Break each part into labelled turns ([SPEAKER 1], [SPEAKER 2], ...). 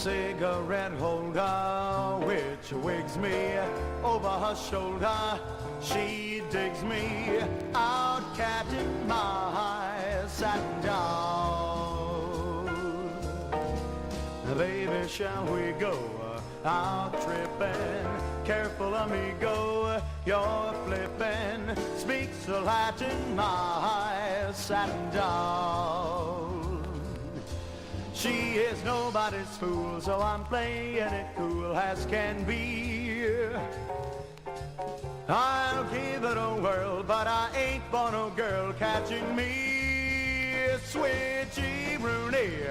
[SPEAKER 1] cigarette holder which wigs me over her shoulder. She digs me out, cat in my satin down. Baby, shall we go out tripping? Careful, amigo, you're flipping. Speaks the Latin, my satin down. She is nobody's fool, so I'm playing it cool as can be. I'll give it a whirl, but I ain't for no girl catching me. Switchy Rooney,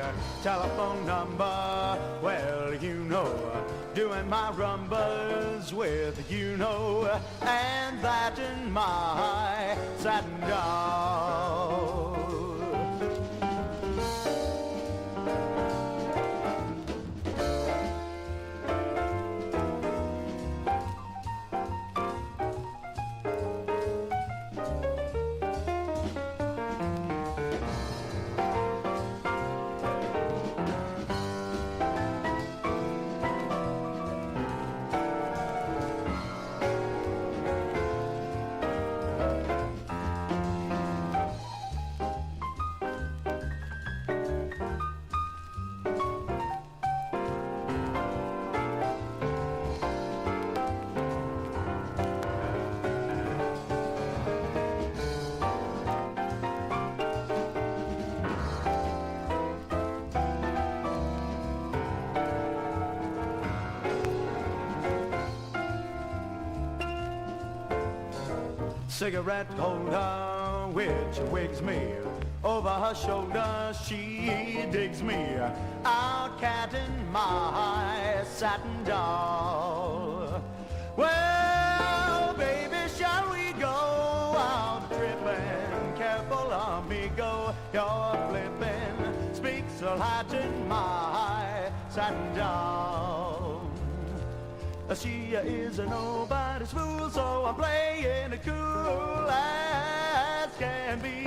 [SPEAKER 1] telephone number. Well, you know, doing my rumbas with you know, and that in my satin down. Cigarette holder which wigs me over her shoulder. She digs me out, cat in my satin doll. Well, baby, shall we go out tripping? Careful, amigo, you're flipping. Speaks the Latin, my satin doll. She is a nobody's fool, so I'm playing it cool as can be.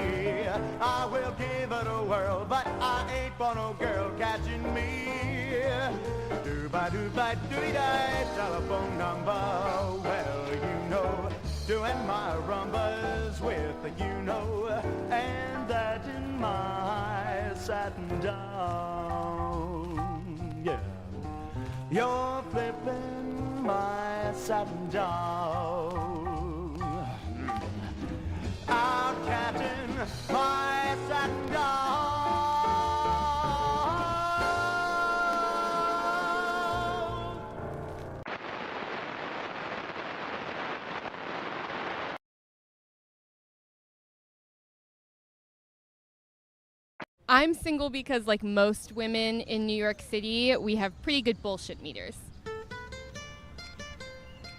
[SPEAKER 1] I will give it a whirl, but I ain't for no girl catching me. Do-ba-do-ba-doo-dee-day, telephone number. Well, you know, doing my rumbas with the you know, and that in my satin down. Yeah, you're flipping my satin down. Out catting my satin down.
[SPEAKER 2] I'm single because, like most women in New York City, we have pretty good bullshit meters.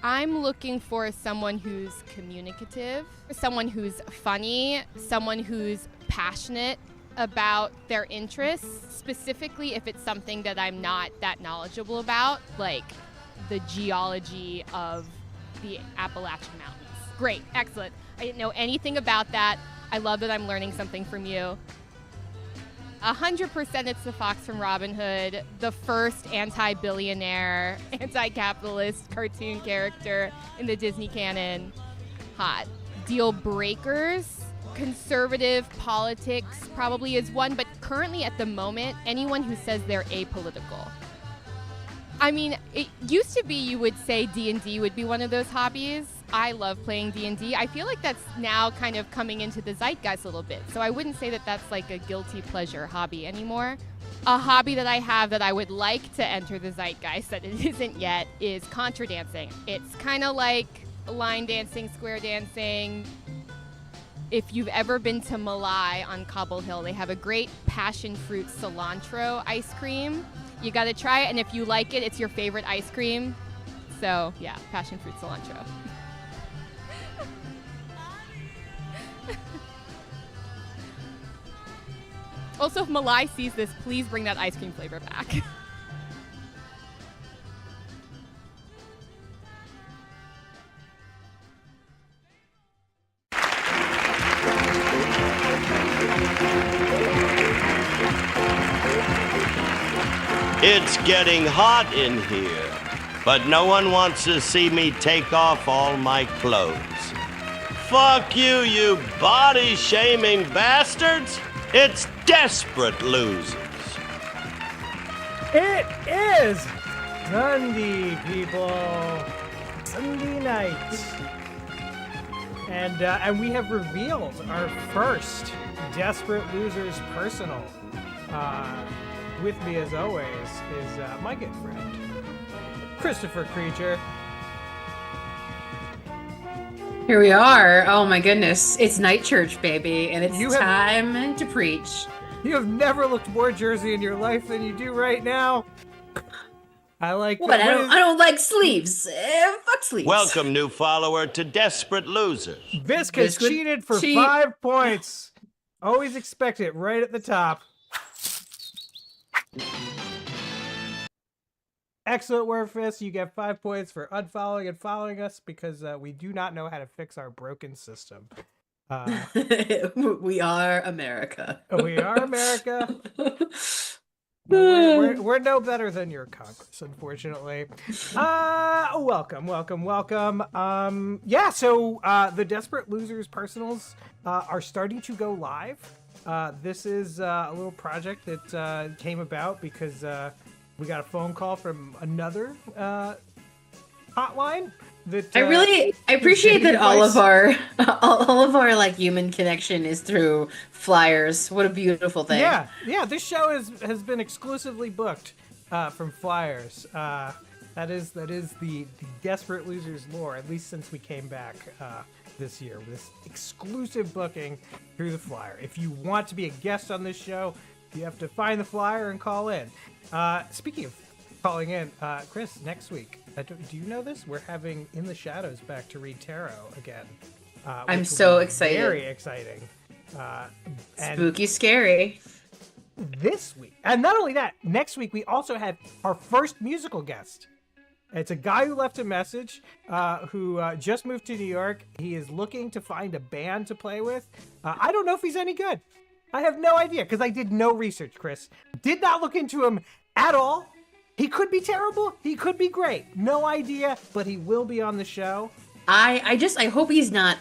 [SPEAKER 2] I'm looking for someone who's communicative, someone who's funny, someone who's passionate about their interests, specifically if it's something that I'm not that knowledgeable about, like the geology of the Appalachian Mountains. Great, excellent. I didn't know anything about that. I love that I'm learning something from you. 100% it's the fox from Robin Hood, the first anti-billionaire, anti-capitalist cartoon character in the Disney canon. Hot. Deal breakers, conservative politics probably is one, but currently at the moment, anyone who says they're apolitical. I mean, it used to be you would say D&D would be one of those hobbies. I love playing D&D. I feel like that's now kind of coming into the zeitgeist a little bit. So I wouldn't say that that's like a guilty pleasure hobby anymore. A hobby that I have that I would like to enter the zeitgeist that it isn't yet is contra dancing. It's kind of like line dancing, square dancing. If you've ever been to Malai on Cobble Hill, they have a great passion fruit cilantro ice cream. You gotta try it, and if you like it, it's your favorite ice cream. So yeah, passion fruit cilantro. Also, if Malai sees this, please bring that ice cream flavor back.
[SPEAKER 3] It's getting hot in here, but no one wants to see me take off all my clothes. Fuck you, you body-shaming bastards! It's Desperate Losers.
[SPEAKER 4] It is Sunday, people. Sunday night. And we have revealed our first Desperate Losers personal. With me, as always, is my good friend, Christopher Creature.
[SPEAKER 5] Here we are. Oh my goodness. It's night church, baby, and it's time to preach.
[SPEAKER 4] You have never looked more Jersey in your life than you do right now. I like
[SPEAKER 5] what? I don't like sleeves. Fuck sleeves.
[SPEAKER 3] Welcome, new follower, to Desperate Losers.
[SPEAKER 4] Visca has cheated for 5 points. Always expect it right at the top. Excellent work, Fist. You get 5 points for unfollowing and following us because we do not know how to fix our broken system.
[SPEAKER 5] We are America.
[SPEAKER 4] We are America. We're no better than your Congress, unfortunately. Welcome. So the Desperate Losers personals are starting to go live. This is a little project that came about because we got a phone call from another hotline. That
[SPEAKER 5] I appreciate that all of our like human connection is through flyers. What a beautiful thing.
[SPEAKER 4] Yeah. This show has been exclusively booked from flyers. That is the Desperate Losers lore, at least since we came back this year. This exclusive booking through the flyer. If you want to be a guest on this show, you have to find the flyer and call in. Speaking of calling in, Chris, next week, do you know this? We're having In the Shadows back to read tarot again.
[SPEAKER 5] I'm so excited.
[SPEAKER 4] Very exciting.
[SPEAKER 5] Spooky, scary.
[SPEAKER 4] This week, and not only that, next week we also have our first musical guest. It's a guy who left a message, who just moved to New York. He is looking to find a band to play with. I don't know if he's any good. I have no idea, because I did no research, Chris. Did not look into him at all. He could be terrible. He could be great. No idea, but he will be on the show.
[SPEAKER 5] I hope he's not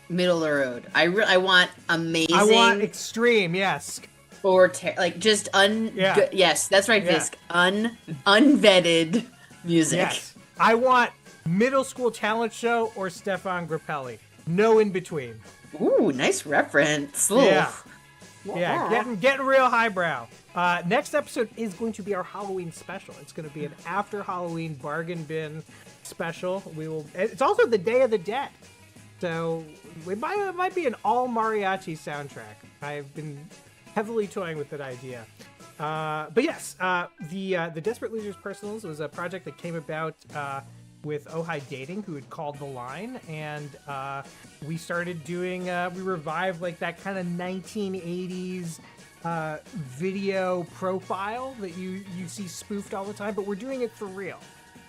[SPEAKER 5] middle of the road. I want amazing.
[SPEAKER 4] I want extreme, yes.
[SPEAKER 5] Or just yes, that's right, Fisk. Unvetted music.
[SPEAKER 4] Yes. I want middle school talent show or Stefan Grappelli. No in between.
[SPEAKER 5] Ooh, nice reference.
[SPEAKER 4] Yeah. Yeah, getting real highbrow. Next episode is going to be our Halloween special. It's going to be an after Halloween bargain bin special. It's also the Day of the Dead, so it might be an all mariachi soundtrack. I've been heavily toying with that idea. But yes, the Desperate Losers Personals was a project that came about with Ojai Dating, who had called the line, and we started doing, we revived like that kind of 1980s video profile that you see spoofed all the time, but we're doing it for real.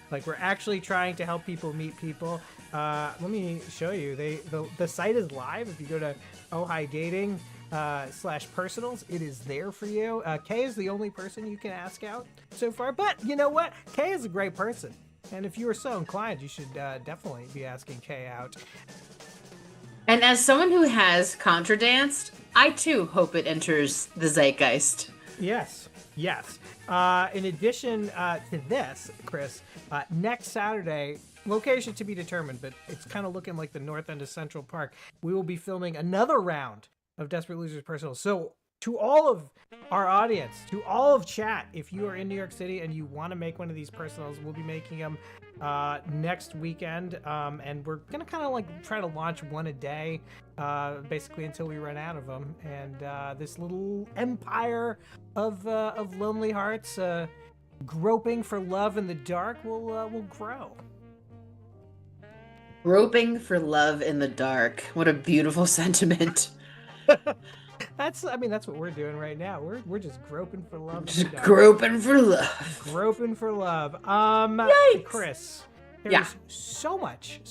[SPEAKER 4] Like, we're actually trying to help people meet people. Let me show you. The site is live. If you go to Ojai Dating /personals, it is there for you. Kay is the only person you can ask out so far, but you know what? Kay is a great person. And if you are so inclined, you should definitely be asking Kay out.
[SPEAKER 5] And as someone who has contra danced, I too hope it enters the zeitgeist.
[SPEAKER 4] Yes. In addition to this, Chris, next Saturday, location to be determined, but it's kind of looking like the north end of Central Park, we will be filming another round of Desperate Losers Personals. So to all of our audience, to all of chat, if you are in New York City and you want to make one of these personals, we'll be making them next weekend, and we're gonna kind of like try to launch one a day, basically until we run out of them. And this little empire of lonely hearts groping for love in the dark will grow.
[SPEAKER 5] Groping for love in the dark. What a beautiful sentiment.
[SPEAKER 4] That's what we're doing right now. We're just groping for love.
[SPEAKER 5] Just groping for love.
[SPEAKER 4] Groping for love.
[SPEAKER 5] Yikes.
[SPEAKER 4] Chris, there's so much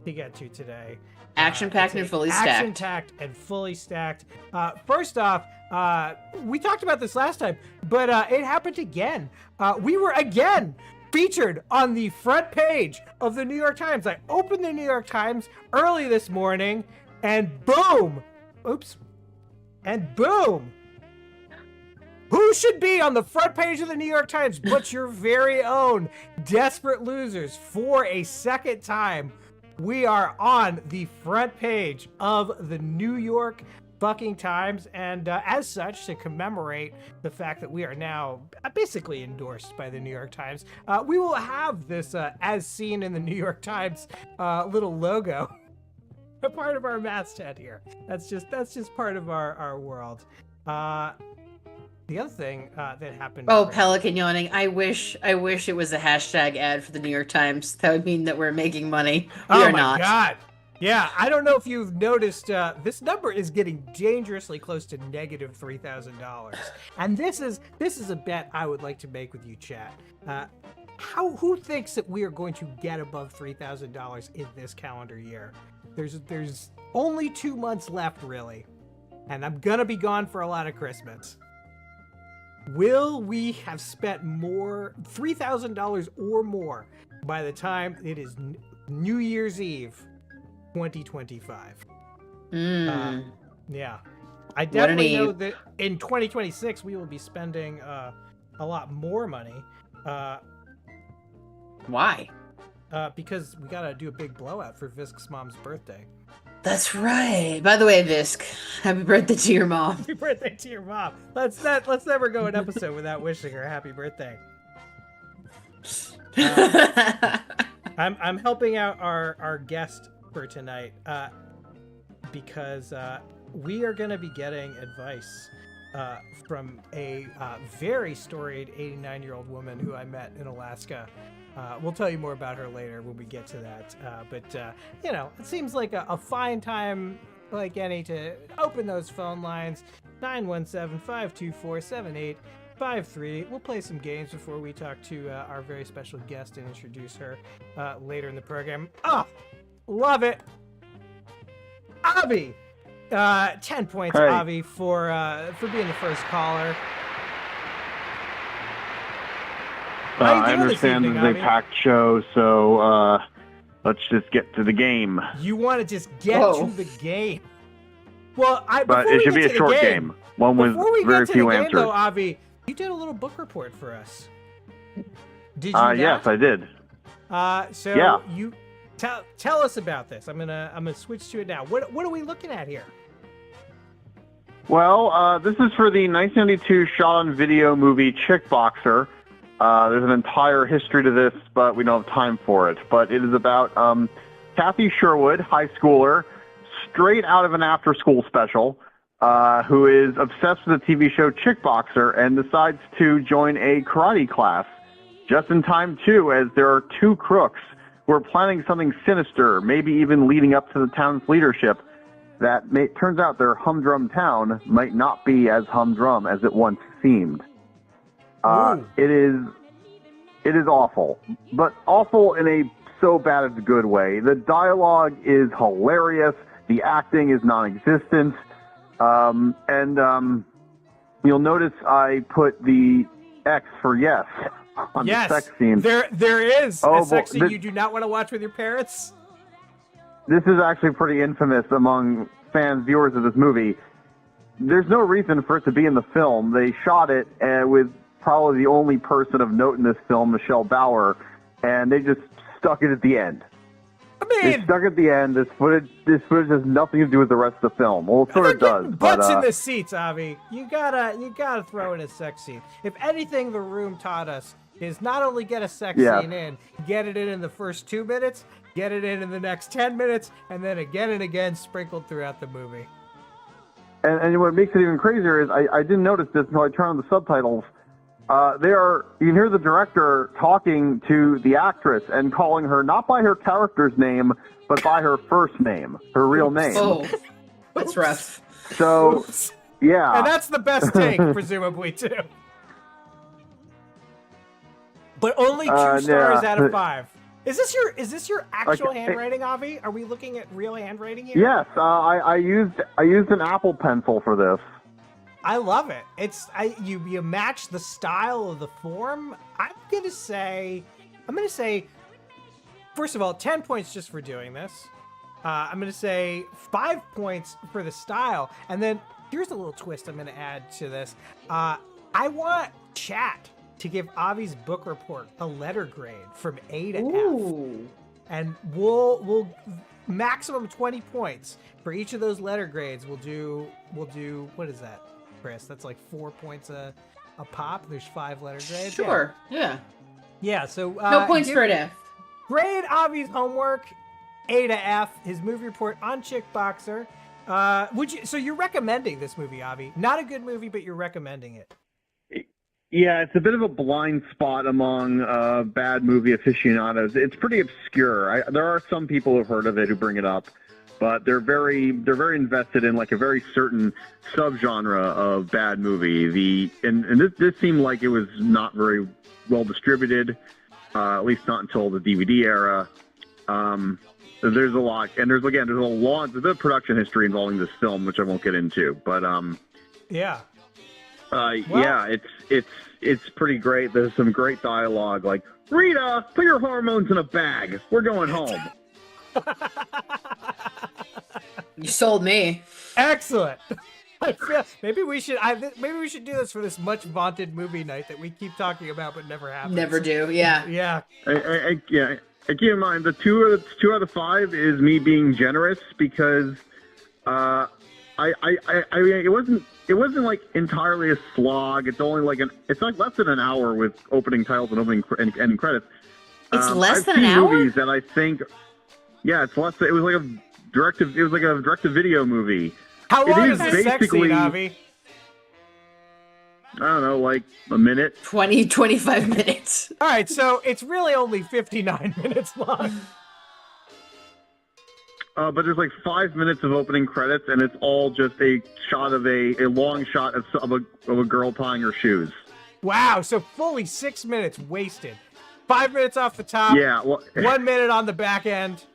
[SPEAKER 4] to get to today.
[SPEAKER 5] Action-packed and fully stacked.
[SPEAKER 4] Action-packed and fully stacked. First off, We talked about this last time, but it happened again. We were again featured on the front page of the New York Times. I opened the New York Times early this morning, and boom! Oops. And boom! Who should be on the front page of the New York Times but your very own Desperate Losers? For a second time, we are on the front page of the New York fucking Times, and as such, to commemorate the fact that we are now basically endorsed by the New York Times, we will have this as seen in the New York Times little logo a part of our masthead here. That's just part of our world. The other thing that happened.
[SPEAKER 5] Oh, Pelican yawning. I wish it was a hashtag ad for the New York Times. That would mean that we're making money. We are not. Oh my
[SPEAKER 4] God. Yeah, I don't know if you've noticed, this number is getting dangerously close to negative $3,000. And this is a bet I would like to make with you, chat. Who thinks that we are going to get above $3,000 in this calendar year? There's only 2 months left, really. And I'm gonna be gone for a lot of Christmas. Will we have spent more, $3,000 or more, by the time it is New Year's Eve 2025? Yeah. I definitely know that in 2026 we will be spending a lot more money.
[SPEAKER 5] Why?
[SPEAKER 4] Because we gotta do a big blowout for Visk's mom's birthday.
[SPEAKER 5] That's right. By the way, Visk, happy birthday to your mom.
[SPEAKER 4] Happy birthday to your mom. Let's never go an episode without wishing her happy birthday. I'm helping out our guest for tonight because we are going to be getting advice from a very storied 89-year-old woman who I met in Alaska. We'll tell you more about her later when we get to that. But it seems like a fine time like any to open those phone lines. 917-524-7853. We'll play some games before we talk to our very special guest and introduce her later in the program. Oh, love it. Avi! 10 points, hey. Avi, for being the first caller.
[SPEAKER 6] I understand this is a packed show, so let's just get to the game.
[SPEAKER 4] You want to just get to the game? Well,
[SPEAKER 6] but it should be a short game. One with very few answers.
[SPEAKER 4] Though, Avi, you did a little book report for us. Did you?
[SPEAKER 6] Yes, I did.
[SPEAKER 4] You tell us about this. I'm gonna switch to it now. What are we looking at here?
[SPEAKER 6] Well, this is for the 1992 shot-on-video movie Chick Boxer. There's an entire history to this, but we don't have time for it. But it is about Kathy Sherwood, high schooler, straight out of an after-school special, who is obsessed with the TV show Chick Boxer and decides to join a karate class. Just in time, too, as there are two crooks who are planning something sinister, maybe even leading up to the town's leadership, that turns out their humdrum town might not be as humdrum as it once seemed. It is awful, but awful in a so bad it's good way. The dialogue is hilarious. The acting is non-existent. And you'll notice I put the X for yes on the sex scene.
[SPEAKER 4] There is a sex scene you do not want to watch with your parents.
[SPEAKER 6] This is actually pretty infamous among viewers of this movie. There's no reason for it to be in the film. They shot it with probably the only person of note in this film, Michelle Bauer, and they just stuck it at the end. They stuck it at the end. This footage has nothing to do with the rest of the film. Well, it sort of does.
[SPEAKER 4] Butts in the seats, Avi. You gotta throw in a sex scene. If anything, the room taught us is not only get a sex scene in, get it in the first 2 minutes, get it in the next 10 minutes, and then again and again sprinkled throughout the movie.
[SPEAKER 6] And what makes it even crazier is I didn't notice this until I turned on the subtitles. You can hear the director talking to the actress and calling her not by her character's name, but by her first name, her real name.
[SPEAKER 5] Oh, that's rough.
[SPEAKER 6] So, yeah.
[SPEAKER 4] And that's the best take, presumably, too. But only 2 stars out of 5. Is this your actual handwriting, Avi? Are we looking at real handwriting here?
[SPEAKER 6] Yes, I used an Apple Pencil for this.
[SPEAKER 4] I love it. You match the style of the form. I'm gonna say, first of all, 10 points just for doing this. I'm gonna say 5 points for the style, and then here's a little twist I'm gonna add to this. I want chat to give Avi's book report a letter grade from A to
[SPEAKER 5] Ooh.
[SPEAKER 4] F, and we'll maximum 20 points for each of those letter grades. We'll do what is that, Chris? That's like 4 points a pop. There's 5 letter grades.
[SPEAKER 5] Sure. Yeah.
[SPEAKER 4] Yeah. So
[SPEAKER 5] No points for an F.
[SPEAKER 4] grade Avi's homework A to F. His movie report on Chick Boxer. So you're recommending this movie, Avi? Not a good movie, but you're recommending it.
[SPEAKER 6] Yeah, it's a bit of a blind spot among bad movie aficionados. It's pretty obscure. There are some people who've heard of it who bring it up, but they're very invested in like a very certain subgenre of bad movie. And this seemed like it was not very well distributed, at least not until the DVD era. There's a lot, and there's a bit of production history involving this film, which I won't get into. But
[SPEAKER 4] yeah.
[SPEAKER 6] Yeah, it's pretty great. There's some great dialogue, like, Rita, put your hormones in a bag. We're going home.
[SPEAKER 5] You sold me.
[SPEAKER 4] Excellent. Maybe we should do this for this much vaunted movie night that we keep talking about but never happens.
[SPEAKER 5] Never do. Yeah.
[SPEAKER 4] Yeah.
[SPEAKER 6] Yeah. Keep in mind, the two out of 5 is me being generous because it wasn't like entirely a slog. It's only it's like less than an hour with opening titles and opening and ending credits.
[SPEAKER 5] It's less
[SPEAKER 6] I've
[SPEAKER 5] than
[SPEAKER 6] seen
[SPEAKER 5] an hour?
[SPEAKER 6] movies that I think, yeah, it's less. It was like a direct-to-video movie.
[SPEAKER 4] How long
[SPEAKER 6] is
[SPEAKER 4] is the sex scene, Avi?
[SPEAKER 6] I don't know, like a minute.
[SPEAKER 5] 20, 25 minutes.
[SPEAKER 4] All right, so it's really only 59 minutes long.
[SPEAKER 6] But there's like 5 minutes of opening credits, and it's all just a shot of a long shot of a girl tying her shoes.
[SPEAKER 4] Wow, so fully 6 minutes wasted. 5 minutes off the top.
[SPEAKER 6] Yeah. Well,
[SPEAKER 4] 1 minute on the back end.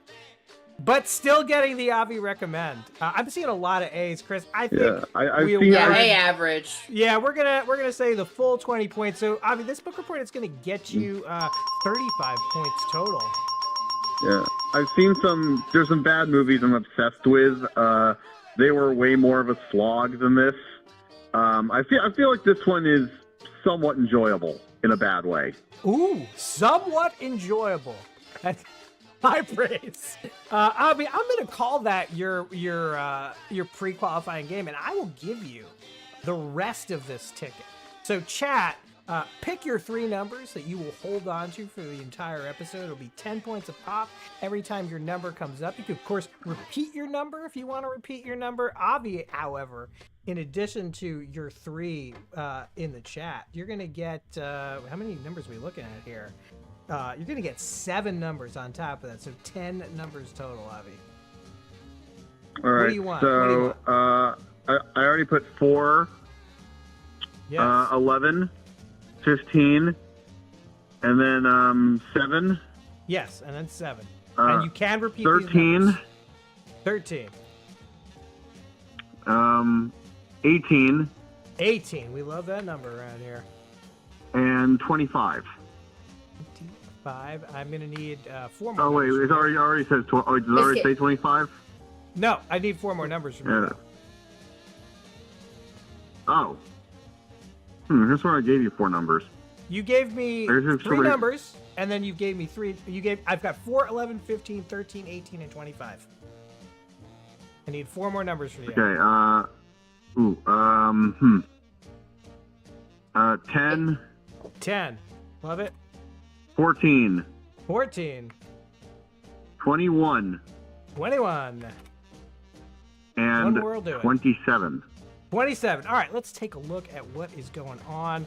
[SPEAKER 4] But still getting the Avi recommend. I'm seeing a lot of A's, Chris. I think
[SPEAKER 6] I've seen
[SPEAKER 5] A average.
[SPEAKER 4] Yeah, we're gonna say the full 20 points. So Avi, this book report is gonna get you 35 points total.
[SPEAKER 6] Yeah, I've seen there's some bad movies I'm obsessed with. They were way more of a slog than this. I feel like this one is somewhat enjoyable in a bad way.
[SPEAKER 4] Ooh, somewhat enjoyable. That's high praise. Avi, I'm gonna call that your pre-qualifying game, and I will give you the rest of this ticket. So chat, pick your 3 numbers that you will hold on to for the entire episode. It'll be 10 points a pop every time your number comes up. You can, of course, repeat your number if you want to repeat your number. Avi, however, in addition to your 3 in the chat, you're going to get, how many numbers are we looking at here? You're going to get 7 numbers on top of that, so 10 numbers total, Avi.
[SPEAKER 6] All right,
[SPEAKER 4] what do you want?
[SPEAKER 6] So I already put 4,
[SPEAKER 4] Yes.
[SPEAKER 6] 11, 15, and then 7.
[SPEAKER 4] Yes, and then 7. And you can repeat
[SPEAKER 6] 13.
[SPEAKER 4] these numbers. 13.
[SPEAKER 6] 18.
[SPEAKER 4] 18. We love that number around here.
[SPEAKER 6] And 25.
[SPEAKER 4] 25. I'm going to need 4 more.
[SPEAKER 6] Oh wait,
[SPEAKER 4] numbers
[SPEAKER 6] it already says. Does it already say 25?
[SPEAKER 4] No, I need 4 more numbers from you.
[SPEAKER 6] Oh. Here's where I gave you 4 numbers.
[SPEAKER 4] You gave me 3 numbers, and then you gave me 3. I've got 4, 11, 15, 13, 18, and 25. I need 4 more numbers for you.
[SPEAKER 6] Okay. 10.
[SPEAKER 4] 10. Love it.
[SPEAKER 6] 14.
[SPEAKER 4] 14.
[SPEAKER 6] 21.
[SPEAKER 4] 21.
[SPEAKER 6] And
[SPEAKER 4] One more will do it.
[SPEAKER 6] 27.
[SPEAKER 4] 27. All right, let's take a look at what is going on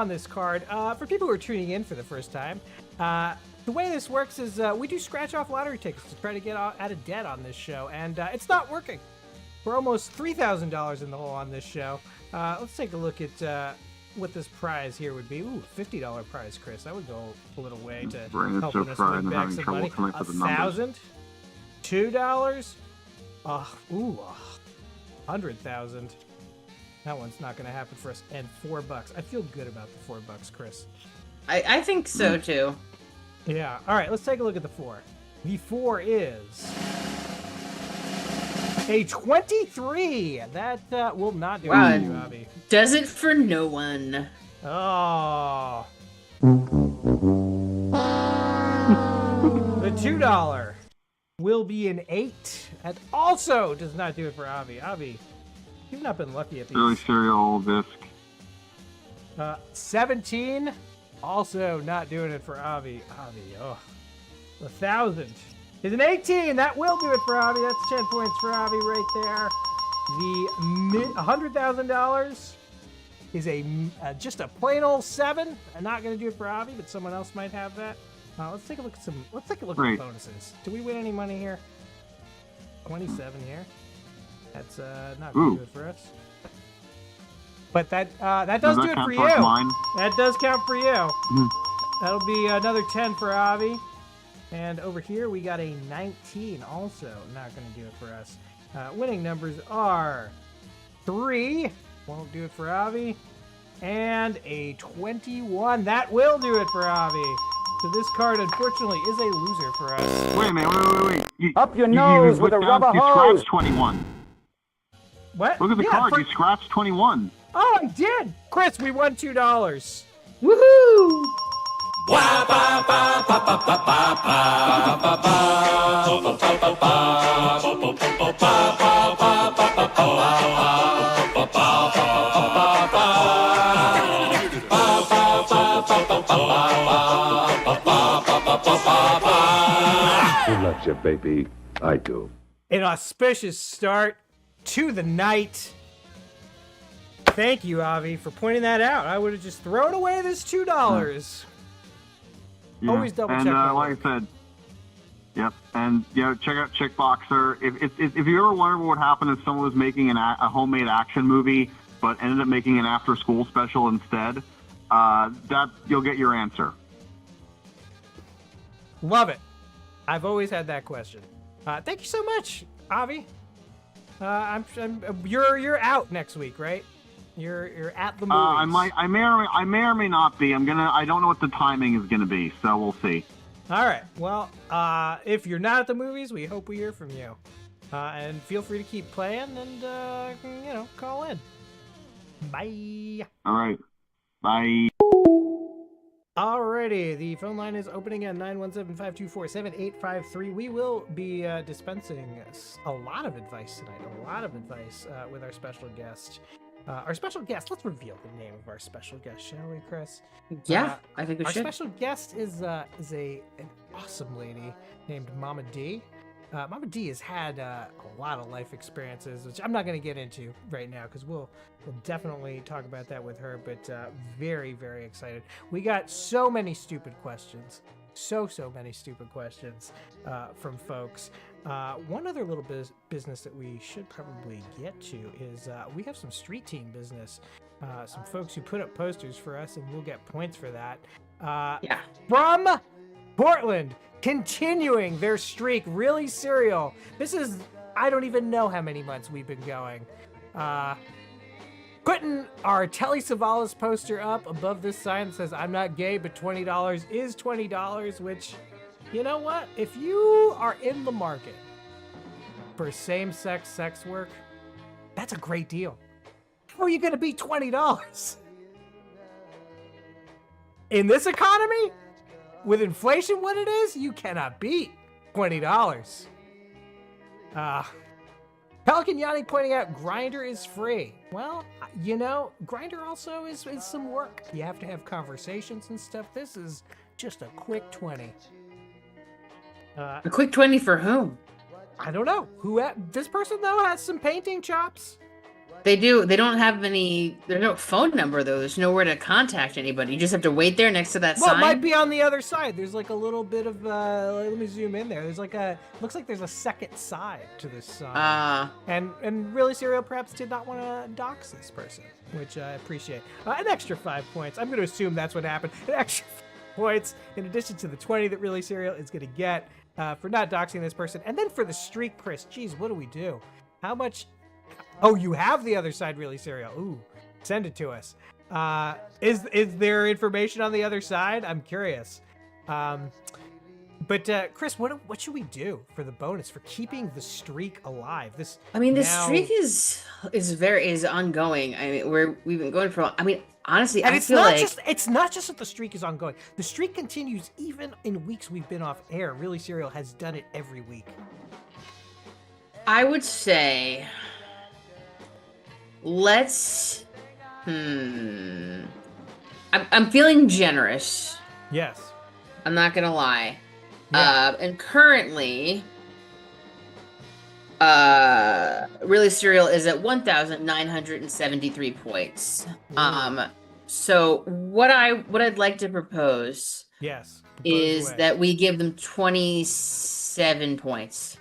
[SPEAKER 4] this card. For people who are tuning in for the first time, the way this works is we do scratch-off lottery tickets to try to get out of debt on this show, and it's not working. We're almost $3,000 in the hole on this show. Let's take a look at what this prize here would be. Ooh, $50 prize, Chris. That would go a little way to helping us win back some money. $1,000, $2, $100,000. That one's not going to happen for us. And $4. I feel good about the $4, Chris.
[SPEAKER 5] I think so too.
[SPEAKER 4] Yeah. All right, let's take a look at the 4. The 4 is a 23. That will not do it for you, Avi.
[SPEAKER 5] Does it for no one.
[SPEAKER 4] Oh. The $2 will be an 8. That also does not do it for Avi. Avi, you've not been lucky at these.
[SPEAKER 6] Early cereal disc.
[SPEAKER 4] 17. Also not doing it for Avi. Avi, oh. 1,000 is an 18. That will do it for Avi. That's 10 points for Avi right there. The $100,000 is a just a plain old 7. I'm not going to do it for Avi, but someone else might have that. Let's take a look at Let's take a look at the bonuses. Do we win any money here? 27 here. That's not going to do it for us. But that does do it for you.
[SPEAKER 6] Mine?
[SPEAKER 4] That does count for you. That'll be another 10 for Avi. And over here we got a 19. Also not going to do it for us. Winning numbers are 3. Won't do it for Avi. And a 21. That will do it for Avi. So this card, unfortunately, is a loser for us.
[SPEAKER 6] Wait a minute, wait.
[SPEAKER 7] Up your nose with a rubber
[SPEAKER 6] You
[SPEAKER 7] hose.
[SPEAKER 6] scratched 21.
[SPEAKER 4] What?
[SPEAKER 6] Look at the card. You scratched 21.
[SPEAKER 4] Oh, I did. Chris, we won $2.
[SPEAKER 5] Woohoo!
[SPEAKER 7] Who loves you, baby? I do.
[SPEAKER 4] An auspicious start to the night. Thank you, Avi, for pointing that out. I would have just thrown away this $2.
[SPEAKER 6] Yeah.
[SPEAKER 4] Always double check.
[SPEAKER 6] And like I said, yep. And check out Chickboxer. If you ever wonder what would happen if someone was making a homemade action movie, but ended up making an after-school special instead, that you'll get your answer.
[SPEAKER 4] Love it. I've always had that question. Thank you so much, Avi. You're out next week, right? You're at the movies.
[SPEAKER 6] I may or may not be. I don't know what the timing is gonna be, so we'll see.
[SPEAKER 4] All right. Well, if you're not at the movies, we hope we hear from you. And feel free to keep playing and call in. Bye.
[SPEAKER 6] All right. Bye.
[SPEAKER 4] Alrighty, the phone line is opening at 917-524-7853. We will be dispensing a lot of advice tonight, with our special guest. Let's reveal the name of our special guest, shall we, Chris?
[SPEAKER 5] Yeah, I think we
[SPEAKER 4] our
[SPEAKER 5] should.
[SPEAKER 4] Our special guest is an awesome lady named Mama D. Mama D has had a lot of life experiences, which I'm not going to get into right now because we'll definitely talk about that with her, but very, very excited. We got so many stupid questions. So many stupid questions from folks. One other little business that we should probably get to is we have some street team business. Some folks who put up posters for us, and we'll get points for that.
[SPEAKER 5] Yeah. From
[SPEAKER 4] Portland, continuing their streak, Really Cereal. This is, I don't even know how many months we've been going. Putting our Telly Savalas poster up above this sign that says, "I'm not gay, but $20 is $20, which, you know what? If you are in the market for same-sex sex work, that's a great deal. How are you going to beat $20? In this economy? With inflation what it is, you cannot beat $20. Pelican Yanni pointing out Grindr is free. Well, Grindr also is some work. You have to have conversations and stuff. This is just a quick 20.
[SPEAKER 5] A quick 20 for whom?
[SPEAKER 4] I don't know. This person, though, has some painting chops.
[SPEAKER 5] They do. They don't have any. There's no phone number, though. There's nowhere to contact anybody. You just have to wait there next to that sign.
[SPEAKER 4] Well, it might be on the other side. There's like a little bit of. Let me zoom in there. There's looks like there's a second side to this sign. And Really Cereal perhaps did not want to dox this person, which I appreciate. An extra 5 points. I'm going to assume that's what happened. An extra 5 points in addition to the 20 that Really Cereal is going to get for not doxing this person. And then for the streak, Chris, geez, what do we do? How much Oh, you have the other side, really, Serial. Ooh, send it to us. Is there information on the other side? I'm curious. But Chris, what should we do for the bonus for keeping the streak alive?
[SPEAKER 5] I mean, the streak is ongoing. I mean, we've been going for. I mean, honestly,
[SPEAKER 4] and
[SPEAKER 5] I
[SPEAKER 4] it's
[SPEAKER 5] feel
[SPEAKER 4] not
[SPEAKER 5] like
[SPEAKER 4] just it's not just that the streak is ongoing. The streak continues even in weeks we've been off air. Really, Serial has done it every week.
[SPEAKER 5] I would say, let's. I'm feeling generous.
[SPEAKER 4] Yes.
[SPEAKER 5] I'm not gonna lie.
[SPEAKER 4] Yeah.
[SPEAKER 5] And currently, Really Serial is at 1,973 points. So what I'd like to propose,
[SPEAKER 4] Yes,
[SPEAKER 5] is that we give them 27 points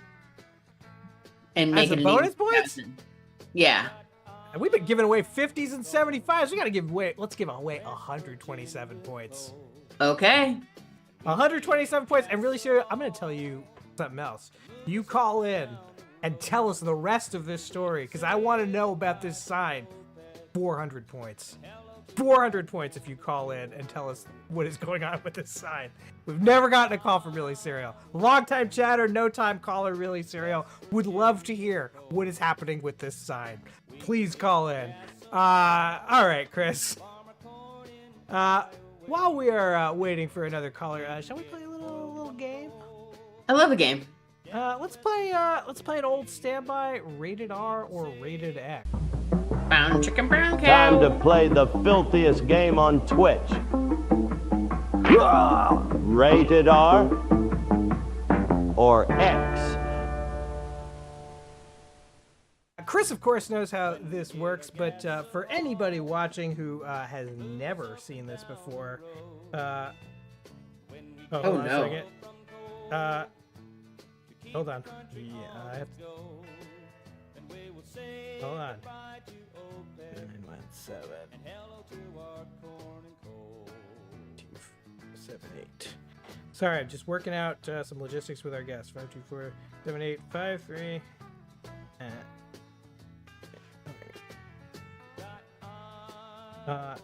[SPEAKER 5] and make it
[SPEAKER 4] a bonus points.
[SPEAKER 5] 1,000. Yeah.
[SPEAKER 4] And we've been giving away 50s and 75s. We gotta give away. Let's give away 127 points.
[SPEAKER 5] Okay.
[SPEAKER 4] 127 points. And Really Serial, I'm gonna tell you something else. You call in and tell us the rest of this story, because I want to know about this sign. 400 points. 400 points if you call in and tell us what is going on with this sign. We've never gotten a call from Really Serial. Long-time chatter, no-time caller, Really Serial. Would love to hear what is happening with this sign. Please call in. All right, Chris. While we are waiting for another caller, shall we play a little game?
[SPEAKER 5] I love a game.
[SPEAKER 4] Let's play an old standby, rated R or rated X.
[SPEAKER 5] Brown chicken, brown cow.
[SPEAKER 3] Time to play the filthiest game on Twitch. Rated R or X.
[SPEAKER 4] Chris, of course, knows how this works, but for anybody watching who has never seen this before, hold on a second. Hold on. Yeah, I have to. Hold on. 917. 278. Sorry, I'm just working out some logistics with our guests. 524 7853.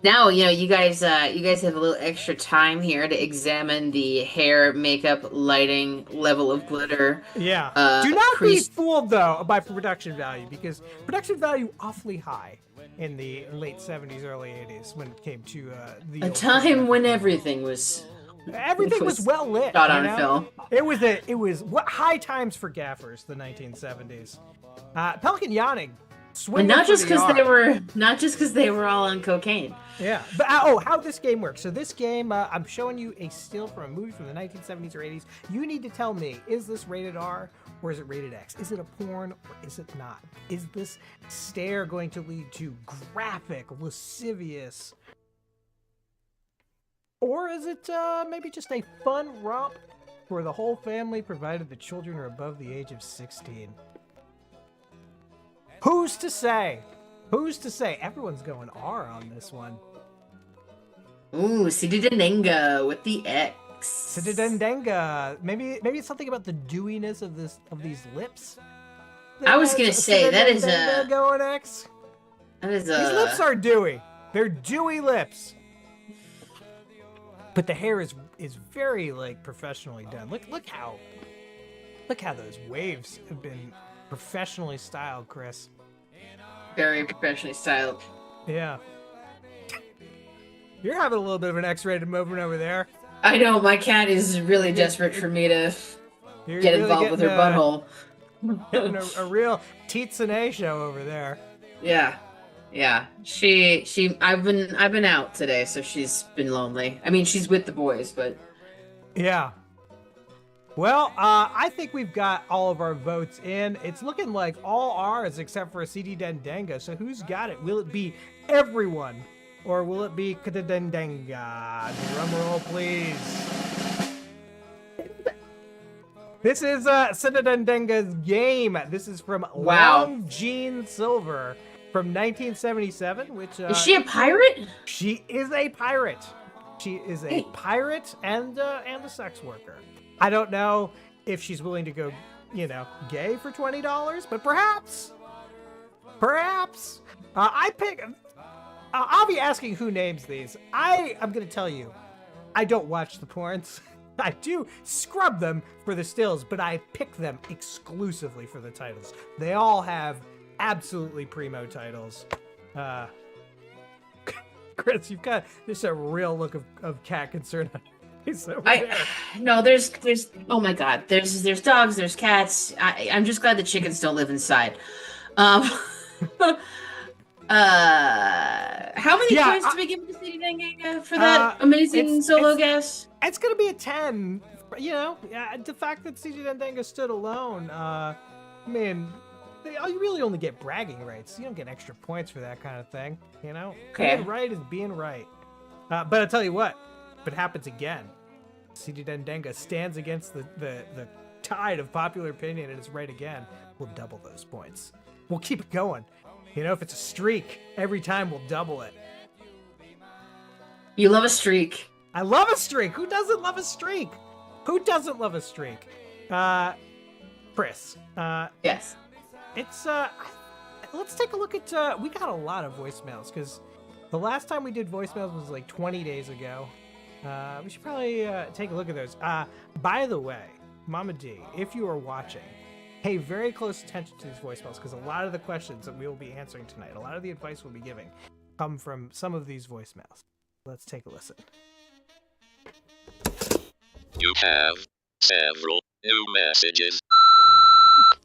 [SPEAKER 5] Now, you guys have a little extra time here to examine the hair, makeup, lighting, level of glitter.
[SPEAKER 4] Yeah. Do not be fooled, though, by production value, because production value awfully high in the late 70s, early 80s when it came to the...
[SPEAKER 5] A time when everything was...
[SPEAKER 4] Everything was well lit.
[SPEAKER 5] Shot on film.
[SPEAKER 4] It was what high times for gaffers, the 1970s. Pelican Yawning.
[SPEAKER 5] And not just because they were all on cocaine.
[SPEAKER 4] Yeah, but how this game works. So this game, I'm showing you a still from a movie from the 1970s or 80s. You need to tell me, is this rated R or is it rated X? Is it a porn or is it not? Is this stare going to lead to graphic, lascivious, or is it maybe just a fun romp for the whole family, provided the children are above the age of 16? Who's to say? Who's to say? Everyone's going R on this one.
[SPEAKER 5] Ooh, Sididanenga with the X.
[SPEAKER 4] Sididanenga. Maybe it's something about the dewiness of these lips.
[SPEAKER 5] I was gonna say that is a
[SPEAKER 4] going X. These lips are dewy. They're dewy lips. But the hair is very professionally done. Look how those waves have been professionally styled, Chris.
[SPEAKER 5] Very professionally styled.
[SPEAKER 4] Yeah. You're having a little bit of an X-rated moment over there.
[SPEAKER 5] I know, my cat is really desperate for me to get involved with her butthole.
[SPEAKER 4] Getting a real Titsune show over there.
[SPEAKER 5] Yeah. Yeah. I've been out today, so she's been lonely. I mean, she's with the boys, but...
[SPEAKER 4] Yeah. Well, I think we've got all of our votes in. It's looking like all R's except for a Sididanenga. So who's got it? Will it be everyone? Or will it be Sididanenga? Drum roll, please. This is Sididanenga's game. This is from Long Jean Silver from 1977, which...
[SPEAKER 5] is she a pirate?
[SPEAKER 4] She is a pirate. She is a pirate and a sex worker. I don't know if she's willing to go, gay for $20, but perhaps Perhaps. I pick. I'll be asking who names these. I'm going to tell you, I don't watch the porns. I do scrub them for the stills, but I pick them exclusively for the titles. They all have absolutely primo titles. Chris, you've got just a real look of cat concern on your face over there.
[SPEAKER 5] No, there's oh my god, there's dogs, there's cats. I'm just glad the chickens don't live inside. How many points do we give to City Dengue for that amazing solo guess?
[SPEAKER 4] It's gonna be a 10. You know, the fact that CJ Dendenga stood alone, you really only get bragging rights. You don't get extra points for that kind of thing, you know?
[SPEAKER 5] Okay.
[SPEAKER 4] Being right is being right. But I'll tell you what, if it happens again, CJ Dendenga stands against the tide of popular opinion and is right again, we'll double those points. We'll keep it going. You know, if it's a streak, every time we'll double it.
[SPEAKER 5] You love a streak.
[SPEAKER 4] I love a streak. Who doesn't love a streak? Who doesn't love a streak? Chris.
[SPEAKER 5] Yes.
[SPEAKER 4] It's let's take a look at we got a lot of voicemails because the last time we did voicemails was like 20 days ago. We should probably take a look at those. By the way, Mama D, if you are watching, pay very close attention to these voicemails because a lot of the questions that we will be answering tonight, a lot of the advice we'll be giving, come from some of these voicemails. Let's take a listen.
[SPEAKER 8] You have several new messages.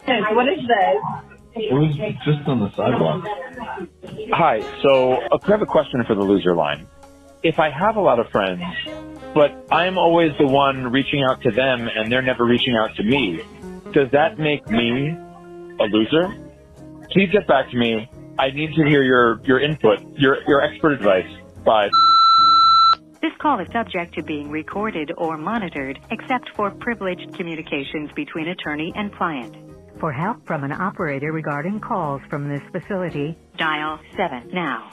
[SPEAKER 9] What is this?
[SPEAKER 10] It was just on the sidewalk.
[SPEAKER 11] Hi, so I have a question for the loser line. If I have a lot of friends, but I'm always the one reaching out to them and they're never reaching out to me, does that make me a loser? Please get back to me. I need to hear your input, your expert advice. Bye.
[SPEAKER 12] This call is subject to being recorded or monitored, except for privileged communications between attorney and client. For help from an operator regarding calls from this facility, dial 7 now.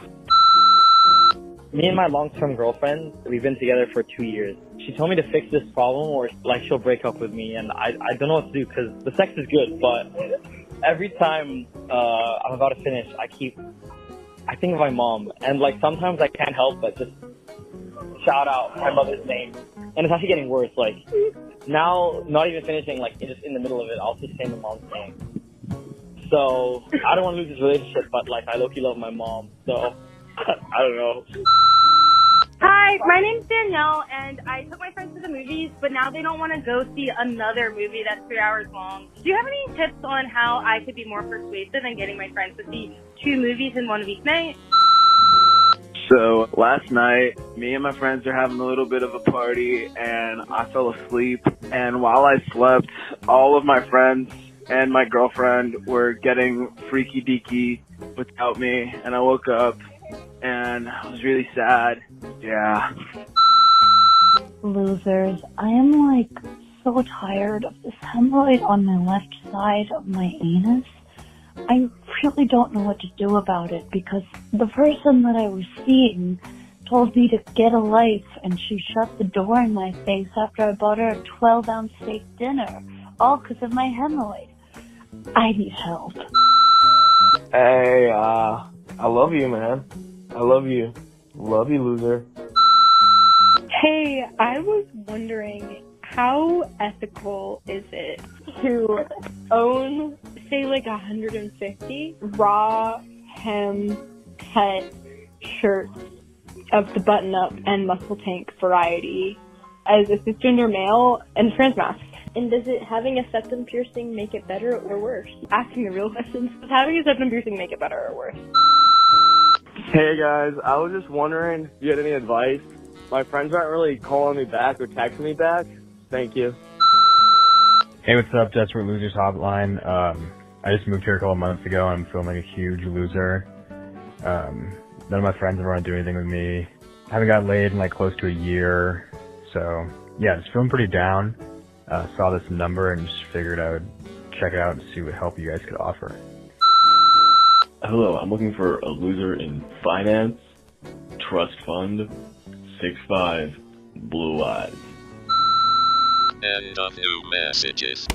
[SPEAKER 13] Me and my long-term girlfriend, we've been together for 2 years. She told me to fix this problem or she'll break up with me, and I don't know what to do because the sex is good, but every time I'm about to finish, I think of my mom, and sometimes I can't help but just shout out my mother's name, and it's actually getting worse. Now, not even finishing, just in the middle of it, I'll just say my mom's name. So I don't want to lose this relationship, but I low-key love my mom, so I don't know.
[SPEAKER 9] Hi, my name's Danielle, and I took my friends to the movies, but now they don't want to go see another movie that's 3 hours long. Do you have any tips on how I could be more persuasive in getting my friends to see 2 movies in 1 weeknight?
[SPEAKER 14] So last night, me and my friends are having a little bit of a party, and I fell asleep. And while I slept, all of my friends and my girlfriend were getting freaky deaky without me, and I woke up and I was really sad. Yeah.
[SPEAKER 15] Losers, I am so tired of this hemorrhoid on my left side of my anus. I really don't know what to do about it because the person that I was seeing told me to get a life, and she shut the door in my face after I bought her a 12-ounce steak dinner, all because of my hemorrhoid. I need help.
[SPEAKER 16] Hey, I love you, man. I love you. Love you, loser.
[SPEAKER 17] Hey, I was wondering, how ethical is it to own, say, 150 raw hem cut shirts of the button-up and muscle tank variety as a cisgender male and trans masc? And does having a septum piercing make it better or worse? Asking the real questions. Does having a septum piercing make it better or worse?
[SPEAKER 16] Hey, guys. I was just wondering if you had any advice. My friends aren't really calling me back or texting me back. Thank you.
[SPEAKER 18] Hey, what's up, Desperate Losers Hotline? I just moved here a couple months ago, and I'm feeling like a huge loser. None of my friends ever want to do anything with me. I haven't gotten laid in close to a year. So, yeah, just feeling pretty down. Saw this number and just figured I would check it out and see what help you guys could offer.
[SPEAKER 10] Hello, I'm looking for a loser in finance, trust fund, 6'5", blue eyes.
[SPEAKER 8] End of new messages.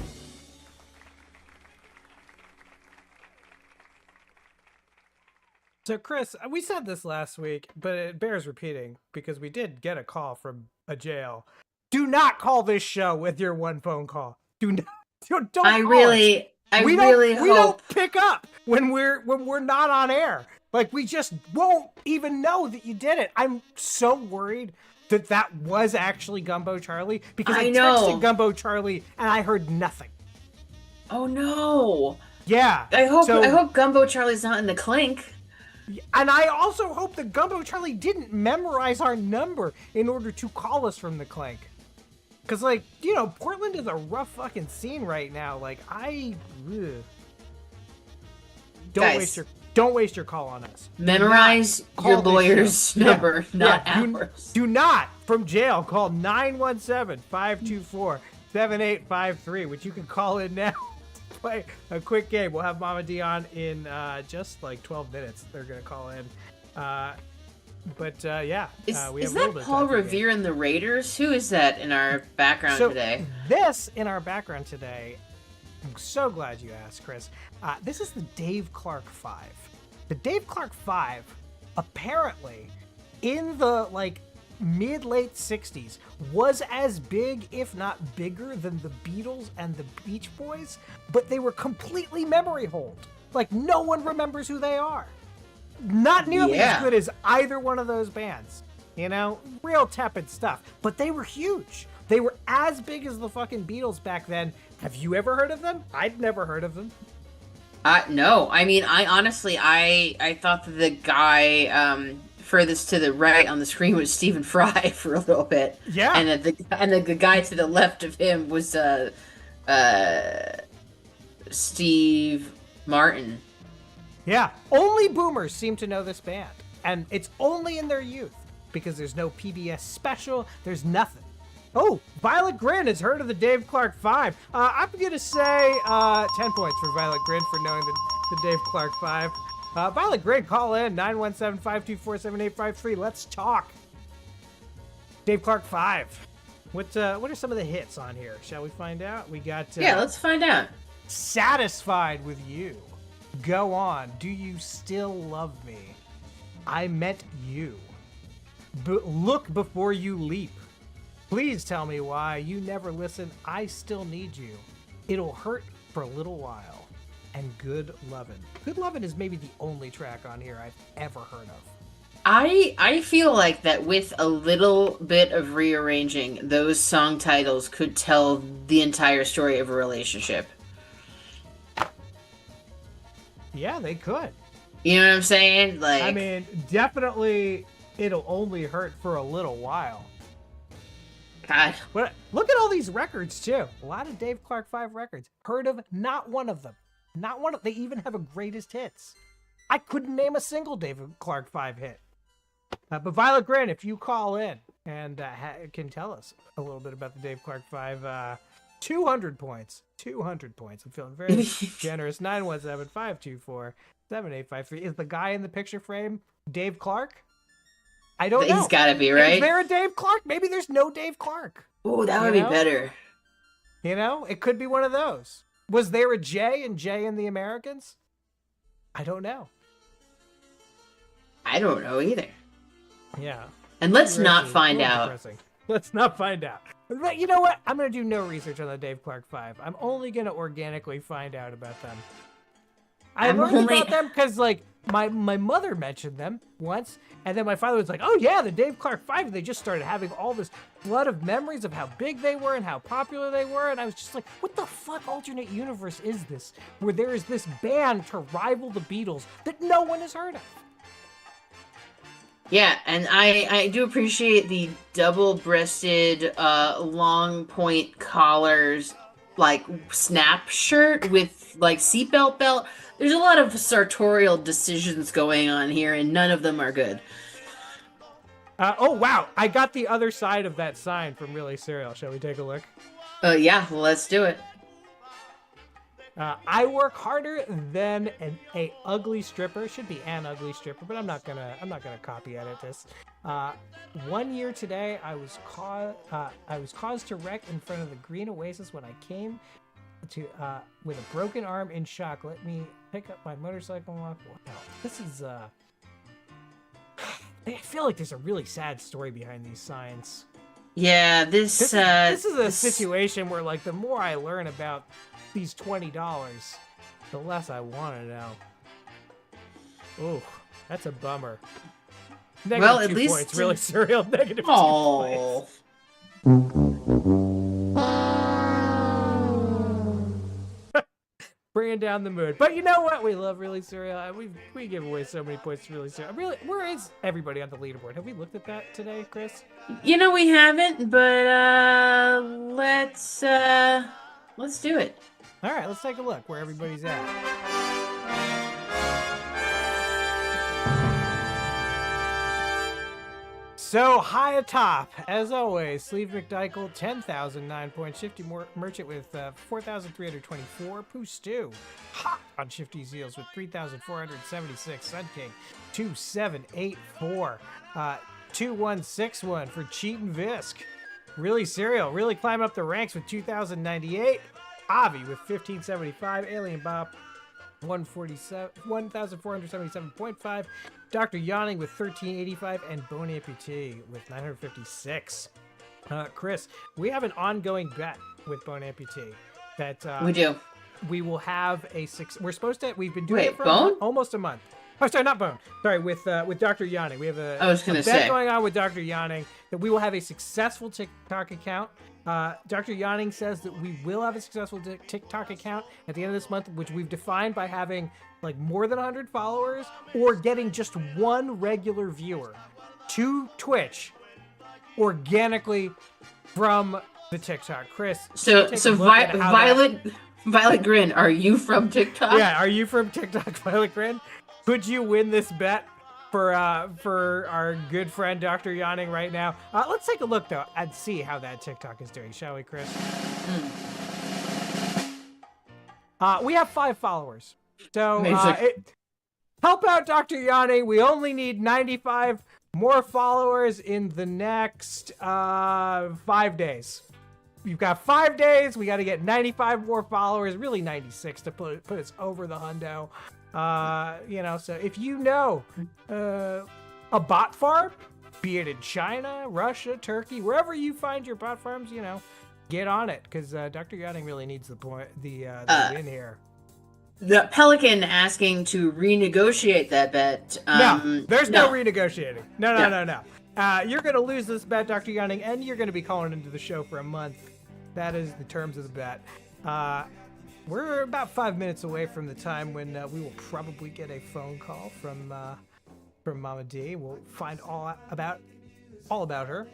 [SPEAKER 4] So, Chris, we said this last week, but it bears repeating because we did get a call from a jail. Do not call this show with your one phone call. Do not. Don't call us. We don't pick up when we're not on air. Like, we just won't even know that you did it. I'm so worried that was actually Gumbo Charlie because I texted Gumbo Charlie and I heard nothing.
[SPEAKER 5] Oh no.
[SPEAKER 4] Yeah.
[SPEAKER 5] I hope Gumbo Charlie's not in the clink.
[SPEAKER 4] And I also hope that Gumbo Charlie didn't memorize our number in order to call us from the clink. Because, like, you know, Portland is a rough fucking scene right now. Like, Don't waste your call on us.
[SPEAKER 5] Memorize your lawyer's number, not ours.
[SPEAKER 4] Do not, from jail, call 917-524-7853, which you can call in now. Play a quick game. We'll have Mama D on in just like 12 minutes. They're gonna call in. We have
[SPEAKER 5] is that Paul Revere and the Raiders? Who is that in our background today?
[SPEAKER 4] This in our background today. I'm so glad you asked, Chris. This is the Dave Clark 5. The Dave Clark 5, apparently, in the mid-late 60s, was as big, if not bigger, than the Beatles and the Beach Boys, but they were completely memory holed. Like, no one remembers who they are. Not nearly as good as either one of those bands. You know, real tepid stuff. But they were huge. They were as big as the fucking Beatles back then. Have you ever heard of them? I'd never heard of them.
[SPEAKER 5] No. I mean, I honestly thought that the guy furthest to the right on the screen was Stephen Fry for a little bit.
[SPEAKER 4] Yeah.
[SPEAKER 5] And the guy to the left of him was Steve Martin.
[SPEAKER 4] Yeah. Only boomers seem to know this band. And it's only in their youth. Because there's no PBS special. There's nothing. Oh, Violet Grin has heard of the Dave Clark 5. I'm going to say 10 points for Violet Grin for knowing the Dave Clark 5. Violet Grin, call in 917-524-7853. Let's talk. Dave Clark 5. What are some of the hits on here? Shall we find out? We got
[SPEAKER 5] let's find out.
[SPEAKER 4] Satisfied with You. Go On. Do You Still Love Me? I Meant You. Look Before You Leap. Please tell me why. You Never Listen. I Still Need You. It'll Hurt for a Little While. And Good Lovin'. Good Lovin' is maybe the only track on here I've ever heard of.
[SPEAKER 5] I feel like that with a little bit of rearranging, those song titles could tell the entire story of a relationship.
[SPEAKER 4] Yeah, they could.
[SPEAKER 5] You know what I'm saying? Like,
[SPEAKER 4] I mean, definitely It'll Only Hurt for a Little While.
[SPEAKER 5] God.
[SPEAKER 4] But look at all these records, too. A lot of Dave Clark 5 records. Heard of not one of them. Not one of them. They even have a greatest hits. I couldn't name a single Dave Clark 5 hit. But Violet Grin, if you call in and can tell us a little bit about the Dave Clark 5, 200 points. 200 points. I'm feeling very generous. 917-524-7853. Is the guy in the picture frame Dave Clark? I don't know.
[SPEAKER 5] He's got to be, right?
[SPEAKER 4] Is there a Dave Clark? Maybe there's no Dave Clark.
[SPEAKER 5] Oh, that would be better.
[SPEAKER 4] You know, it could be one of those. Was there a J in Jay and the Americans? I don't know.
[SPEAKER 5] I don't know either.
[SPEAKER 4] Yeah.
[SPEAKER 5] And let's not find out.
[SPEAKER 4] Depressing. Let's not find out. But you know what? I'm going to do no research on the Dave Clark 5. I'm only going to organically find out about them. I learned about them because, like, my mother mentioned them once, and then my father was like, oh, yeah, the Dave Clark 5. And they just started having all this flood of memories of how big they were and how popular they were. And I was just like, what the fuck alternate universe is this? Where there is this band to rival the Beatles that no one has heard of.
[SPEAKER 5] Yeah, and I do appreciate the double-breasted, long point collars, like, snap shirt with, like, seatbelt belt. There's a lot of sartorial decisions going on here, and none of them are good.
[SPEAKER 4] Oh, wow. I got the other side of that sign from Really Serial. Shall we take a look?
[SPEAKER 5] Yeah, let's do it.
[SPEAKER 4] I work harder than a ugly stripper. Should be an ugly stripper, but I'm not gonna copy edit this. 1 year today, I was caused to wreck in front of the Green Oasis when I came to with a broken arm in shock. Let me pick up my motorcycle and walk. Wow, this is I feel like there's a really sad story behind these signs.
[SPEAKER 5] Yeah,
[SPEAKER 4] This is a situation where, like, the more I learn about these $20, the less I want to know. Ooh, that's a bummer. Negative
[SPEAKER 5] at
[SPEAKER 4] 2
[SPEAKER 5] least
[SPEAKER 4] points, really surreal. Negative 2
[SPEAKER 5] Oh.
[SPEAKER 4] points. Bringing down the mood. But you know what? We love Really Surreal. We give away so many points to Really Surreal. Really, where is everybody on the leaderboard? Have we looked at that today, Chris?
[SPEAKER 5] You know, we haven't, but let's do it.
[SPEAKER 4] All right, let's take a look where everybody's at. So high atop, as always, Sleeve McDykel, 10,009 points. Shifty Merchant with 4,324. Pooh Stew, hot on Shifty Seals with 3,476. Sun King, 2,784. 2,161 for Cheatin' Visk. Really Cereal, really climb up the ranks with 2,098. Avi with 1,575. Alien Bob, 1,477.5. Dr. Yawning with 1385, and Bone Amputee with 956. Chris, we have an ongoing bet with Bone Amputee that
[SPEAKER 5] we do.
[SPEAKER 4] We will have we're supposed to. We've been doing it for
[SPEAKER 5] Bone?
[SPEAKER 4] almost a month. Oh, sorry, not Bone. Sorry, with Dr. Yawning, we have a bet going on with Dr. Yawning that we will have a successful TikTok account. Dr. Yawning says that we will have a successful TikTok account at the end of this month, which we've defined by having like more than 100 followers or getting just one regular viewer to Twitch organically from the TikTok. Chris,
[SPEAKER 5] So Violet Grin, are you from TikTok?
[SPEAKER 4] Yeah, are you from TikTok, Violet Grin? Could you win this bet for our good friend Dr. Yawning right now? Let's take a look though and see how that TikTok is doing, shall we, Chris? We have 5 followers. So help out Dr. Yawning. We only need 95 more followers in the next 5 days. You've got 5 days. We got to get 95 more followers, really 96 to put us over the hundo. So if you know a bot farm, be it in China, Russia, Turkey, wherever you find your bot farms, get on it, because Dr. Yawning really needs the win here.
[SPEAKER 5] The Pelican asking to renegotiate that bet.
[SPEAKER 4] No, there's no renegotiating. No. You're going to lose this bet, Dr. Yawning, and you're going to be calling into the show for a month. That is the terms of the bet. We're about 5 minutes away from the time when we will probably get a phone call from Mama D. We'll find all about her.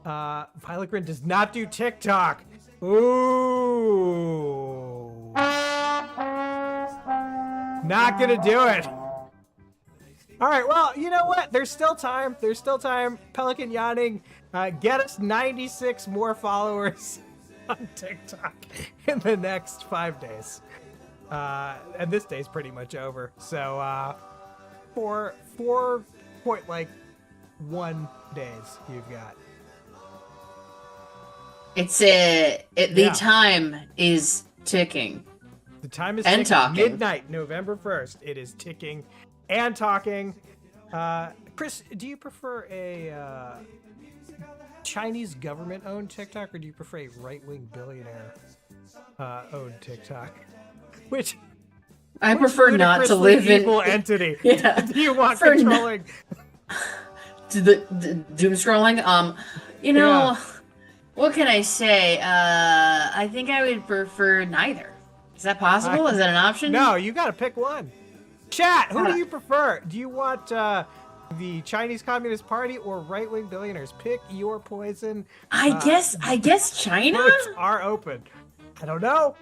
[SPEAKER 4] Violet Grin does not do TikTok. Ooh. Not gonna do it. All right, well, you know what? There's still time. Pelican Yawning, get us 96 more followers on TikTok in the next 5 days. And this day's pretty much over. So 4.1 days you've got.
[SPEAKER 5] The time is ticking.
[SPEAKER 4] The time is
[SPEAKER 5] and
[SPEAKER 4] ticking.
[SPEAKER 5] Talking.
[SPEAKER 4] Midnight, November 1st. It is ticking and talking. Chris, do you prefer a Chinese government-owned TikTok, or do you prefer a right-wing billionaire owned TikTok? Which
[SPEAKER 5] I prefer not to live in
[SPEAKER 4] evil entity.
[SPEAKER 5] Yeah.
[SPEAKER 4] Do you want controlling?
[SPEAKER 5] The doom scrolling. What can I say? I think I would prefer neither. Is that possible? Is that an option?
[SPEAKER 4] No, you got to pick one. Chat, who do you prefer? Do you want the Chinese Communist Party or right-wing billionaires? Pick your poison.
[SPEAKER 5] I guess China?
[SPEAKER 4] Votes are open. I don't know.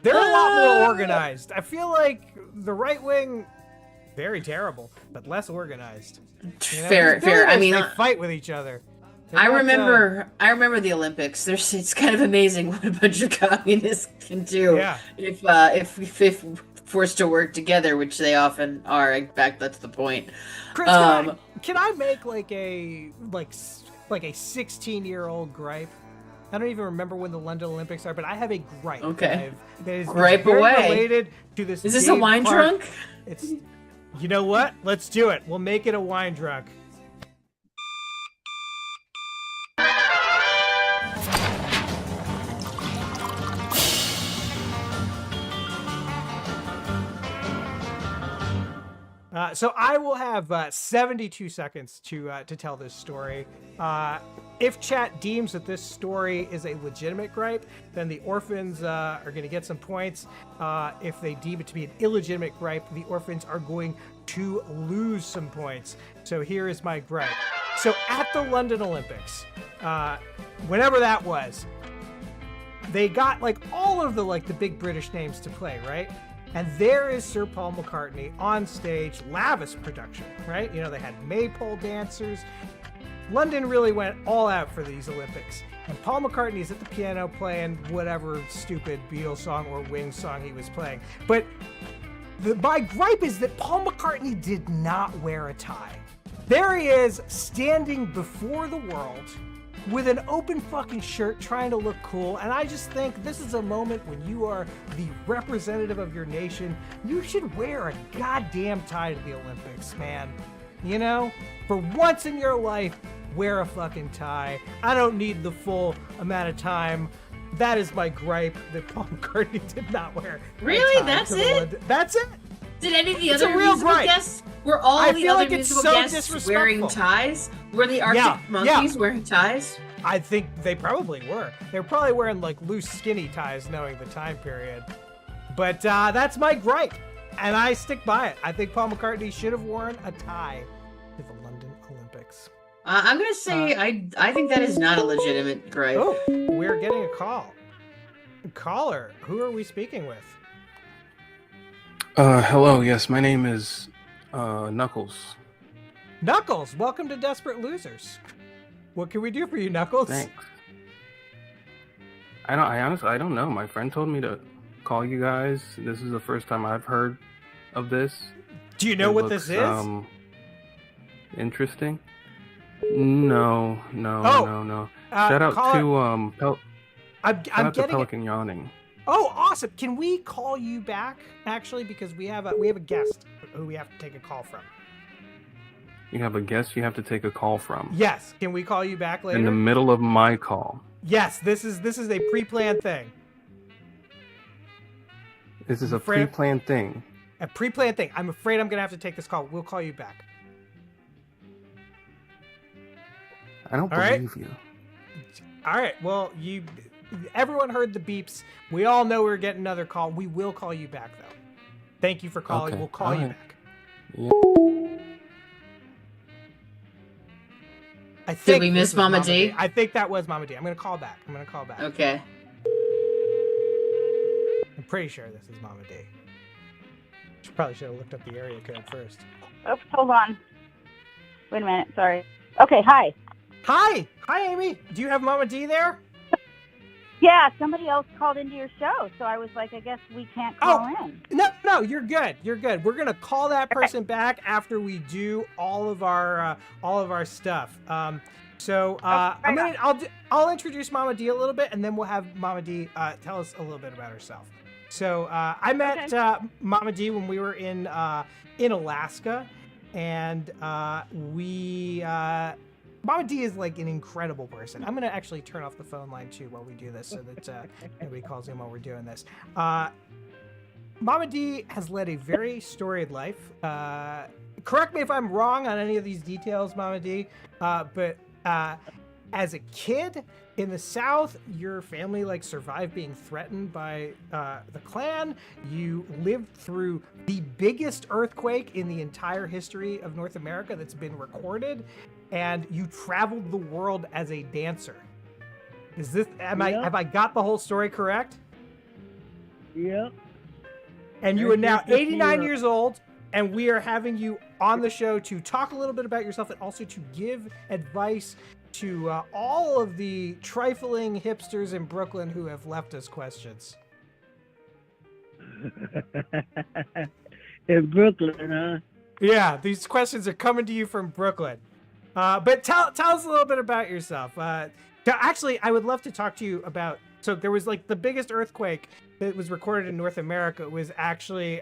[SPEAKER 4] They're a lot more organized. I feel like the right-wing, very terrible, but less organized.
[SPEAKER 5] Fair.
[SPEAKER 4] They fight with each other.
[SPEAKER 5] I remember the Olympics. It's kind of amazing what a bunch of communists can do if forced to work together, which they often are. In fact, that's the point.
[SPEAKER 4] Chris, can I make like a 16-year-old gripe? I don't even remember when the London Olympics are, but I have a gripe.
[SPEAKER 5] Okay.
[SPEAKER 4] That is
[SPEAKER 5] Gripe
[SPEAKER 4] very
[SPEAKER 5] away.
[SPEAKER 4] related to this.
[SPEAKER 5] Is this a wine
[SPEAKER 4] park.
[SPEAKER 5] drunk?
[SPEAKER 4] It's. You know what? Let's do it. We'll make it a wine drunk. So I will have 72 seconds to tell this story. If chat deems that this story is a legitimate gripe, then the orphans are going to get some points. If they deem it to be an illegitimate gripe, the orphans are going to lose some points. So here is my gripe. So at the London Olympics, whenever that was, they got like all of the big British names to play, right? And there is Sir Paul McCartney on stage, lavish production, right? You know, they had maypole dancers. London really went all out for these Olympics. And Paul McCartney's at the piano playing whatever stupid Beatles song or Wings song he was playing. But my gripe is that Paul McCartney did not wear a tie. There he is, standing before the world with an open fucking shirt trying to look cool, and I just think this is a moment when you are the representative of your nation. You should wear a goddamn tie to the Olympics, man. You know? For once in your life, wear a fucking tie. I don't need the full amount of time. That is my gripe, that Paul McCartney did not wear.
[SPEAKER 5] Really? That's it?
[SPEAKER 4] That's it?
[SPEAKER 5] Did any of the
[SPEAKER 4] It's
[SPEAKER 5] other
[SPEAKER 4] a real
[SPEAKER 5] musical
[SPEAKER 4] gripe.
[SPEAKER 5] guests, were all
[SPEAKER 4] I
[SPEAKER 5] the
[SPEAKER 4] feel
[SPEAKER 5] other
[SPEAKER 4] like it's
[SPEAKER 5] musical
[SPEAKER 4] so
[SPEAKER 5] guests
[SPEAKER 4] disrespectful.
[SPEAKER 5] wearing ties? Were the Arctic Monkeys wearing ties?
[SPEAKER 4] I think they probably were. They were probably wearing like loose skinny ties knowing the time period. But that's my gripe, and I stick by it. I think Paul McCartney should have worn a tie to the London Olympics.
[SPEAKER 5] I'm going to say I think that is not a legitimate gripe.
[SPEAKER 4] Oh, we're getting a call. Caller, who are we speaking with?
[SPEAKER 19] Hello, yes, my name is Knuckles.
[SPEAKER 4] Knuckles, welcome to Desperate Losers. What can we do for you, Knuckles?
[SPEAKER 19] Thanks. I honestly don't know. My friend told me to call you guys. This is the first time I've heard of this.
[SPEAKER 4] Do you know what this is?
[SPEAKER 19] Interesting. No. Shout out to
[SPEAKER 4] I'm getting
[SPEAKER 19] Pelican Yawning.
[SPEAKER 4] Oh, awesome! Can we call you back actually, because we have a guest who we have to take a call from.
[SPEAKER 19] You have a guest you have to take a call from.
[SPEAKER 4] Yes. Can we call you back later?
[SPEAKER 19] In the middle of my call.
[SPEAKER 4] Yes. This is a pre-planned thing.
[SPEAKER 19] This is a pre-planned thing.
[SPEAKER 4] A pre-planned thing. I'm afraid I'm gonna have to take this call. We'll call you back.
[SPEAKER 19] I don't believe you.
[SPEAKER 4] All right. Well, everyone heard the beeps. We all know we're getting another call. We will call you back, though. Thank you for calling.
[SPEAKER 19] Okay.
[SPEAKER 4] We'll call you
[SPEAKER 19] All
[SPEAKER 4] back.
[SPEAKER 19] Yeah.
[SPEAKER 4] I think
[SPEAKER 5] Did we miss
[SPEAKER 4] this was
[SPEAKER 5] Mama D?
[SPEAKER 4] I think that was Mama D. I'm going to call back.
[SPEAKER 5] Okay.
[SPEAKER 4] I'm pretty sure this is Mama D. Probably should have looked up the area code first.
[SPEAKER 20] Oops, hold on. Wait a minute, sorry. Okay, hi.
[SPEAKER 4] Hi, Amy. Do you have Mama D there?
[SPEAKER 20] Yeah, somebody else called into your show, so I was like, I guess we can't call in.
[SPEAKER 4] No, you're good. We're gonna call that person back after we do all of our stuff. I'll introduce Mama D a little bit, and then we'll have Mama D tell us a little bit about herself. So I met Mama D when we were in Alaska, and Mama D is like an incredible person. I'm gonna actually turn off the phone line too while we do this, so that nobody calls in while we're doing this. Mama D has led a very storied life. Correct me if I'm wrong on any of these details, Mama D, but as a kid in the South, your family survived being threatened by the Klan. You lived through the biggest earthquake in the entire history of North America that's been recorded, and you traveled the world as a dancer. Have I got the whole story correct?
[SPEAKER 21] Yep.
[SPEAKER 4] And you are now 89 years old, and we are having you on the show to talk a little bit about yourself and also to give advice to all of the trifling hipsters in Brooklyn who have left us questions.
[SPEAKER 21] In Brooklyn, huh?
[SPEAKER 4] Yeah, these questions are coming to you from Brooklyn. But tell us a little bit about yourself. Actually, I would love to talk to you about. So there was the biggest earthquake that was recorded in North America. It was actually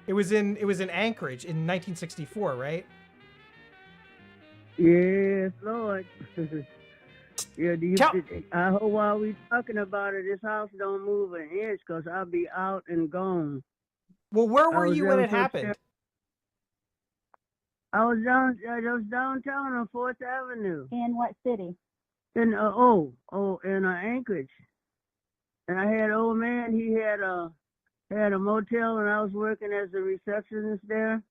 [SPEAKER 4] it was in Anchorage in 1964, right?
[SPEAKER 21] Yes, Lord. I hope while we talking about it, this house don't move an inch, because I'll be out and gone.
[SPEAKER 4] Well, where were you when it happened?
[SPEAKER 21] I was downtown on 4th Avenue.
[SPEAKER 20] In what city?
[SPEAKER 21] In in Anchorage. And I had an old man. He had a motel, and I was working as a receptionist there.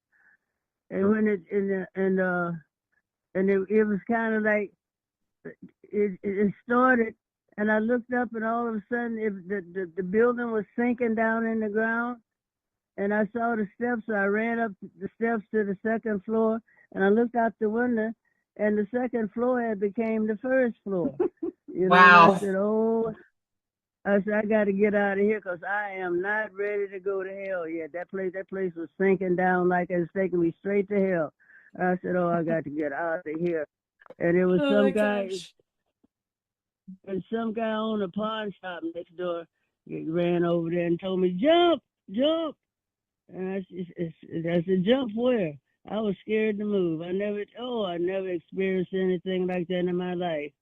[SPEAKER 21] And when it was kind of like it started, and I looked up, and all of a sudden the building was sinking down in the ground. And I saw the steps, so I ran up the steps to the second floor, and I looked out the window, and the second floor had became the first floor.
[SPEAKER 5] Wow.
[SPEAKER 21] I said, I got to get out of here because I am not ready to go to hell yet. That place was sinking down like it was taking me straight to hell. I said, I got to get out of here. And it was some guy on a pawn shop next door. He ran over there and told me, jump. And I said, jump where? I was scared to move. I never experienced anything like that in my life.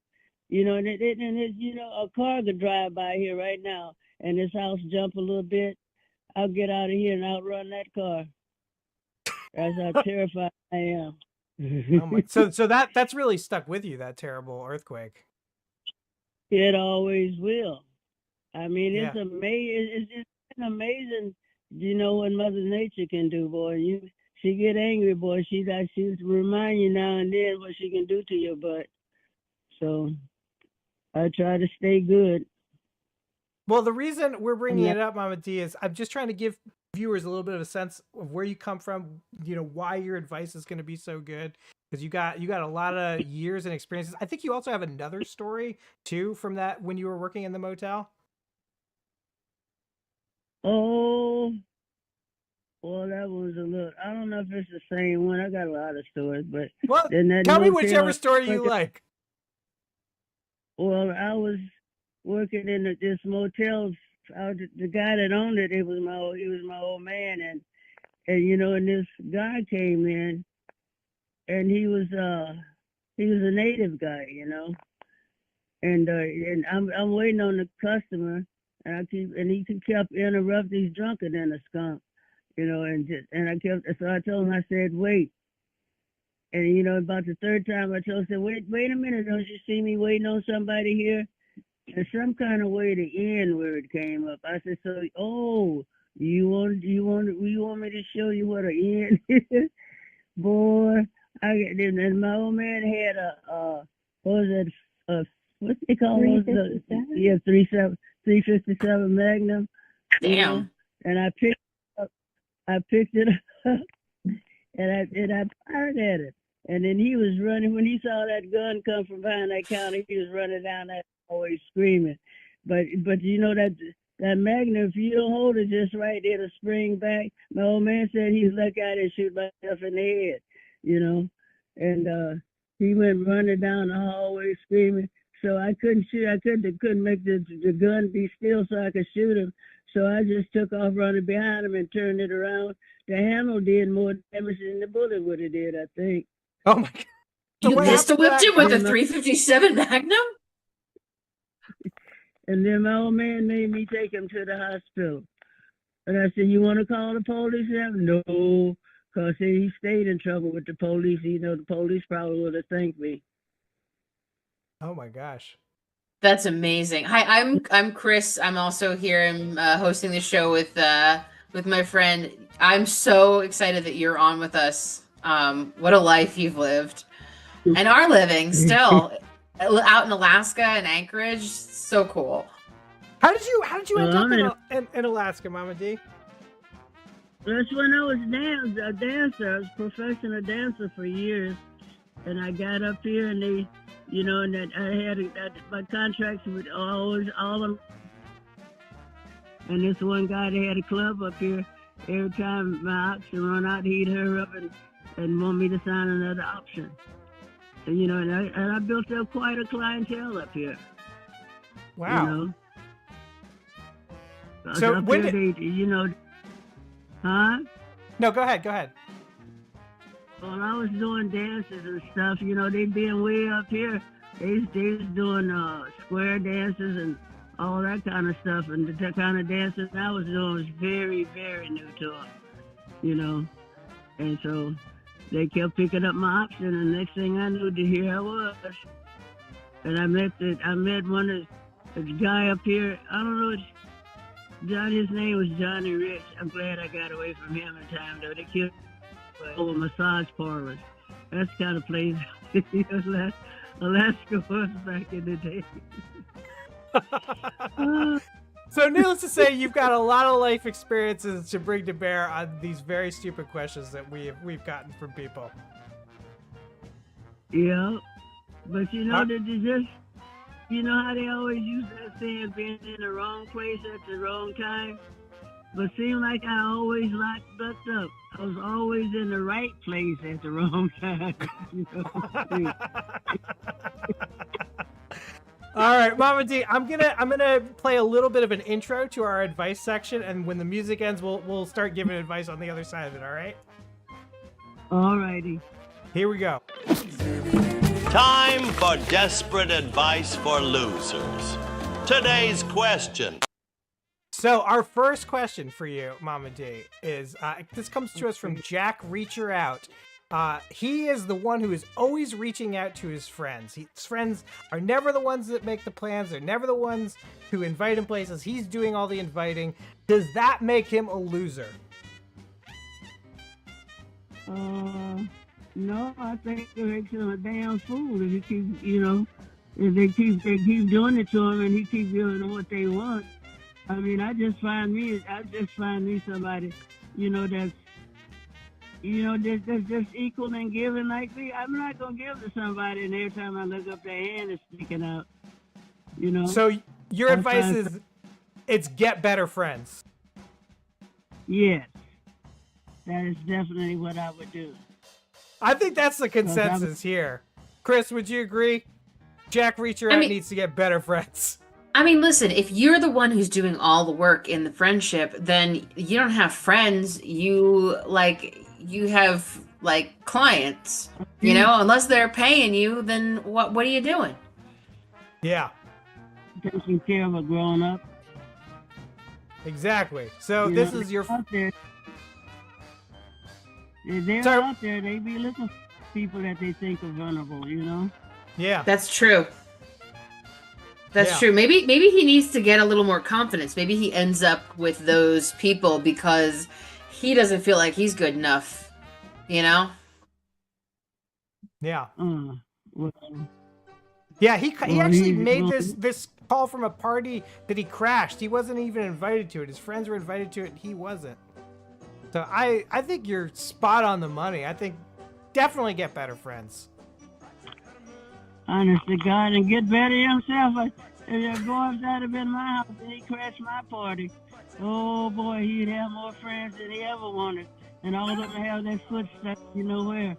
[SPEAKER 21] And a car could drive by here right now and this house jump a little bit. I'll get out of here and outrun that car. That's how terrified I am.
[SPEAKER 4] So that's really stuck with you, that terrible earthquake.
[SPEAKER 21] It always will. I mean, it's amazing. It's just amazing. What Mother Nature can do, boy. She get angry, boy. She remind you now and then what she can do to your butt. So I try to stay good.
[SPEAKER 4] Well, the reason we're bringing it up, Mama D, is I'm just trying to give viewers a little bit of a sense of where you come from. Why your advice is going to be so good, because you got a lot of years and experiences. I think you also have another story too from that when you were working in the motel.
[SPEAKER 21] Oh, well, that was a little. I don't know if it's the same one. I got a lot of stories, but
[SPEAKER 4] tell me whichever story you like.
[SPEAKER 21] Well, I was working in this motel. The guy that owned it, he was my old man, and this guy came in, and he was a native guy, and I'm waiting on the customer. And he kept interrupting. He's drunker than a skunk, so I told him, I said, wait. And, about the third time I told him, wait a minute, don't you see me waiting on somebody here? And some kind of way the N word came up. I said, you want me to show you what an N is? Boy, and my old man had what's they call those? 357 Magnum.
[SPEAKER 5] Damn.
[SPEAKER 21] And I picked it up and I fired at it. And then he was running. When he saw that gun come from behind that counter, he was running down that hallway screaming. But that Magnum, if you don't hold it just right, it'll spring back. My old man said he'd look at it and shoot myself in the head, And he went running down the hallway screaming. So I couldn't shoot. I couldn't make the gun be still so I could shoot him. So I just took off running behind him and turned it around. The handle did more damage than the bullet would have did, I think.
[SPEAKER 4] Oh my God!
[SPEAKER 5] You pistol whipped him with a 357 Magnum?
[SPEAKER 21] And then my old man made me take him to the hospital. And I said, "You want to call the police?" No, because he stayed in trouble with the police. The police probably would have thanked me.
[SPEAKER 4] Oh my gosh.
[SPEAKER 5] That's amazing. Hi, I'm Chris. I'm also here. I'm hosting the show with my friend. I'm so excited that you're on with us. What a life you've lived and are living still out in Alaska and Anchorage. So cool.
[SPEAKER 4] How did you end up in Alaska, Mama D?
[SPEAKER 21] That's when I was a dancer. I was a professional dancer for years. And I got up here and they, and that I had my contracts with all of them. And this one guy, they had a club up here. Every time my auction run out, he'd hurry up and want me to sign another option. And, I built up quite a clientele up here.
[SPEAKER 4] Wow.
[SPEAKER 21] So when did... Huh?
[SPEAKER 4] No, go ahead.
[SPEAKER 21] Well, I was doing dances and stuff, they being way up here. They was doing square dances and all that kind of stuff. And the kind of dances I was doing was very, very new to them, And so they kept picking up my oxen, and next thing I knew, here I was. And I met one of the guy up here. I don't know. His name was Johnny Rich. I'm glad I got away from him in time, though. They killed over massage parlors. That's the kind of place Alaska was back in the day.
[SPEAKER 4] So needless to say, you've got a lot of life experiences to bring to bear on these very stupid questions that we've gotten from people.
[SPEAKER 21] Yeah, but you know that they just, you know how they always use that saying, being in the wrong place at the wrong time? But seemed like I always lucked up. I was always in the right place at the wrong time. You know?
[SPEAKER 4] All right, Mama D, I'm gonna play a little bit of an intro to our advice section, and when the music ends, we'll start giving advice on the other side of it. All right?
[SPEAKER 21] All righty.
[SPEAKER 4] Here we go.
[SPEAKER 3] Time for desperate advice for losers. Today's question.
[SPEAKER 4] So our first question for you, Mama D, is this comes to us from Jack Reacher Out. He is the one who is always reaching out to his friends. His friends are never the ones that make the plans. They're never the ones who invite him places. He's doing all the inviting. Does that make him a loser?
[SPEAKER 21] No, I think it makes him a damn fool if he keeps, if they keep doing it to him and he keeps doing what they want. I mean, I just find me somebody, that's that's just equal and giving like me. I'm not gonna give to somebody, and every time I look up, their hand is sticking out.
[SPEAKER 4] So your advice is, it's get better friends.
[SPEAKER 21] Yes, that is definitely what I would do.
[SPEAKER 4] I think that's the consensus here. Chris, would you agree? Jack Reacher Out needs to get better friends.
[SPEAKER 5] I mean, listen, if you're the one who's doing all the work in the friendship, then you don't have friends. You have clients, unless they're paying you, then what are you doing?
[SPEAKER 4] Yeah.
[SPEAKER 21] Taking care of a grown up.
[SPEAKER 4] Exactly. So this is your
[SPEAKER 21] out there. They're out there, they be looking for people that they think are vulnerable,
[SPEAKER 4] Yeah.
[SPEAKER 5] That's true. That's true. Maybe he needs to get a little more confidence. Maybe he ends up with those people because he doesn't feel like he's good enough,
[SPEAKER 4] Yeah. Yeah, he actually made this call from a party that he crashed. He wasn't even invited to it. His friends were invited to it, and he wasn't. So I think you're spot on the money. I think definitely get better friends.
[SPEAKER 21] Honest to God, and get better himself. If that boy that had been my house and he crashed my party, oh boy, he'd have more friends than he ever wanted. And all of them have their foot stuck, where.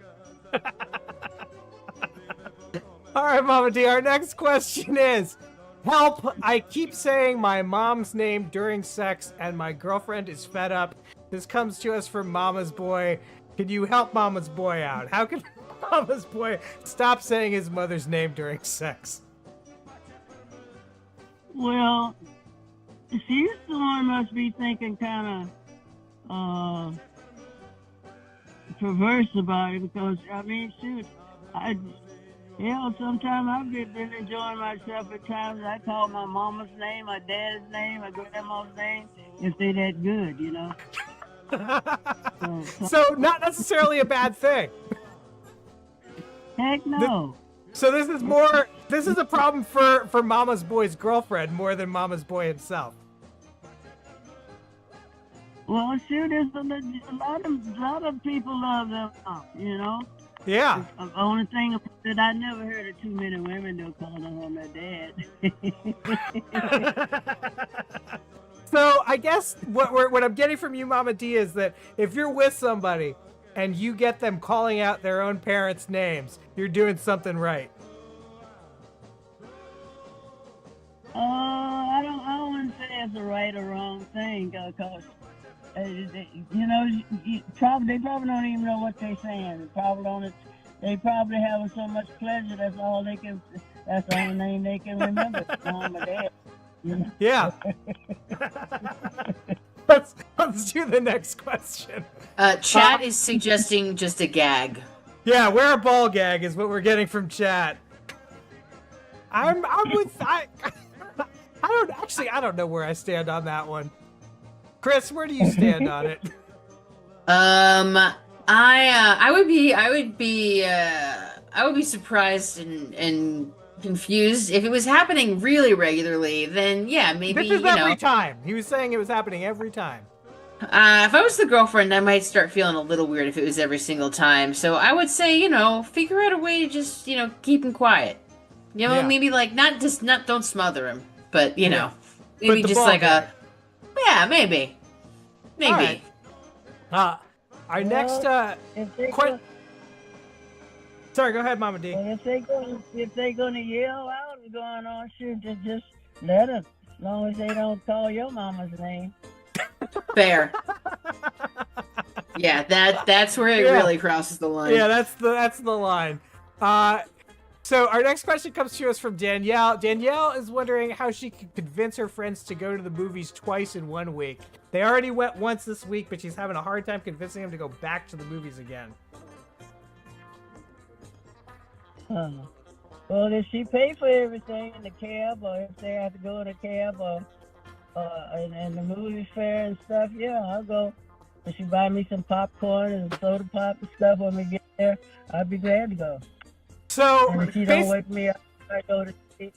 [SPEAKER 4] All right, Mama D, our next question is, help, I keep saying my mom's name during sex and my girlfriend is fed up. This comes to us from Mama's Boy. Can you help Mama's Boy out? How can Mama's Boy stop saying his mother's name during sex?
[SPEAKER 21] Well, she's the one must be thinking kind of perverse about it because, shoot, sometimes I've been enjoying myself at times. I call my mama's name, my dad's name, my grandma's name, if they're that good,
[SPEAKER 4] So not necessarily a bad thing.
[SPEAKER 21] Heck no.
[SPEAKER 4] So this is a problem for Mama's Boy's girlfriend more than Mama's Boy himself.
[SPEAKER 21] Well, sure, there's a lot of people love them,
[SPEAKER 4] Yeah.
[SPEAKER 21] The only thing that I never heard of too many women though calling on their dad.
[SPEAKER 4] So I guess what I'm getting from you, Mama D, is that if you're with somebody and you get them calling out their own parents' names, you're doing something right.
[SPEAKER 21] I wouldn't say it's a right or wrong thing because they probably don't even know what they're saying. They probably have so much pleasure. That's the only name they can remember. Mom or dad.
[SPEAKER 4] Yeah. let's do the next question.
[SPEAKER 5] Chat is suggesting just a gag.
[SPEAKER 4] Yeah, wear a ball gag is what we're getting from chat. I don't know where I stand on that one. Chris, where do you stand on it?
[SPEAKER 5] I would be surprised and confused if it was happening really regularly. Then yeah, maybe
[SPEAKER 4] This is every time. He was saying it was happening every time.
[SPEAKER 5] If I was the girlfriend, I might start feeling a little weird if it was every single time. So I would say, figure out a way to just, keep him quiet.
[SPEAKER 4] Yeah.
[SPEAKER 5] Maybe don't smother him, but
[SPEAKER 4] Yeah.
[SPEAKER 5] maybe
[SPEAKER 4] But the
[SPEAKER 5] just
[SPEAKER 4] ball
[SPEAKER 5] like
[SPEAKER 4] gag.
[SPEAKER 5] maybe.
[SPEAKER 4] All right. Our next Sorry, go ahead, Mama D.
[SPEAKER 21] Well, if they gonna yell out and going on, shoot, just let them. As long as they don't call your mama's name.
[SPEAKER 5] Fair. Yeah, that's where it really crosses the line.
[SPEAKER 4] Yeah, that's the line. So our next question comes to us from Danielle. Danielle is wondering how she can convince her friends to go to the movies twice in 1 week. They already went once this week, but she's having a hard time convincing them to go back to the movies again.
[SPEAKER 21] Well, if she pay for everything in the cab, or if they have to go in a cab, or and the movie fare and stuff, yeah, I'll go. If she buy me some popcorn and soda pop and stuff when we get there, I'd be glad to go.
[SPEAKER 4] So,
[SPEAKER 21] and if she don't wake me up, I go to sleep.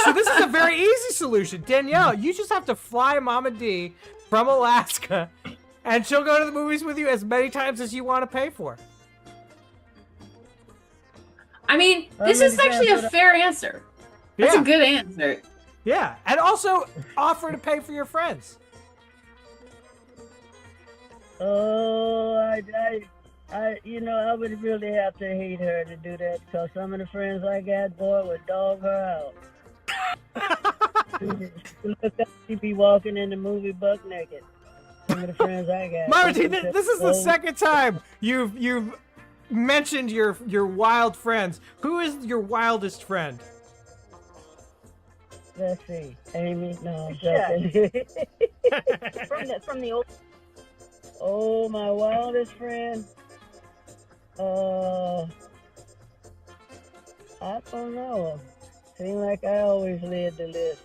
[SPEAKER 4] So this is a very easy solution. Danielle, you just have to fly Mama D from Alaska, and she'll go to the movies with you as many times as you want to pay for.
[SPEAKER 5] I mean, this is actually a fair answer. That's a good answer.
[SPEAKER 4] Yeah, and also offer to pay for your friends.
[SPEAKER 21] Oh, I would really have to hate her to do that, because some of the friends I got, boy, would dog her out. She'd be walking in the movie buck naked. Some of the friends I got.
[SPEAKER 4] Mama D, this is the second time you've mentioned your wild friends. Who is your wildest friend?
[SPEAKER 21] Let's see. Amy? No, I'm
[SPEAKER 20] Yeah.
[SPEAKER 21] joking.
[SPEAKER 20] from the old.
[SPEAKER 21] Oh, my wildest friend? I don't know. Seems like I always led the list.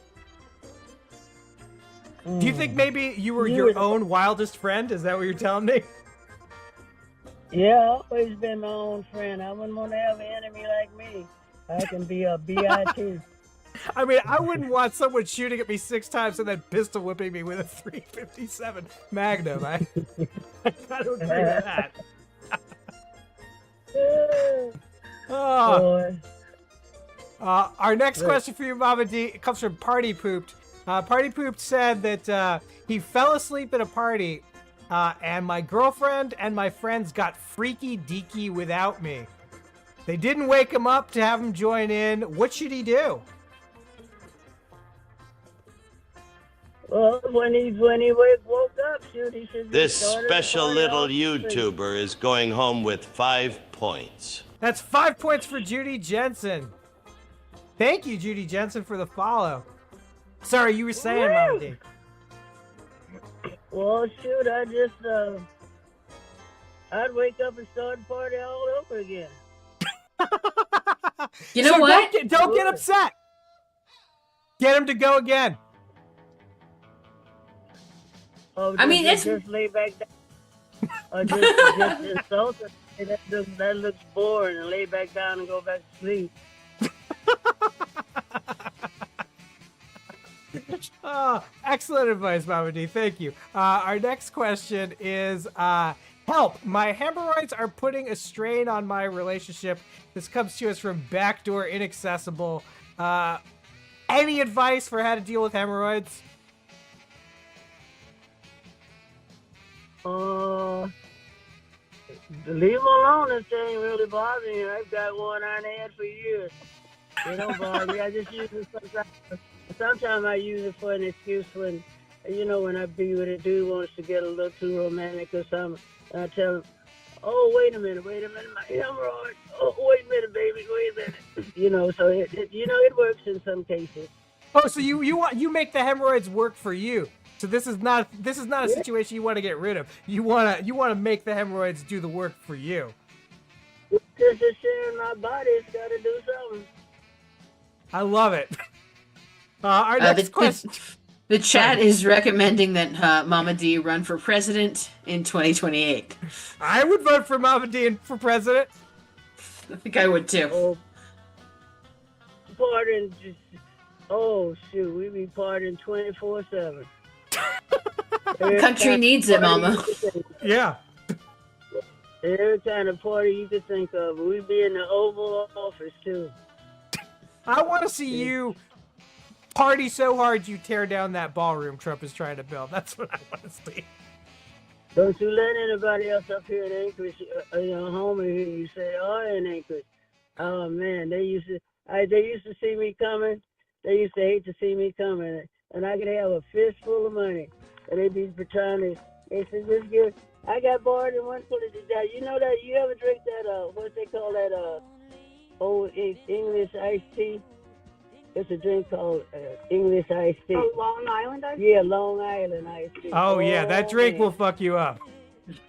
[SPEAKER 4] Do you think maybe you were your own wildest friend? Is that what you're telling me?
[SPEAKER 21] Yeah, I've always been my own friend. I wouldn't want to have an enemy like me. I can be a BIT.
[SPEAKER 4] I mean, I wouldn't want someone shooting at me 6 times and then pistol whipping me with a .357 Magnum. I gotta agree with that. Our next question for you, Mama D, comes from Party Pooped. Party Pooped said that he fell asleep at a party, and my girlfriend and my friends got freaky deaky without me. They didn't wake him up to have him join in. What should he do?
[SPEAKER 21] Well, when he woke up, shoot, he should.
[SPEAKER 3] This special little YouTuber is going home with 5 points.
[SPEAKER 4] That's 5 points for Judy Jensen. Thank you, Judy Jensen, for the follow. Sorry, you were saying, Mama D.
[SPEAKER 21] Well, shoot, I'd wake up and start the party all over again.
[SPEAKER 5] You know what?
[SPEAKER 4] Don't get upset. Get him to go again.
[SPEAKER 21] Oh,
[SPEAKER 5] I mean,
[SPEAKER 21] just lay back down. Or just insult her. That looks boring, and lay back down and go back to sleep.
[SPEAKER 4] Oh, excellent advice, Mama D. Thank you. Our next question is, help. My hemorrhoids are putting a strain on my relationship. This comes to us from Backdoor Inaccessible. Any advice for how to deal with hemorrhoids?
[SPEAKER 21] Leave them alone if they ain't really bothering you. I've got one I had for years. They don't bother me. I just use it sometimes. Sometimes I use it for an excuse when I be with a dude who wants to get a little too romantic or something. And I tell him, oh, wait a minute, my hemorrhoid. Oh, wait a minute, baby, wait a minute. So it works in some cases.
[SPEAKER 4] Oh, so you make the hemorrhoids work for you. So this is not a situation you want to get rid of. You wanna make the hemorrhoids do the work for you.
[SPEAKER 21] Because it's sharing my body, it's got to do something.
[SPEAKER 4] I love it. Our next question.
[SPEAKER 5] The chat is recommending that Mama D run for president in 2028.
[SPEAKER 4] I would vote for Mama D for president.
[SPEAKER 5] I think I would too.
[SPEAKER 21] Pardon, oh shoot, we be partying 24/7.
[SPEAKER 5] Country needs it, Mama.
[SPEAKER 4] Yeah.
[SPEAKER 21] Every kind of party you could think of. We be in the Oval Office too.
[SPEAKER 4] I want to see you party so hard you tear down that ballroom Trump is trying to build. That's what I want to see.
[SPEAKER 21] Don't you let anybody else up here in Anchorage, homie, hear you say, "Oh, in Anchorage." Oh man, they used to see me coming. They used to hate to see me coming, and I could have a fistful of money, and they'd be trying to. They said, "Just give." I got barred in one foot of that. You know that you ever drink that? What they call that? Old English iced tea. It's a drink called English iced tea.
[SPEAKER 20] Oh, Long Island iced tea?
[SPEAKER 21] Yeah, Long Island iced tea.
[SPEAKER 4] Oh yeah, that drink will fuck you up.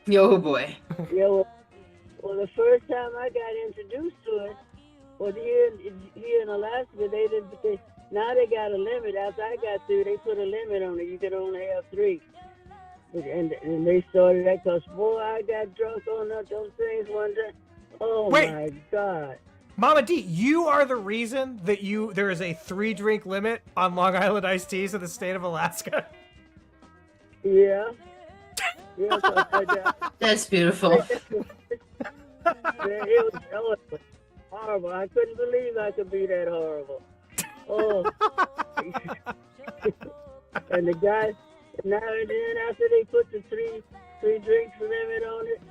[SPEAKER 5] Yo boy.
[SPEAKER 21] Yeah, well, the first time I got introduced to it was here in Alaska. Now they got a limit. After I got through, they put a limit on it. You could only have 3. And they started that because, boy, I got drunk on those things one time. Oh, my God.
[SPEAKER 4] Mama D, you are the reason that there is a 3-drink limit on Long Island iced teas in the state of Alaska.
[SPEAKER 21] Yeah.
[SPEAKER 5] That's beautiful.
[SPEAKER 21] It was horrible. I couldn't believe I could be that horrible. Oh. And the guy, now and then after they put the 3 drinks limit on it,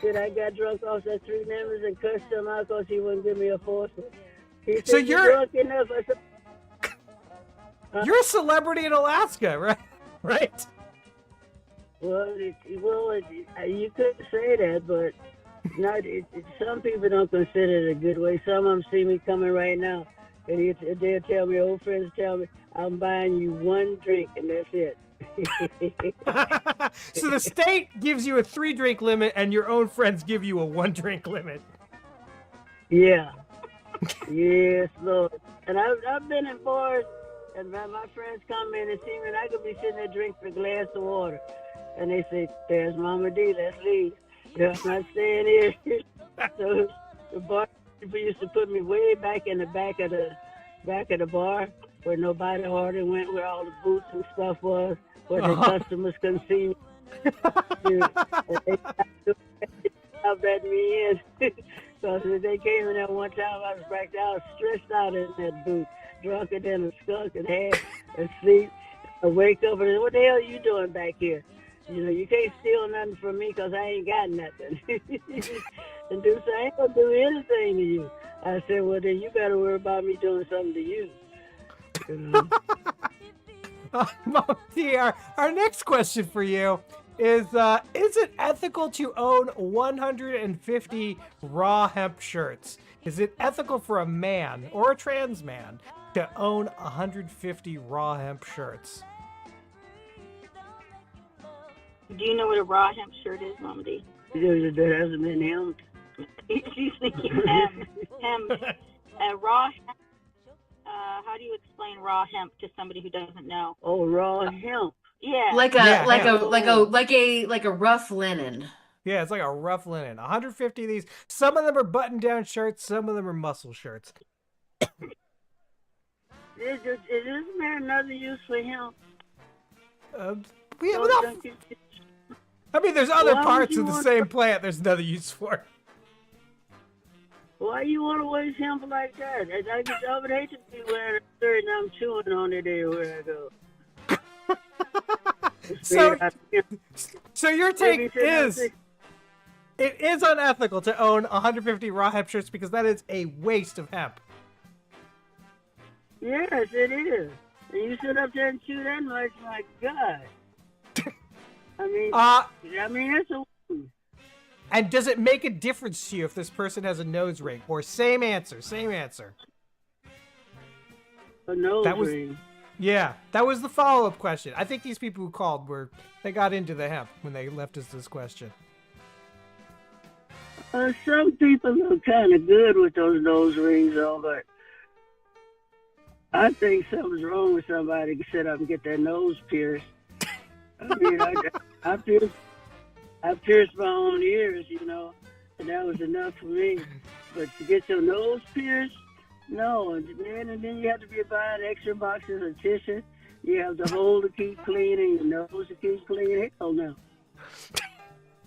[SPEAKER 21] shit, I got drunk off that 3 lemons and cursed him out because he wouldn't give me a 4th. He said,
[SPEAKER 4] So
[SPEAKER 21] you're drunk enough. I said,
[SPEAKER 4] you're a celebrity in Alaska, right? Right?
[SPEAKER 21] Well, you could say that, but some people don't consider it a good way. Some of them see me coming right now, and they'll tell me, old friends tell me, I'm buying you 1 drink, and that's it.
[SPEAKER 4] So the state gives you a 3-drink limit, and your own friends give you a 1-drink limit.
[SPEAKER 21] Yeah. Yes, Lord. And I've been in bars, and my friends come in and see me, and I could be sitting there drinking a glass of water. And they say, "There's Mama D, let's leave." I'm not staying here. So the barkeeper used to put me way back in the back of the bar where nobody hardly went, where all the booths and stuff was, where the customers couldn't see me. And they let me in. So they came in there one time, I was stressed out in that booth, drunker than a skunk and had asleep. I wake up and what the hell are you doing back here? You can't steal nothing from me because I ain't got nothing. And dude said, I ain't gonna do anything to you. I said, well, then you better worry about me doing something to you.
[SPEAKER 4] Mom D, our next question for you is it ethical to own 150 raw hemp shirts? Is it ethical for a man or a trans man to own 150 raw hemp shirts?
[SPEAKER 20] Do you know what a raw hemp shirt is, Mama D?
[SPEAKER 21] There hasn't been hemp.
[SPEAKER 20] She's thinking hemp. Raw hemp. How do you explain raw hemp to somebody who doesn't know?
[SPEAKER 21] Oh, raw hemp.
[SPEAKER 20] Yeah.
[SPEAKER 5] Like a rough linen.
[SPEAKER 4] Yeah, it's like a rough linen. 150 of these. Some of them are button-down shirts. Some of them are muscle shirts.
[SPEAKER 21] Isn't there another use for hemp?
[SPEAKER 4] I mean, there's other parts of the same plant there's another use for.
[SPEAKER 21] Why you want to waste hemp like that? I would hate to be wearing a shirt and I'm chewing on it everywhere I go.
[SPEAKER 4] So your take is it is unethical to own 150 raw hemp shirts because that is a waste of hemp.
[SPEAKER 21] Yes, it is. And you sit up there and chew that much, my God. I mean, it's a.
[SPEAKER 4] And does it make a difference to you if this person has a nose ring? Or same answer.
[SPEAKER 21] A nose ring.
[SPEAKER 4] Yeah, that was the follow-up question. I think these people who called they got into the hemp when they left us this question.
[SPEAKER 21] Some people look kind of good with those nose rings on, but I think something's wrong with somebody to sit up and get their nose pierced. I mean, I pierced my own ears, and that was enough for me. But to get your nose pierced, no. And then you have to be buying extra boxes of tissue. You have the hole to keep cleaning, your nose to keep clean. Hell no.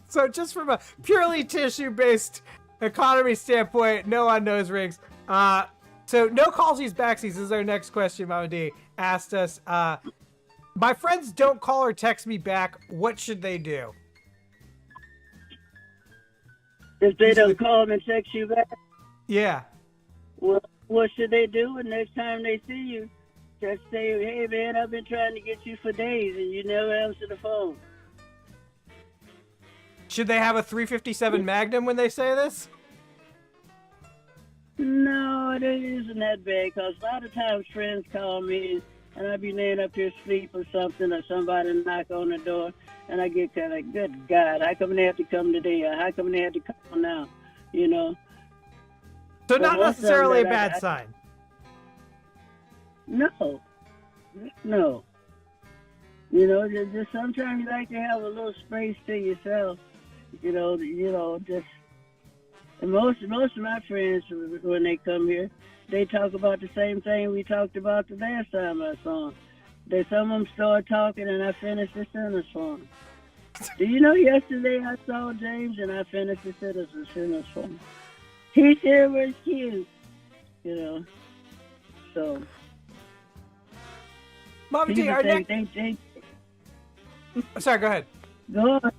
[SPEAKER 4] So just from a purely tissue-based economy standpoint, no on nose rings. So no callsies backsies is our next question. Mama D asked us, my friends don't call or text me back. What should they do?
[SPEAKER 21] If they don't call and text you back?
[SPEAKER 4] Yeah.
[SPEAKER 21] Well, what should they do? And next time they see you, just say, hey, man, I've been trying to get you for days, and you never answer the phone.
[SPEAKER 4] Should they have a 357 Magnum when they say this?
[SPEAKER 21] No, it isn't that bad, because a lot of times friends call me, and I be laying up here asleep or something, or somebody knock on the door, and I get kind of like, good God, how come they have to come today, or how come they have to come now,
[SPEAKER 4] So not necessarily a bad sign.
[SPEAKER 21] No. Just sometimes you like to have a little space to yourself. Just and most of my friends when they come here, they talk about the same thing we talked about the last time I saw them. Some of them start talking and I finish the sentence for them. Do you know yesterday I saw James and I finished the sentence for him. He said it was cute, so.
[SPEAKER 4] Mama D, sorry, go ahead.
[SPEAKER 21] Go on.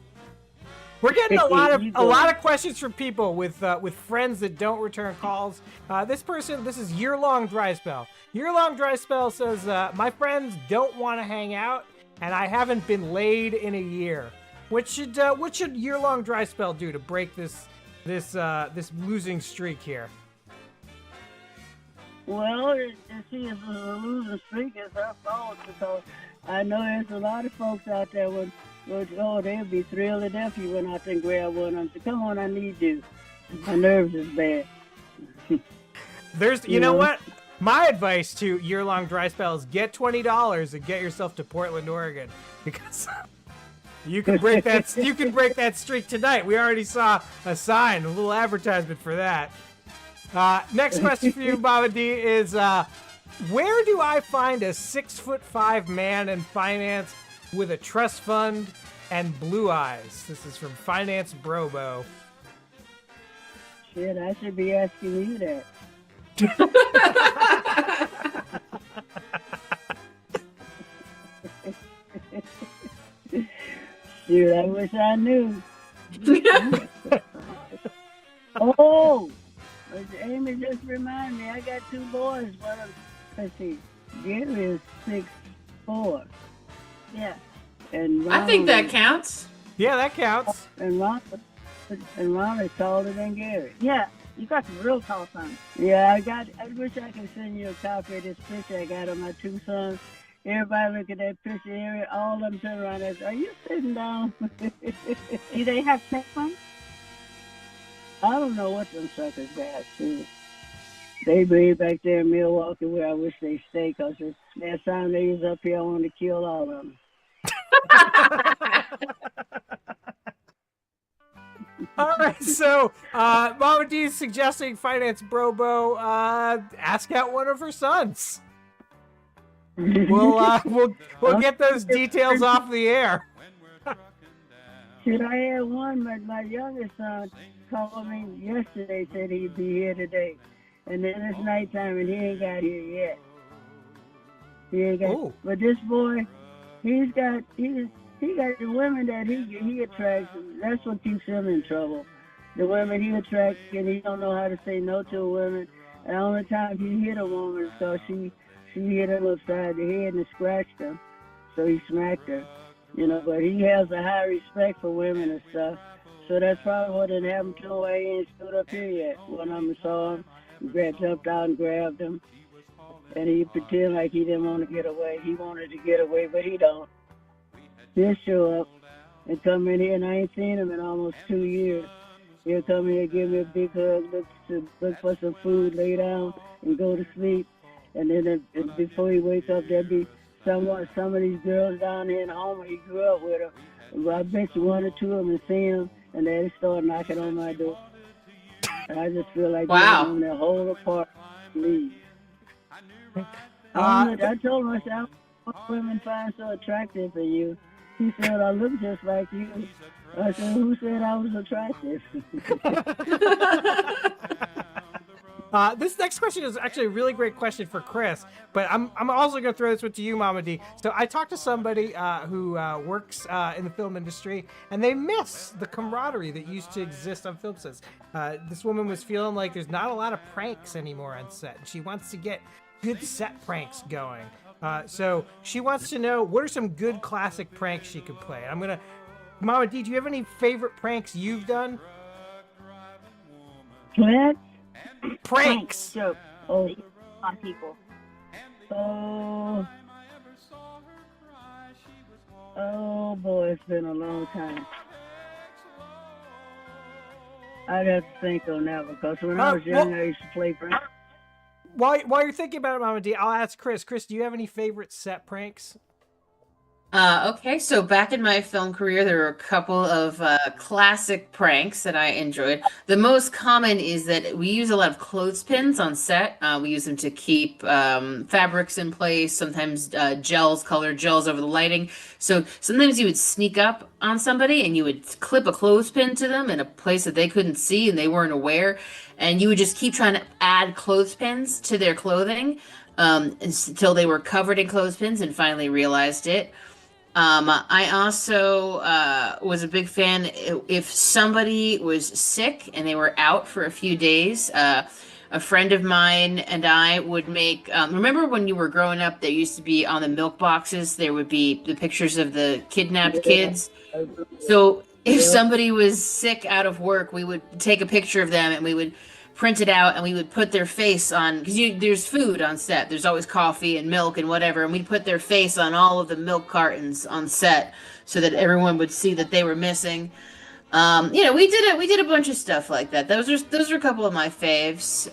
[SPEAKER 4] We're getting a lot of questions from people with friends that don't return calls. This is year-long dry spell. Year-long dry spell says my friends don't want to hang out, and I haven't been laid in a year. What should year-long dry spell do to break this losing streak here?
[SPEAKER 21] Well, it's a losing streak. It's our fault, because I know there's a lot of folks out there they'd be thrilled to death if you went out there and grabbed one of them. So come on, I need you. My nerves is bad.
[SPEAKER 4] You know what? My advice to year-long dry spell is get $20 and get yourself to Portland, Oregon, because you can break that. You can break that streak tonight. We already saw a sign, a little advertisement for that. Next question for you, Mama D, is where do I find a 6'5" man in finance with a trust fund and blue eyes? This is from Finance Brobo.
[SPEAKER 21] Shit, I should be asking you that. Shoot, I wish I knew. Oh, Amy just reminded me, I got two boys. Let's see, Gary is 6'4". Yeah. And Ron,
[SPEAKER 5] I think that counts.
[SPEAKER 4] Yeah, that counts.
[SPEAKER 21] And Ron is taller than Gary.
[SPEAKER 20] Yeah, you got some real tall sons.
[SPEAKER 21] Yeah, I wish I could send you a copy of this picture I got of my two sons. Everybody look at that picture area, all of them turn around and say, are you sitting down?
[SPEAKER 20] Do they have sex ones?
[SPEAKER 21] I don't know what them suckers got, too. They be back there in Milwaukee where I wish they stay, because that time they was up here, I wanted to kill all of them.
[SPEAKER 4] All right, so Mama D is suggesting Finance Brobo ask out one of her sons. We'll get those details off the air.
[SPEAKER 21] Shit, I had one, but my youngest son called me yesterday, said he'd be here today. And then it's nighttime and he ain't got here yet. He ain't got. But this boy, he got the women that he attracts. That's what keeps him in trouble. The women he attracts, and he don't know how to say no to a woman. And the only time he hit a woman is because she hit him upside the head and scratched him. So he smacked her. But he has a high respect for women and stuff. So that's probably what didn't happen to him. He ain't stood up here yet. One of them saw him, jumped out and grabbed him. and he pretend like he didn't want to get away. He wanted to get away, but he don't. He'll show up and come in here, and I ain't seen him in almost 2 years. He'll come in here, give me a big hug, look for some food, lay down, and go to sleep. And then before he wake up, there'll be some of these girls down here in Homer. He grew up with them. Well, I bet you one or two of them have seen him, and they start knocking on my door. And I just feel like
[SPEAKER 5] Wow.
[SPEAKER 21] giving them the whole apart leave. I told myself, what women find so attractive in you? He said, I look just like you. I said, who said I was attractive?
[SPEAKER 4] This next question is actually a really great question for Chris, but I'm also going to throw this one to you, Mama D. So I talked to somebody who works in the film industry, and they miss the camaraderie that used to exist on film sets. This woman was feeling like there's not a lot of pranks anymore on set, and she wants to get good set pranks going. So she wants to know, what are some good classic pranks she could play? Mama D, do you have any favorite pranks you've done?
[SPEAKER 21] What?
[SPEAKER 4] Pranks.
[SPEAKER 21] Oh,
[SPEAKER 20] on people.
[SPEAKER 21] Oh boy, it's been a long time. I'd have to think on that because when I was young, I used to play pranks.
[SPEAKER 4] While you're thinking about it, Mama D, I'll ask Chris. Chris, do you have any favorite set pranks?
[SPEAKER 5] Okay, so back in my film career, there were a couple of classic pranks that I enjoyed. The most common is that we use a lot of clothespins on set. We use them to keep fabrics in place, sometimes colored gels over the lighting. So sometimes you would sneak up on somebody and you would clip a clothespin to them in a place that they couldn't see and they weren't aware. And you would just keep trying to add clothespins to their clothing until they were covered in clothespins and finally realized it. I also was a big fan if somebody was sick and they were out for a few days. A friend of mine and I would make. Remember when you were growing up? There used to be on the milk boxes. There would be the pictures of the kidnapped kids. So if somebody was sick out of work, we would take a picture of them and we would print it out and we would put their face on, because there's food on set. There's always coffee and milk and whatever, and we'd put their face on all of the milk cartons on set so that everyone would see that they were missing. We did a bunch of stuff like that. Those are a couple of my faves.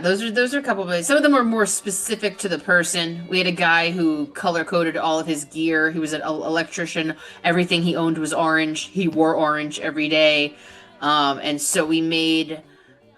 [SPEAKER 5] Those are a couple of my. Some of them were more specific to the person. We had a guy who color coded all of his gear. He was an electrician. Everything he owned was orange. He wore orange every day. And so we made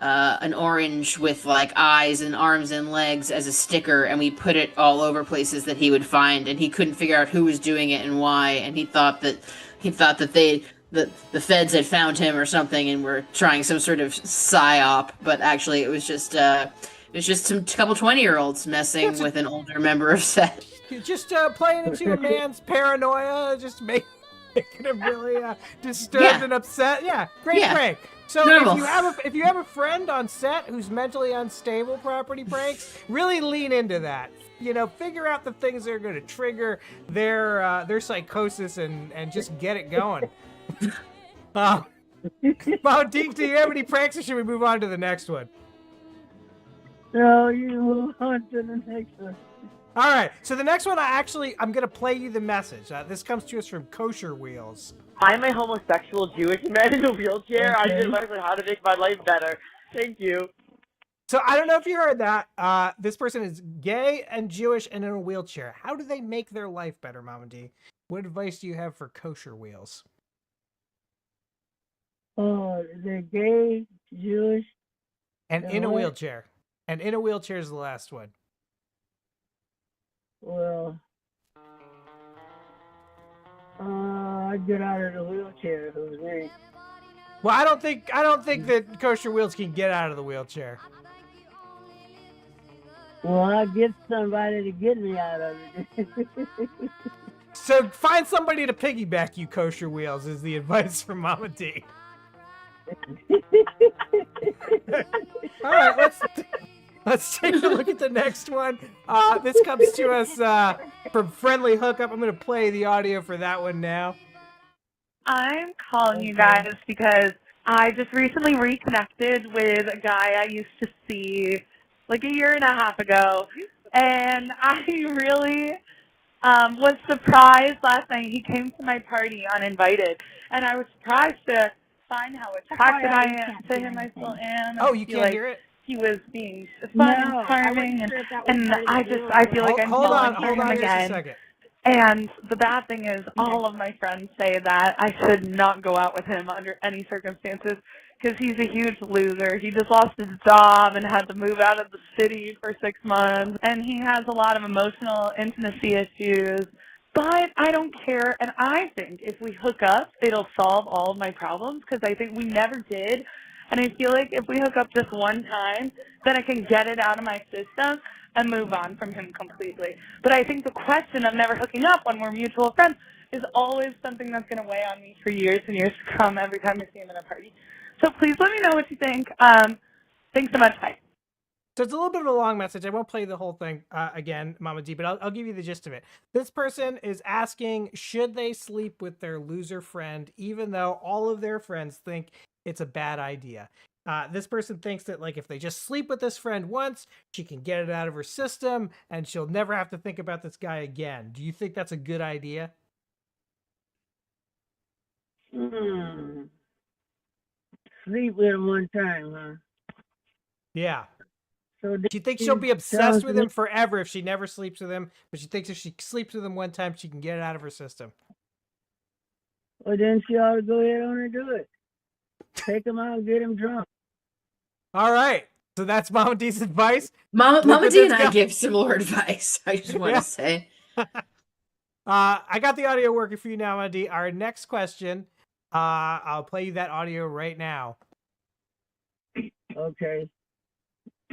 [SPEAKER 5] an orange with like eyes and arms and legs as a sticker, and we put it all over places that he would find, and he couldn't figure out who was doing it and why, and he thought that the feds had found him or something and were trying some sort of psyop, but actually it was just some couple 20-year-olds messing with an older member of set.
[SPEAKER 4] Just playing into a man's paranoia, just making him really disturbed and upset. Yeah, great prank. So if you have a friend on set who's mentally unstable, property pranks, really lean into that. Figure out the things that are going to trigger their psychosis and just get it going. Mom Deke, do you have any pranks, or should we move on to the next one?
[SPEAKER 21] No, you move on to the next one.
[SPEAKER 4] All right, so the next one, I'm going to play you the message. This comes to us from Kosher Wheels.
[SPEAKER 1] I'm a homosexual Jewish man in a wheelchair.
[SPEAKER 4] Okay.
[SPEAKER 1] I just learned how to make my life better. Thank you.
[SPEAKER 4] So I don't know if you heard that. This person is gay and Jewish and in a wheelchair. How do they make their life better, Mama D? What advice do you have for Kosher Wheels?
[SPEAKER 21] Oh, they're gay, Jewish,
[SPEAKER 4] and in a wheelchair. And in a wheelchair is the last one.
[SPEAKER 21] Well, I'd get out of the wheelchair if it was me.
[SPEAKER 4] Well, I don't think that Kosher Wheels can get out of the wheelchair.
[SPEAKER 21] Well, I'd get somebody to get me out of it.
[SPEAKER 4] So find somebody to piggyback you, Kosher Wheels, is the advice from Mama D. All right, let's take a look at the next one. This comes to us from Friendly Hookup. I'm going to play the audio for that one now.
[SPEAKER 22] I'm calling you guys because I just recently reconnected with a guy I used to see like a year and a half ago, and I really was surprised last night. He came to my party uninvited, and I was surprised to find how attracted I am to him. I still am.
[SPEAKER 4] Oh, you
[SPEAKER 22] feel
[SPEAKER 4] can't
[SPEAKER 22] like
[SPEAKER 4] hear it?
[SPEAKER 22] he was being fun and charming, and I feel like I'm falling for him
[SPEAKER 4] Just a
[SPEAKER 22] again.
[SPEAKER 4] second.
[SPEAKER 22] And the bad thing is, all of my friends say that I should not go out with him under any circumstances because he's a huge loser. He just lost his job and had to move out of the city for 6 months, and he has a lot of emotional intimacy issues. But I don't care, and I think if we hook up, it'll solve all of my problems because I think we never did. And I feel like if we hook up just one time, then I can get it out of my system and move on from him completely. But I think the question of never hooking up when we're mutual friends is always something that's going to weigh on me for years and years to come every time I see him at a party. So please let me know what you think. Thanks so much. Bye.
[SPEAKER 4] So it's a little bit of a long message. I won't play the whole thing again, Mama D, but I'll give you the gist of it. This person is asking, should they sleep with their loser friend, even though all of their friends think it's a bad idea? This person thinks that, like, if they just sleep with this friend once, she can get it out of her system, and she'll never have to think about this guy again. Do you think that's a good idea?
[SPEAKER 21] Sleep with him one time, huh?
[SPEAKER 4] Yeah.
[SPEAKER 21] So
[SPEAKER 4] she thinks she'll be obsessed with him forever if she never sleeps with him, but she thinks if she sleeps with him one time, she can get it out of her system.
[SPEAKER 21] Well, then she ought to go ahead on and do it. Take him out and get him drunk.
[SPEAKER 4] All right. So that's Mama D's advice.
[SPEAKER 5] Mama D and I give similar advice. I just want to say.
[SPEAKER 4] I got the audio working for you now, Mama D. Our next question, I'll play you that audio right now.
[SPEAKER 21] Okay.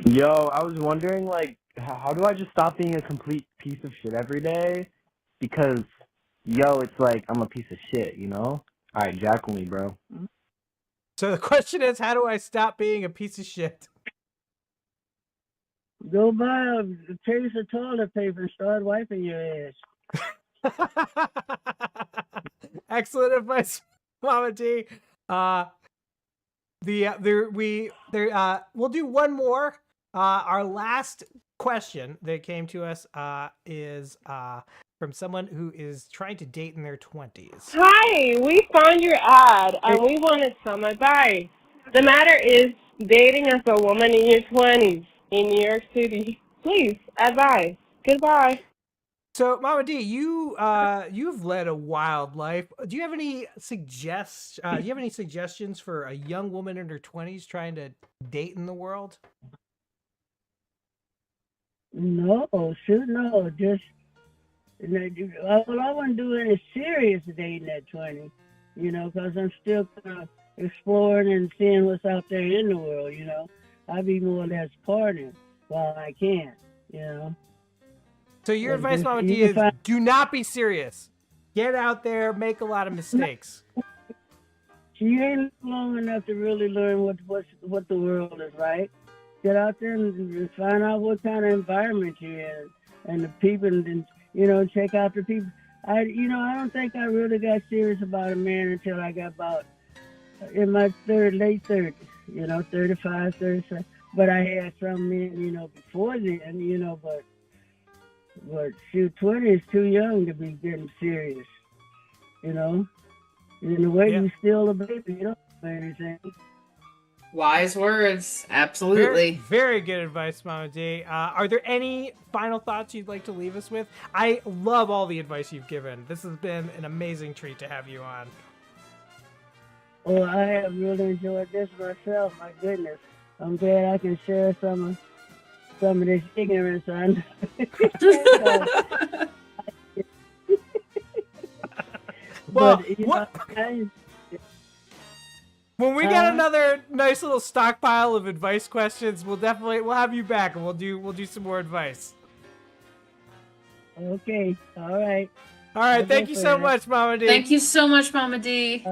[SPEAKER 16] Yo, I was wondering, like, how do I just stop being a complete piece of shit every day? Because, yo, it's like I'm a piece of shit, you know? All right, jackal me, bro.
[SPEAKER 4] So the question is, how do I stop being a piece of shit?
[SPEAKER 21] Go buy a case of toilet paper and start wiping your ass.
[SPEAKER 4] Excellent advice, Mama D. We'll do one more. Our last question that came to us is from someone who is trying to date in their 20s.
[SPEAKER 2] Hi, we found your ad and we wanted some advice. The matter is dating as a woman in your 20s in New York City. Please, advice. Goodbye.
[SPEAKER 4] So, Mama D, you've led a wild life. Do you have any suggestions for a young woman in her 20s trying to date in the world?
[SPEAKER 21] No, shoot, no. Just, all I want to do is serious dating at 20, you know, because I'm still kind of exploring and seeing what's out there in the world, you know. I be more or less partying while I can, you know.
[SPEAKER 4] So your advice, Mama D, is do not be serious. Get out there, make a lot of mistakes.
[SPEAKER 21] You ain't long enough to really learn what the world is, right? Get out there and find out what kind of environment you're in and the people, and, you know, check out the people. I don't think I really got serious about a man until I got about in my late 30s, you know, 35, 36. But I had some men, you know, before then, you know, but shoot, 20 is too young to be getting serious, you know. In a way, you're still a baby, you don't know anything.
[SPEAKER 5] Wise words, absolutely.
[SPEAKER 4] Very, very good advice, Mama D. Are there any final thoughts you'd like to leave us with? I love all the advice you've given. This has been an amazing treat to have you on.
[SPEAKER 21] Well, I have really enjoyed this myself. My goodness, I'm glad I can share some of this ignorance on.
[SPEAKER 4] Well,
[SPEAKER 21] but, you know,
[SPEAKER 4] when we get another nice little stockpile of advice questions, we'll have you back and we'll do some more advice.
[SPEAKER 21] Okay. All right.
[SPEAKER 4] All right. Thank you so much, Mama D.
[SPEAKER 5] Thank you so much, Mama D.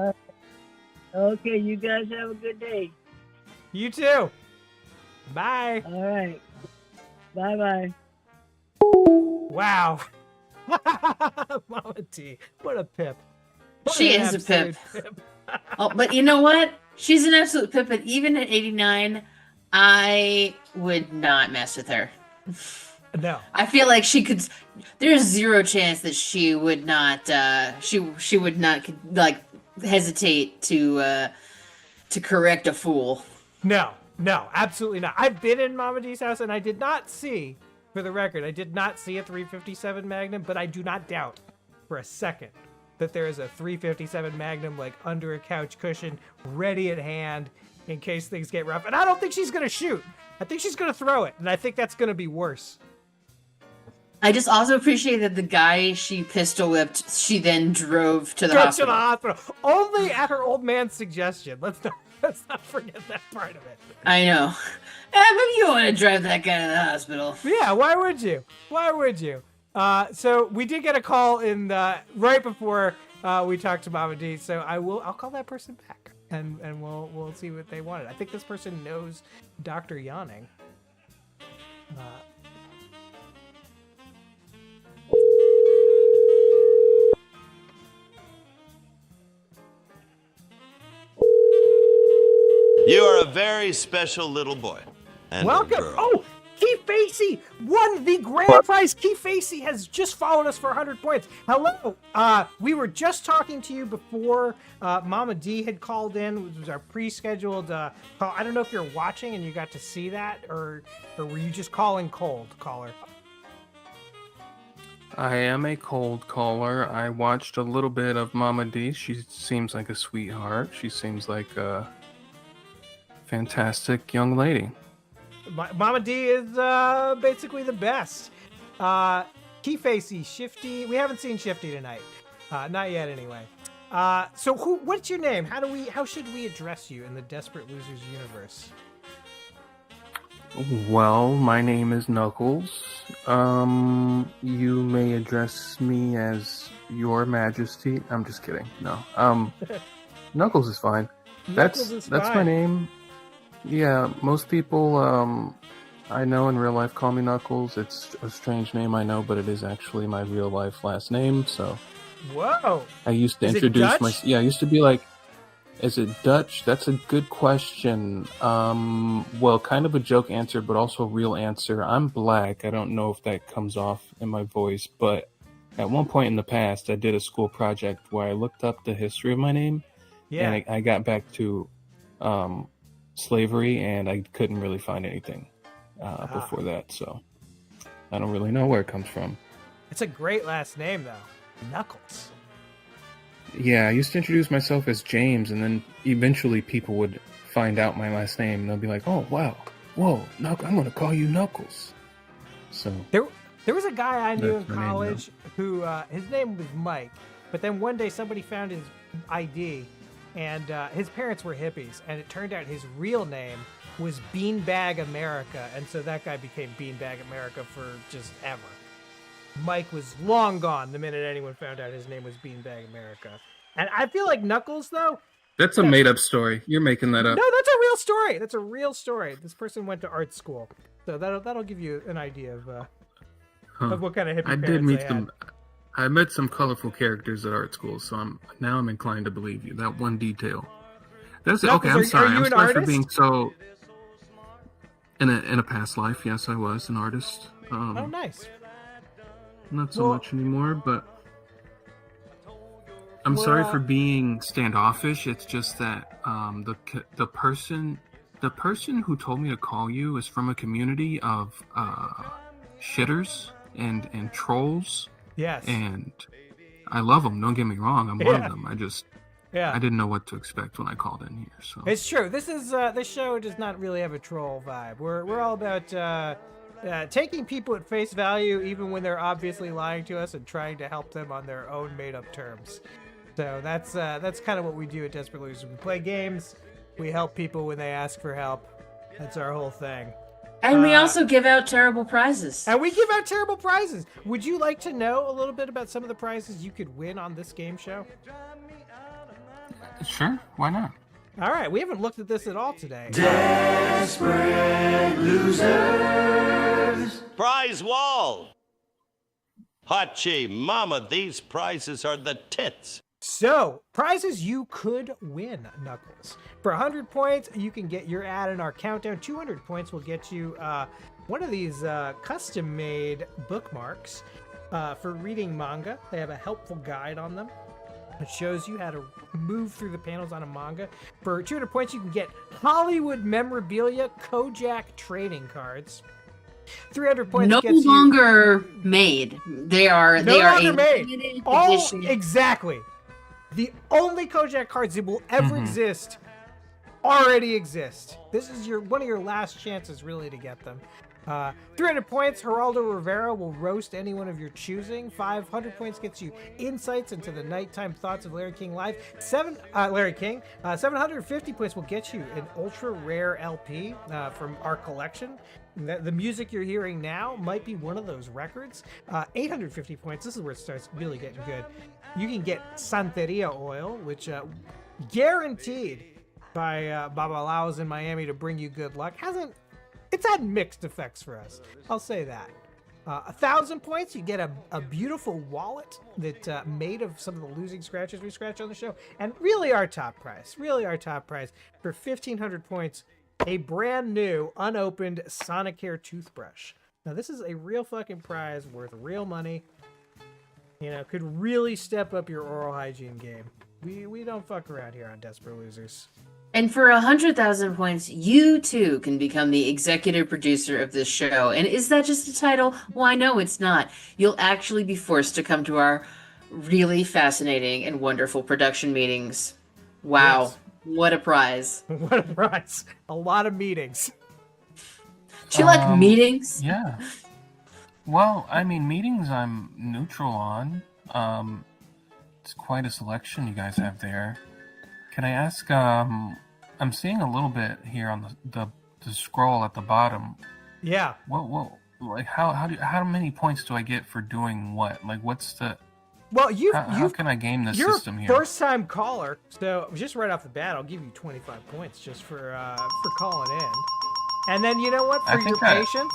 [SPEAKER 21] Okay. You guys have a good day.
[SPEAKER 4] You too. Bye.
[SPEAKER 21] All right. Bye-bye.
[SPEAKER 4] Wow. Mama D. What a pip.
[SPEAKER 5] She is a pip. Oh, but you know what? She's an absolute pip. But even at 89, I would not mess with her.
[SPEAKER 4] No.
[SPEAKER 5] I feel like she could. There's zero chance that she would not. She would not like hesitate to correct a fool.
[SPEAKER 4] No, absolutely not. I've been in Mama D's house and I did not see, for the record, I did not see a 357 Magnum, but I do not doubt for a second that there is a 357 Magnum like under a couch cushion, ready at hand in case things get rough. And I don't think she's gonna shoot. I think she's gonna throw it, and I think that's gonna be worse.
[SPEAKER 5] I just also appreciate that the guy she pistol whipped, she then drove to the hospital.
[SPEAKER 4] Only at her old man's suggestion. Let's not forget that part of it.
[SPEAKER 5] I know. Maybe you want to drive that guy to the hospital.
[SPEAKER 4] Yeah, why would you? So we did get a call in right before we talked to Mama D. So I'll call that person back and we'll see what they wanted. I think this person knows Dr. Yawning.
[SPEAKER 3] You are a very special little boy. And
[SPEAKER 4] Welcome.
[SPEAKER 3] girl.
[SPEAKER 4] Oh, Keith Facey won the grand prize. Keith Facey has just followed us for 100 points. Hello. We were just talking to you before Mama D had called in. It was our pre-scheduled call. I don't know if you're watching and you got to see that, or were you just calling cold, caller?
[SPEAKER 19] I am a cold caller. I watched a little bit of Mama D. She seems like a sweetheart. She seems like a fantastic young lady.
[SPEAKER 4] Mama D is basically the best. Key Facey, Shifty. We haven't seen Shifty tonight. Not yet, anyway. So what's your name? How should we address you in the Desperate Losers universe?
[SPEAKER 19] Well, my name is Knuckles. You may address me as Your Majesty. I'm just kidding. No. Knuckles is fine. That's my name. Yeah, most people I know in real life call me Knuckles. It's a strange name, I know, but it is actually my real life last name, so.
[SPEAKER 4] Whoa!
[SPEAKER 19] I used to introduce my. Yeah, I used to be like, is it Dutch? That's a good question. Well, kind of a joke answer, but also a real answer. I'm black. I don't know if that comes off in my voice, but at one point in the past, I did a school project where I looked up the history of my name, and I got back to slavery, and I couldn't really find anything before that, so I don't really know where it comes from.
[SPEAKER 4] It's a great last name, though. Knuckles.
[SPEAKER 19] Yeah, I used to introduce myself as James, and then eventually people would find out my last name, and they'll be like, oh, wow, whoa, I'm going to call you Knuckles. So
[SPEAKER 4] There was a guy I knew in college who, his name was Mike, but then one day somebody found his ID, and his parents were hippies, and it turned out his real name was Beanbag America, and so that guy became Beanbag America for just ever. Mike was long gone the minute anyone found out his name was Beanbag America. And I feel like Knuckles, though...
[SPEAKER 19] That's a made-up story. You're making that up.
[SPEAKER 4] No, that's a real story. That's a real story. This person went to art school. So that'll give you an idea of what kind of hippie parents they had.
[SPEAKER 19] I met some colorful characters at art school, so I'm inclined to believe you. That one detail. That's okay. I'm sorry. I'm sorry for being so. In a past life, yes, I was an artist.
[SPEAKER 4] Oh, nice.
[SPEAKER 19] Not so much anymore, but I'm sorry for being standoffish. It's just that the person who told me to call you is from a community of shitters and trolls.
[SPEAKER 4] Yes.
[SPEAKER 19] And I love them. Don't get me wrong. I'm one of them. I didn't know what to expect when I called in here. So
[SPEAKER 4] it's true. This show does not really have a troll vibe. We're all about taking people at face value, even when they're obviously lying to us, and trying to help them on their own made-up terms. So that's kind of what we do at Desperate Losers. We play games. We help people when they ask for help. That's our whole thing.
[SPEAKER 5] And we also give out terrible prizes.
[SPEAKER 4] And we give out terrible prizes. Would you like to know a little bit about some of the prizes you could win on this game show?
[SPEAKER 19] Sure, why not?
[SPEAKER 4] All right, we haven't looked at this at all today.
[SPEAKER 3] Desperate Losers. Prize wall. Hachi, mama, these prizes are the tits.
[SPEAKER 4] So, prizes you could win, Knuckles. For 100 points, you can get your ad in our countdown. 200 points will get you one of these custom-made bookmarks for reading manga. They have a helpful guide on them. It shows you how to move through the panels on a manga. For 200 points, you can get Hollywood memorabilia, Kojak trading cards. 300 points
[SPEAKER 5] No
[SPEAKER 4] gets
[SPEAKER 5] longer made. They are
[SPEAKER 4] no longer
[SPEAKER 5] a
[SPEAKER 4] made.
[SPEAKER 5] limited
[SPEAKER 4] All
[SPEAKER 5] edition.
[SPEAKER 4] exactly. The only Kojak cards that will ever exist already exist. This is one of your last chances, really, to get them. 300 points, Geraldo Rivera will roast anyone of your choosing. 500 points gets you insights into the nighttime thoughts of Larry King Live. Larry King. 750 points will get you an ultra rare LP from our collection. The music you're hearing now might be one of those records. 850 points, this is where it starts really getting good. You can get Santeria oil, which guaranteed by Baba Laos in Miami to bring you good luck. It's had mixed effects for us. I'll say that. 1,000 points, you get a beautiful wallet that made of some of the losing scratches we scratch on the show. And really our top prize, for 1,500 points, a brand new, unopened Sonicare toothbrush. Now this is a real fucking prize worth real money. You know, could really step up your oral hygiene game. We don't fuck around here on Desperate Losers.
[SPEAKER 5] And for 100,000 points, you too can become the executive producer of this show. And is that just a title? Why, no, it's not. You'll actually be forced to come to our really fascinating and wonderful production meetings. Wow.
[SPEAKER 4] Yes.
[SPEAKER 5] What a prize.
[SPEAKER 4] What a prize. A lot of meetings.
[SPEAKER 5] Do you like meetings?
[SPEAKER 19] Yeah. Well, I mean, meetings I'm neutral on. It's quite a selection you guys have there. Can I ask, I'm seeing a little bit here on the scroll at the bottom.
[SPEAKER 4] Yeah.
[SPEAKER 19] What like how many points do I get for doing what? Like what's the
[SPEAKER 4] Well,
[SPEAKER 19] how can I game this
[SPEAKER 4] you're
[SPEAKER 19] system here?
[SPEAKER 4] First time caller, so just right off the bat, I'll give you 25 points just for calling in. And then you know what? For your patience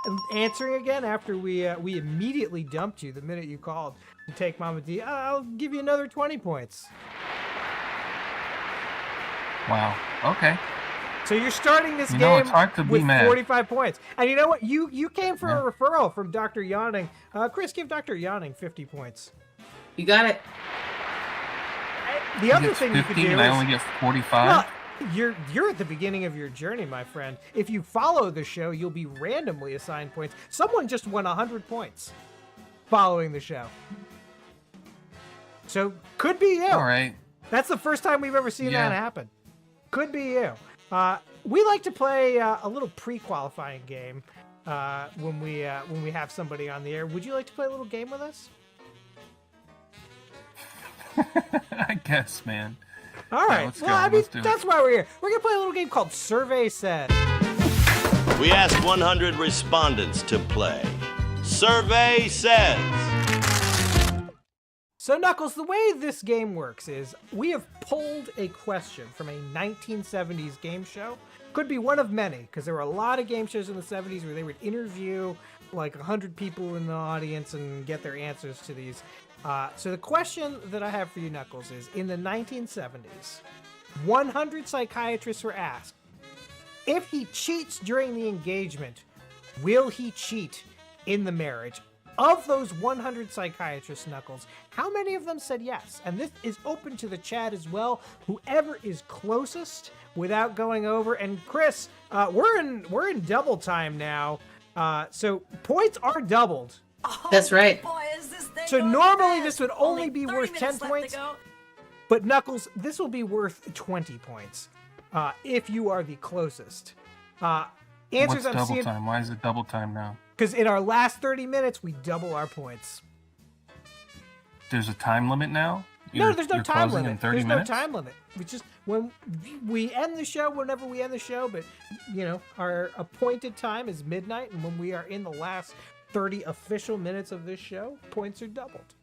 [SPEAKER 4] and answering again after we immediately dumped you the minute you called to take Mama D, I'll give you another 20 points.
[SPEAKER 19] Wow. Okay.
[SPEAKER 4] So you're starting this
[SPEAKER 19] it's
[SPEAKER 4] game
[SPEAKER 19] hard to be
[SPEAKER 4] with
[SPEAKER 19] mad.
[SPEAKER 4] 45 points. And you know what? You came for a referral from Dr. Yawning. Chris, give Dr. Yawning 50 points.
[SPEAKER 5] You got it.
[SPEAKER 4] The other thing you could do
[SPEAKER 19] and
[SPEAKER 4] is...
[SPEAKER 19] I only get 45?
[SPEAKER 4] Well, you're at the beginning of your journey, my friend. If you follow the show, you'll be randomly assigned points. Someone just won 100 points following the show. So, could be you.
[SPEAKER 19] All right.
[SPEAKER 4] That's the first time we've ever seen that happen. Could be you. We like to play a little pre-qualifying game when we have somebody on the air. Would you like to play a little game with us?
[SPEAKER 19] I guess, man.
[SPEAKER 4] All right.
[SPEAKER 19] let's
[SPEAKER 4] well,
[SPEAKER 19] go.
[SPEAKER 4] I mean,
[SPEAKER 19] Let's do
[SPEAKER 4] that's
[SPEAKER 19] it.
[SPEAKER 4] why we're here. We're gonna play a little game called Survey Said.
[SPEAKER 3] We asked 100 respondents to play. Survey says.
[SPEAKER 4] So, Knuckles, the way this game works is we have pulled a question from a 1970s game show. Could be one of many, because there were a lot of game shows in the 70s where they would interview like 100 people in the audience and get their answers to these. So the question that I have for you, Knuckles, is in the 1970s, 100 psychiatrists were asked, if he cheats during the engagement, will he cheat in the marriage? Of those 100 psychiatrists, Knuckles, how many of them said yes? And this is open to the chat as well. Whoever is closest without going over. And Chris, we're in double time now, so points are doubled.
[SPEAKER 5] That's right.
[SPEAKER 4] So normally this would only be worth 10 points, but Knuckles, this will be worth 20 points if you are the closest. Answers
[SPEAKER 19] What's
[SPEAKER 4] I'm
[SPEAKER 19] double
[SPEAKER 4] seeing,
[SPEAKER 19] time? Why is it double time now?
[SPEAKER 4] because in our last 30 minutes, we double our points.
[SPEAKER 19] There's a time limit now?
[SPEAKER 4] No, there's no
[SPEAKER 19] You're
[SPEAKER 4] time
[SPEAKER 19] closing
[SPEAKER 4] limit.
[SPEAKER 19] in 30
[SPEAKER 4] There's
[SPEAKER 19] minutes?
[SPEAKER 4] no time limit. We just, when we end the show, whenever we end the show, but, you know, our appointed time is midnight, and when we are in the last 30 official minutes of this show, points are doubled.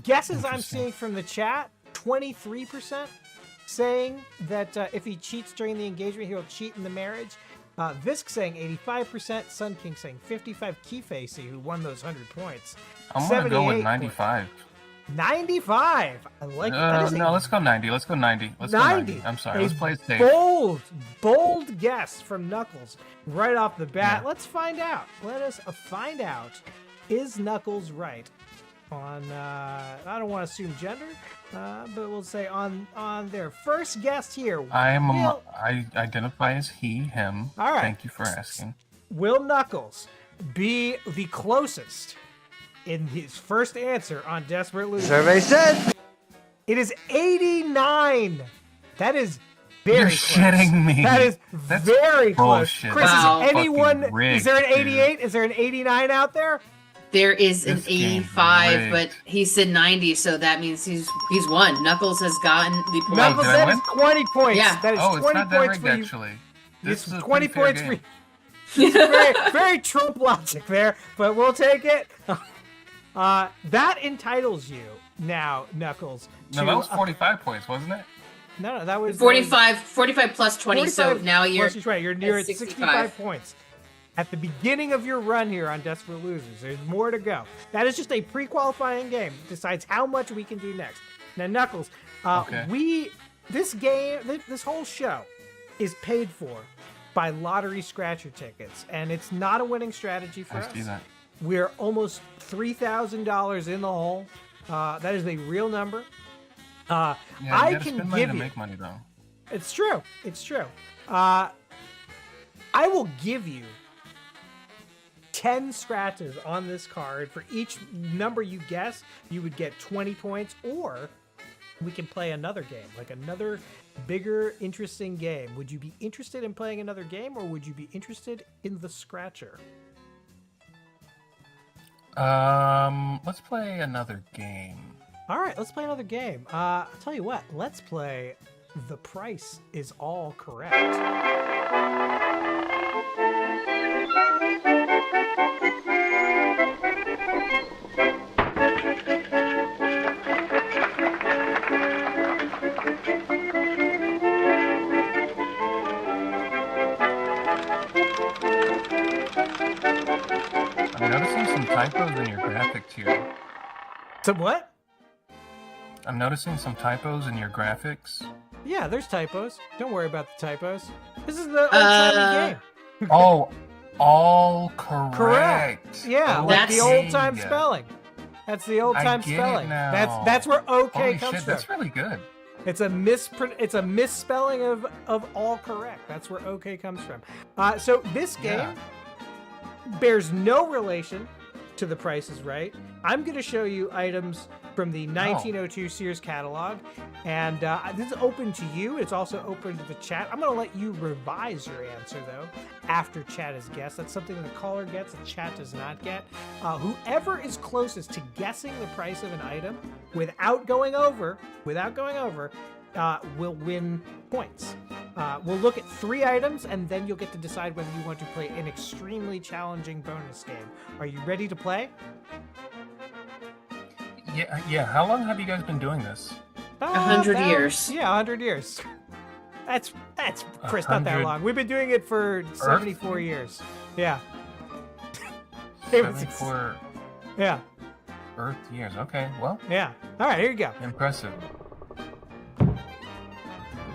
[SPEAKER 4] Guesses I'm seeing from the chat, 23% saying that if he cheats during the engagement, he'll cheat in the marriage. Visk saying 85%, Sun King saying 55%, Keyfacey, who won those 100 points,
[SPEAKER 19] I'm going to go with
[SPEAKER 4] 78
[SPEAKER 19] 95.
[SPEAKER 4] 95. I like that.
[SPEAKER 19] No, let's go 90. Let's go 90. Let's go 90. I'm sorry. Let's play it safe.
[SPEAKER 4] Bold guess from Knuckles right off the bat. Let's find out. Let us find out. Is Knuckles right on, I don't want to assume gender, but we'll say on their first guest here.
[SPEAKER 19] I identify as he, him.
[SPEAKER 4] All right.
[SPEAKER 19] Thank you for asking.
[SPEAKER 4] Will Knuckles be the closest in his first answer on Desperate Loser?
[SPEAKER 6] Survey said
[SPEAKER 4] it is 89. That is very
[SPEAKER 19] You're
[SPEAKER 4] close.
[SPEAKER 19] shitting me.
[SPEAKER 4] That is
[SPEAKER 19] That's
[SPEAKER 4] very
[SPEAKER 19] bullshit.
[SPEAKER 4] close. Chris,
[SPEAKER 5] Wow.
[SPEAKER 4] is anyone?
[SPEAKER 19] Fucking rigged,
[SPEAKER 4] Is there an
[SPEAKER 19] dude.
[SPEAKER 4] 88? Is there an 89 out there?
[SPEAKER 5] There is an
[SPEAKER 19] This game's
[SPEAKER 5] 85,
[SPEAKER 19] rigged.
[SPEAKER 5] but he said 90, so that means he's won. Knuckles has gotten the point.
[SPEAKER 4] Knuckles,
[SPEAKER 19] did I
[SPEAKER 4] that
[SPEAKER 19] win?
[SPEAKER 4] is 20 points.
[SPEAKER 5] Yeah.
[SPEAKER 4] That is
[SPEAKER 19] Oh, it's
[SPEAKER 4] 20
[SPEAKER 19] not that
[SPEAKER 4] points
[SPEAKER 19] rigged,
[SPEAKER 4] for you.
[SPEAKER 19] actually.
[SPEAKER 4] It's
[SPEAKER 19] This is a
[SPEAKER 4] 20
[SPEAKER 19] pretty fair
[SPEAKER 4] points for
[SPEAKER 19] game.
[SPEAKER 4] you. Very Trump logic there, but we'll take it. That entitles you now, Knuckles.
[SPEAKER 19] No, that was 45 points, wasn't it?
[SPEAKER 4] No, that was
[SPEAKER 5] 45 plus 20,
[SPEAKER 4] 45
[SPEAKER 5] so now you're
[SPEAKER 4] plus 20. You're near
[SPEAKER 5] at
[SPEAKER 4] at 65 points. At the beginning of your run here on Desperate Losers, there's more to go. That is just a pre-qualifying game. It decides how much we can do next. Now, Knuckles, this whole show is paid for by lottery scratcher tickets, and it's not a winning strategy for us.
[SPEAKER 19] I see that.
[SPEAKER 4] We're almost $3,000 in the hole. That is a real number.
[SPEAKER 19] Yeah, you
[SPEAKER 4] I
[SPEAKER 19] gotta
[SPEAKER 4] can
[SPEAKER 19] spend money
[SPEAKER 4] give
[SPEAKER 19] to
[SPEAKER 4] you.
[SPEAKER 19] make money, though.
[SPEAKER 4] It's true. It's true. I will give you 10 scratches on this card. For each number you guess, you would get 20 points, or we can play another game, like another bigger, interesting game. Would you be interested in playing another game, or would you be interested in the scratcher?
[SPEAKER 19] Let's play another game.
[SPEAKER 4] All right, let's play another game. I'll tell you what, let's play The Price is All Correct.
[SPEAKER 19] I'm noticing some typos in your graphics here.
[SPEAKER 4] Some what?
[SPEAKER 19] I'm noticing some typos in your graphics.
[SPEAKER 4] Yeah, there's typos. Don't worry about the typos. This is the old-timey game.
[SPEAKER 19] Oh, all correct.
[SPEAKER 4] Correct. Yeah, like the
[SPEAKER 19] Okay.
[SPEAKER 4] old-time spelling. That's the old-time
[SPEAKER 19] I get it
[SPEAKER 4] spelling.
[SPEAKER 19] now.
[SPEAKER 4] That's where OK
[SPEAKER 19] Holy
[SPEAKER 4] comes
[SPEAKER 19] shit,
[SPEAKER 4] from.
[SPEAKER 19] that's really good.
[SPEAKER 4] It's a misspelling of all correct. That's where OK comes from. So this game bears no relation to The Price is Right. I'm going to show you items from the 1902 Sears catalog, and this is open to you. It's also open to the chat. I'm going to let you revise your answer, though, after chat is guessed. That's something that the caller gets, the chat does not get. Whoever is closest to guessing the price of an item without going over, will win points. We'll look at 3 items, and then you'll get to decide whether you want to play an extremely challenging bonus game. Are you ready to play?
[SPEAKER 19] Yeah. How long have you guys been doing this?
[SPEAKER 5] 100 years.
[SPEAKER 4] Yeah, 100 years. That's Chris, not that
[SPEAKER 19] 100
[SPEAKER 4] long. We've been doing it for 74 years. Yeah.
[SPEAKER 19] 74
[SPEAKER 4] Yeah.
[SPEAKER 19] Earth years. Okay, well.
[SPEAKER 4] Yeah. All right, here you go.
[SPEAKER 19] Impressive.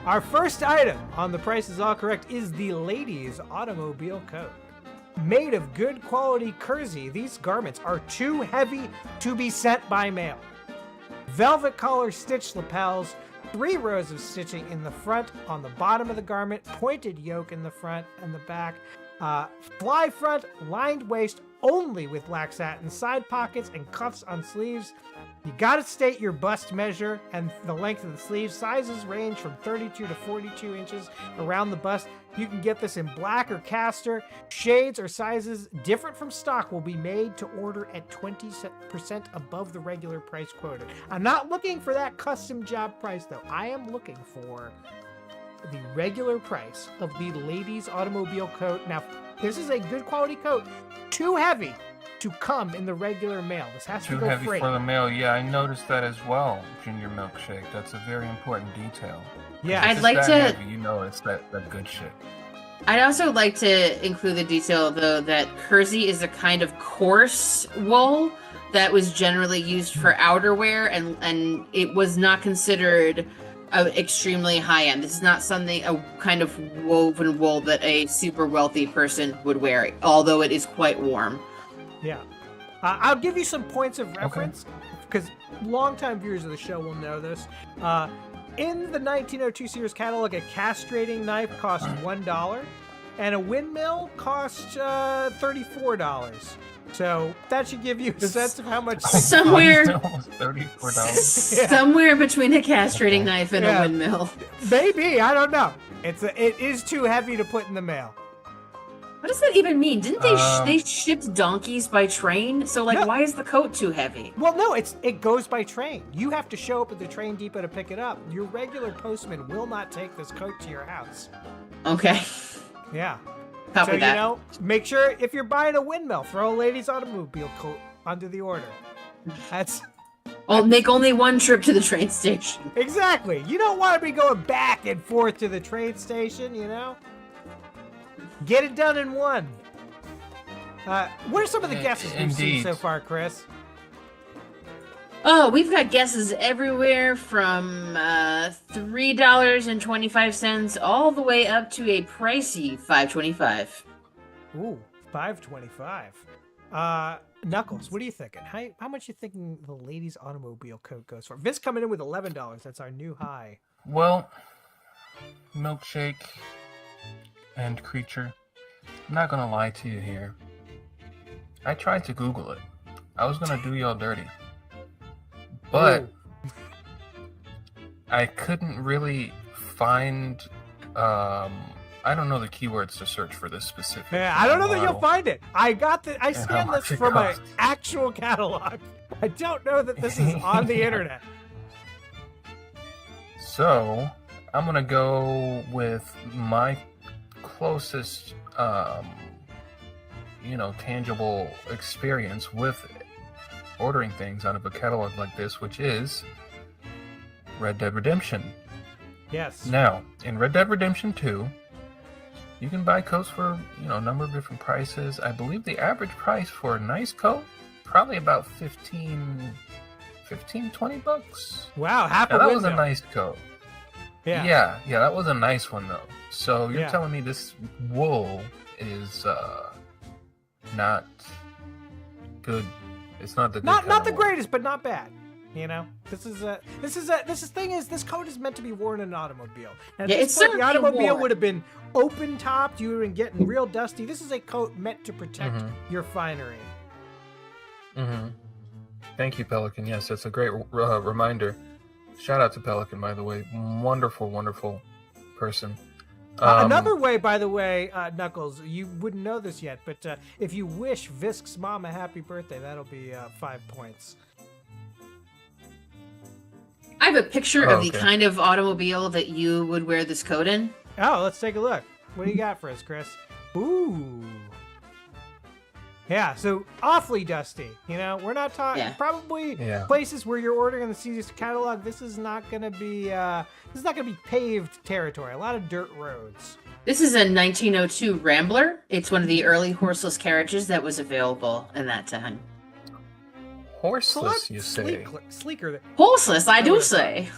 [SPEAKER 4] Our first item on The Price is All Correct is the ladies' automobile coat. Made of good quality kersey, these garments are too heavy to be sent by mail. Velvet collar stitched lapels, 3 rows of stitching in the front, on the bottom of the garment, pointed yoke in the front and the back, fly front, lined waist, only with black satin side pockets and cuffs on sleeves. You gotta state your bust measure and the length of the sleeves. Sizes range from 32 to 42 inches around the bust. You can get this in black or castor. Shades or sizes different from stock will be made to order at 20% above the regular price quoted. I'm not looking for that custom job price, though. I am looking for the regular price of the ladies' automobile coat. Now, this is a good quality coat. Too heavy to come in the regular mail. This has
[SPEAKER 19] Too
[SPEAKER 4] to go
[SPEAKER 19] heavy
[SPEAKER 4] freight.
[SPEAKER 19] for the mail. Yeah, I noticed that as well, Junior Milkshake. That's a very important detail.
[SPEAKER 4] Yeah.
[SPEAKER 19] If
[SPEAKER 5] I'd
[SPEAKER 19] it's
[SPEAKER 5] like
[SPEAKER 19] that
[SPEAKER 5] to-
[SPEAKER 19] heavy, you know it's that good shit.
[SPEAKER 5] I'd also like to include the detail, though, that kersey is a kind of coarse wool that was generally used for outerwear, and it was not considered extremely high end. This is not a kind of woven wool that a super wealthy person would wear, although it is quite warm.
[SPEAKER 4] Yeah. I'll give you some points of reference, because longtime viewers of the show will know this. In the 1902 Sears catalog, a castrating knife cost $1, and a windmill cost $34. So that should give you a sense of how much
[SPEAKER 5] somewhere
[SPEAKER 19] $34.
[SPEAKER 5] somewhere between a castrating knife and a windmill.
[SPEAKER 4] Maybe, I don't know. It is too heavy to put in the mail.
[SPEAKER 5] What does that even mean? Didn't they shipped donkeys by train? So why is the coat too heavy?
[SPEAKER 4] Well, no, it goes by train. You have to show up at the train depot to pick it up. Your regular postman will not take this coat to your house.
[SPEAKER 5] Okay.
[SPEAKER 4] Yeah.
[SPEAKER 5] Copy
[SPEAKER 4] so,
[SPEAKER 5] that.
[SPEAKER 4] Make sure if you're buying a windmill, throw a lady's automobile coat under the order. That's...
[SPEAKER 5] Make only one trip to the train station.
[SPEAKER 4] Exactly. You don't want to be going back and forth to the train station, Get it done in one. What are some of the guesses we've seen so far, Chris?
[SPEAKER 5] Oh, we've got guesses everywhere from $3.25 all the way up to a pricey $5.25.
[SPEAKER 4] Ooh, $5.25. Knuckles, what are you thinking? How much you thinking the ladies' automobile coat goes for? Vince coming in with $11. That's our new high.
[SPEAKER 19] Well, milkshake and creature. I'm not gonna lie to you here. I tried to Google it. I was gonna do y'all dirty. But I couldn't really find I don't know the keywords to search for this specific.
[SPEAKER 4] Yeah, I don't know that you'll find it. I scanned this from an
[SPEAKER 19] cost?
[SPEAKER 4] actual catalog. I don't know that this is on the internet.
[SPEAKER 19] So I'm gonna go with my closest tangible experience with ordering things out of a catalog like this, which is Red Dead Redemption.
[SPEAKER 4] Yes.
[SPEAKER 19] Now, in Red Dead Redemption 2, you can buy coats for, a number of different prices. I believe the average price for a nice coat, probably about $15, $20 bucks.
[SPEAKER 4] Wow,
[SPEAKER 19] now, that was a nice coat.
[SPEAKER 4] Yeah.
[SPEAKER 19] Yeah, that was a nice one, though. So you're telling me this wool is not good. It's not the good
[SPEAKER 4] not the greatest, but not bad. This coat is meant to be worn in an automobile. And at this point, the automobile would have been open topped. You would have been getting real dusty. This is a coat meant to protect your finery.
[SPEAKER 19] Mm-hmm. Thank you, Pelican. Yes, that's a great reminder. Shout out to Pelican, by the way. Wonderful, wonderful person.
[SPEAKER 4] Another way, by the way, Knuckles, you wouldn't know this yet, but if you wish Visk's mom a happy birthday, that'll be 5 points.
[SPEAKER 5] I have a picture of the kind of automobile that you would wear this coat in.
[SPEAKER 4] Oh, let's take a look. What do you got for us, Chris? Ooh. Yeah, so awfully dusty. We're not talking probably places where you're ordering in the Caesars catalog. This is not going to be paved territory. A lot of dirt roads.
[SPEAKER 5] This is a 1902 Rambler. It's one of the early horseless carriages that was available in that time.
[SPEAKER 19] Horseless, you say?
[SPEAKER 4] Sleeker.
[SPEAKER 5] Horseless, I do say.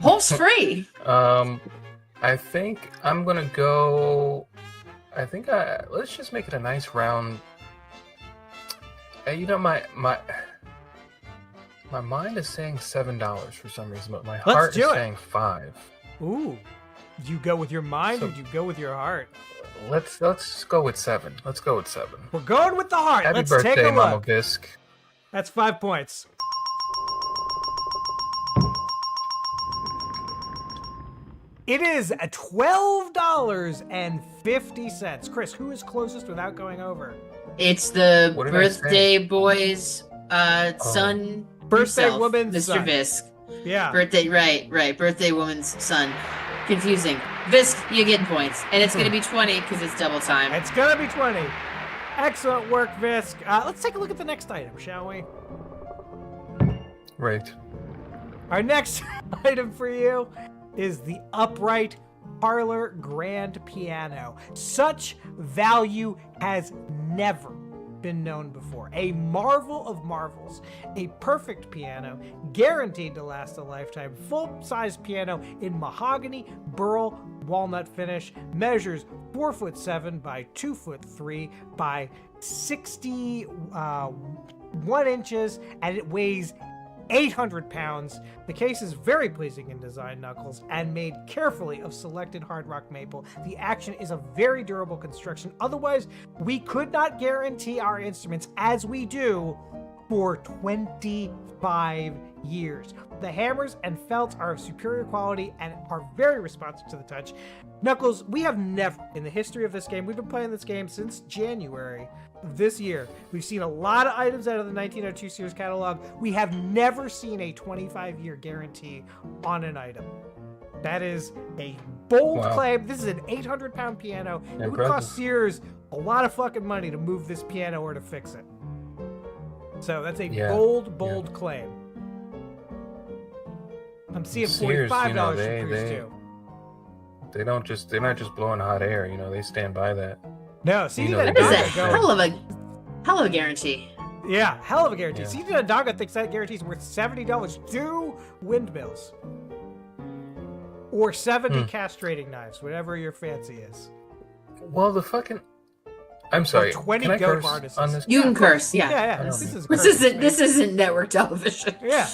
[SPEAKER 5] Horse free.
[SPEAKER 19] I think I'm gonna go. Let's just make it a nice round. My mind is saying $7 for some reason, but my heart is saying $5.
[SPEAKER 4] Ooh, do you go with your mind or do you go with your heart?
[SPEAKER 19] Let's go with 7. Let's go with 7.
[SPEAKER 4] We're going with the heart.
[SPEAKER 19] Happy
[SPEAKER 4] Let's
[SPEAKER 19] birthday,
[SPEAKER 4] take a
[SPEAKER 19] Mama
[SPEAKER 4] look.
[SPEAKER 19] Visk.
[SPEAKER 4] That's 5 points. It is $12.50. Chris, who is closest without going over?
[SPEAKER 5] It's the birthday boy's son.
[SPEAKER 4] Birthday
[SPEAKER 5] himself,
[SPEAKER 4] woman's
[SPEAKER 5] Mr.
[SPEAKER 4] son.
[SPEAKER 5] Visk.
[SPEAKER 4] Yeah.
[SPEAKER 5] Birthday, right. Birthday woman's son. Confusing. Visk, you're getting points. And it's going to be 20 because it's double time.
[SPEAKER 4] It's going to be 20. Excellent work, Visk. Let's take a look at the next item, shall we?
[SPEAKER 19] Right.
[SPEAKER 4] Our next item for you is the upright parlor grand piano. Such value has never been known before. A marvel of marvels. A perfect piano, guaranteed to last a lifetime. Full-size piano in mahogany, burl, walnut finish. Measures 4'7" by 2'3" by 61 inches, and it weighs 800 pounds. The case is very pleasing in design, Knuckles, and made carefully of selected hard rock maple. The action is a very durable construction. Otherwise, we could not guarantee our instruments as we do for 25 years. The hammers and felts are of superior quality and are very responsive to the touch. Knuckles, we have never, in the history of this game, we've been playing this game since January of this year. We've seen a lot of items out of the 1902 series catalog. We have never seen a 25-year guarantee on an item. That is a bold claim. This is an 800-pound piano. It would cost Sears a lot of fucking money to move this piano or to fix it. So that's a bold claim. I'm seeing
[SPEAKER 19] Sears,
[SPEAKER 4] $45 for
[SPEAKER 19] they're not just blowing hot air. They stand by that.
[SPEAKER 4] No, see,
[SPEAKER 5] that is a hell of a guarantee.
[SPEAKER 4] Yeah, hell of a guarantee. See, Dagga thinks that guarantee is worth $70. 2 windmills. Or 70 castrating knives, whatever your fancy is.
[SPEAKER 19] Well, the fucking... I'm sorry.
[SPEAKER 4] 20
[SPEAKER 19] can I
[SPEAKER 4] goat
[SPEAKER 19] curse
[SPEAKER 4] artists.
[SPEAKER 19] on this?
[SPEAKER 5] You can curse, yeah.
[SPEAKER 4] Yeah.
[SPEAKER 5] This isn't network television.
[SPEAKER 4] Yeah.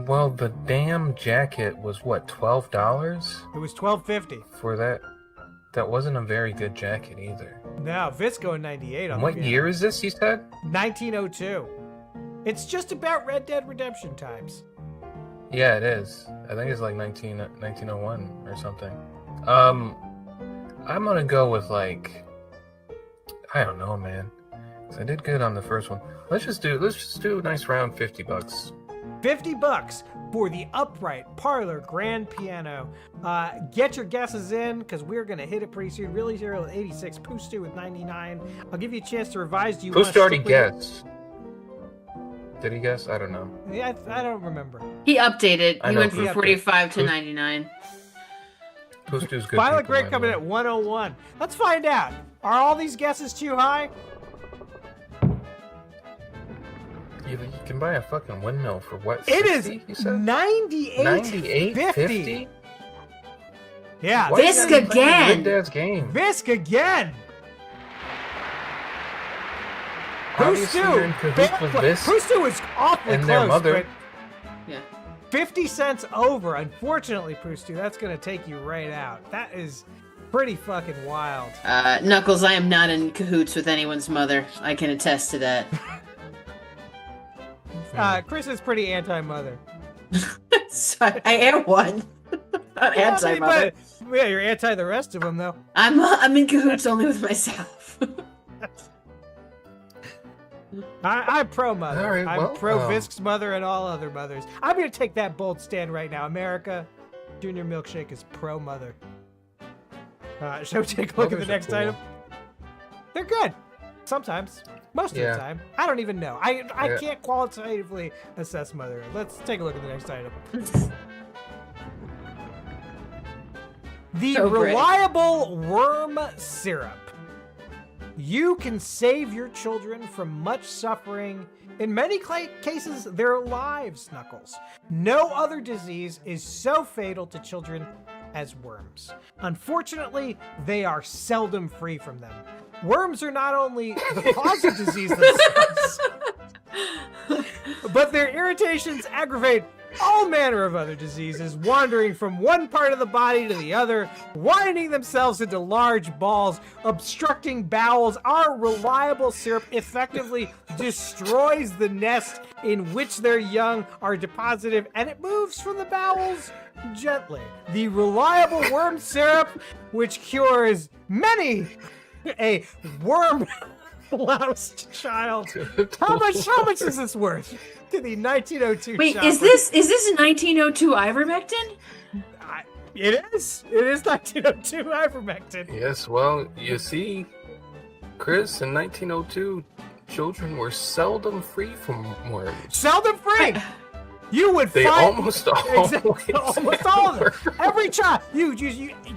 [SPEAKER 19] Well, the damn jacket was what, $12?
[SPEAKER 4] It was $12.50
[SPEAKER 19] for that. That wasn't a very good jacket either.
[SPEAKER 4] No, Visco in 98 on
[SPEAKER 19] What
[SPEAKER 4] the
[SPEAKER 19] year is this, you said?
[SPEAKER 4] 1902. It's just about Red Dead Redemption times.
[SPEAKER 19] Yeah, it is. I think it's like 1901 or something. I'm gonna go with like, I don't know, man. 'Cause I did good on the first one. Let's just do a nice round $50.
[SPEAKER 4] $50 for the upright parlor grand piano. Get your guesses in, because we're going to hit it pretty soon. Really Zero with 86, Poostu with 99. I'll give you a chance to revise. Do you
[SPEAKER 19] Poostu already guessed. Did he guess? I don't know.
[SPEAKER 4] Yeah, I don't remember.
[SPEAKER 5] He updated. He went from 45 to 99.
[SPEAKER 19] Poostu's good.
[SPEAKER 4] Violet Great coming at 101. Let's find out. Are all these guesses too high?
[SPEAKER 19] You can buy a fucking windmill for what?
[SPEAKER 4] It
[SPEAKER 19] 60,
[SPEAKER 4] is
[SPEAKER 19] you said?
[SPEAKER 4] 98.50. Yeah.
[SPEAKER 5] Visc again.
[SPEAKER 4] Visc again.
[SPEAKER 19] Obviously, you're in cahoots with Visc
[SPEAKER 4] Poostu is awfully
[SPEAKER 19] and
[SPEAKER 4] close.
[SPEAKER 19] their mother.
[SPEAKER 4] But
[SPEAKER 5] yeah.
[SPEAKER 4] 50 cents over. Unfortunately, Poostu, that's going to take you right out. That is pretty fucking wild.
[SPEAKER 5] Knuckles, I am not in cahoots with anyone's mother. I can attest to that.
[SPEAKER 4] Chris is pretty anti-mother.
[SPEAKER 5] So I am one. Not anti-mother.
[SPEAKER 4] Yeah, you're anti the rest of them, though.
[SPEAKER 5] I'm in cahoots only with myself.
[SPEAKER 4] I'm pro-mother.
[SPEAKER 19] All right,
[SPEAKER 4] I'm pro-Visc's mother and all other mothers. I'm going to take that bold stand right now. America, Junior Milkshake is pro-mother. Shall we take a look at the next item? They're good. Sometimes. Most of the time. I don't even know. I can't qualitatively assess mother. Let's take a look at the next item. The reliable worm syrup. You can save your children from much suffering. In many cases, their lives, Knuckles. No other disease is so fatal to children as worms. Unfortunately, they are seldom free from them. Worms are not only the cause of disease themselves, but their irritations aggravate all manner of other diseases, wandering from one part of the body to the other, winding themselves into large balls, obstructing bowels. Our reliable syrup effectively destroys the nest in which their young are deposited, and it moves from the bowels gently. The reliable worm syrup, which cures many a worm loused child. How much is this worth to the 1902
[SPEAKER 5] Wait,
[SPEAKER 4] shopper?
[SPEAKER 5] is this 1902 ivermectin?
[SPEAKER 4] It is 1902 ivermectin.
[SPEAKER 19] Yes, well, you see, Chris, in 1902, children were seldom free from worms.
[SPEAKER 4] Seldom free. You would
[SPEAKER 19] They
[SPEAKER 4] find
[SPEAKER 19] almost always
[SPEAKER 4] almost all of them. Every child, you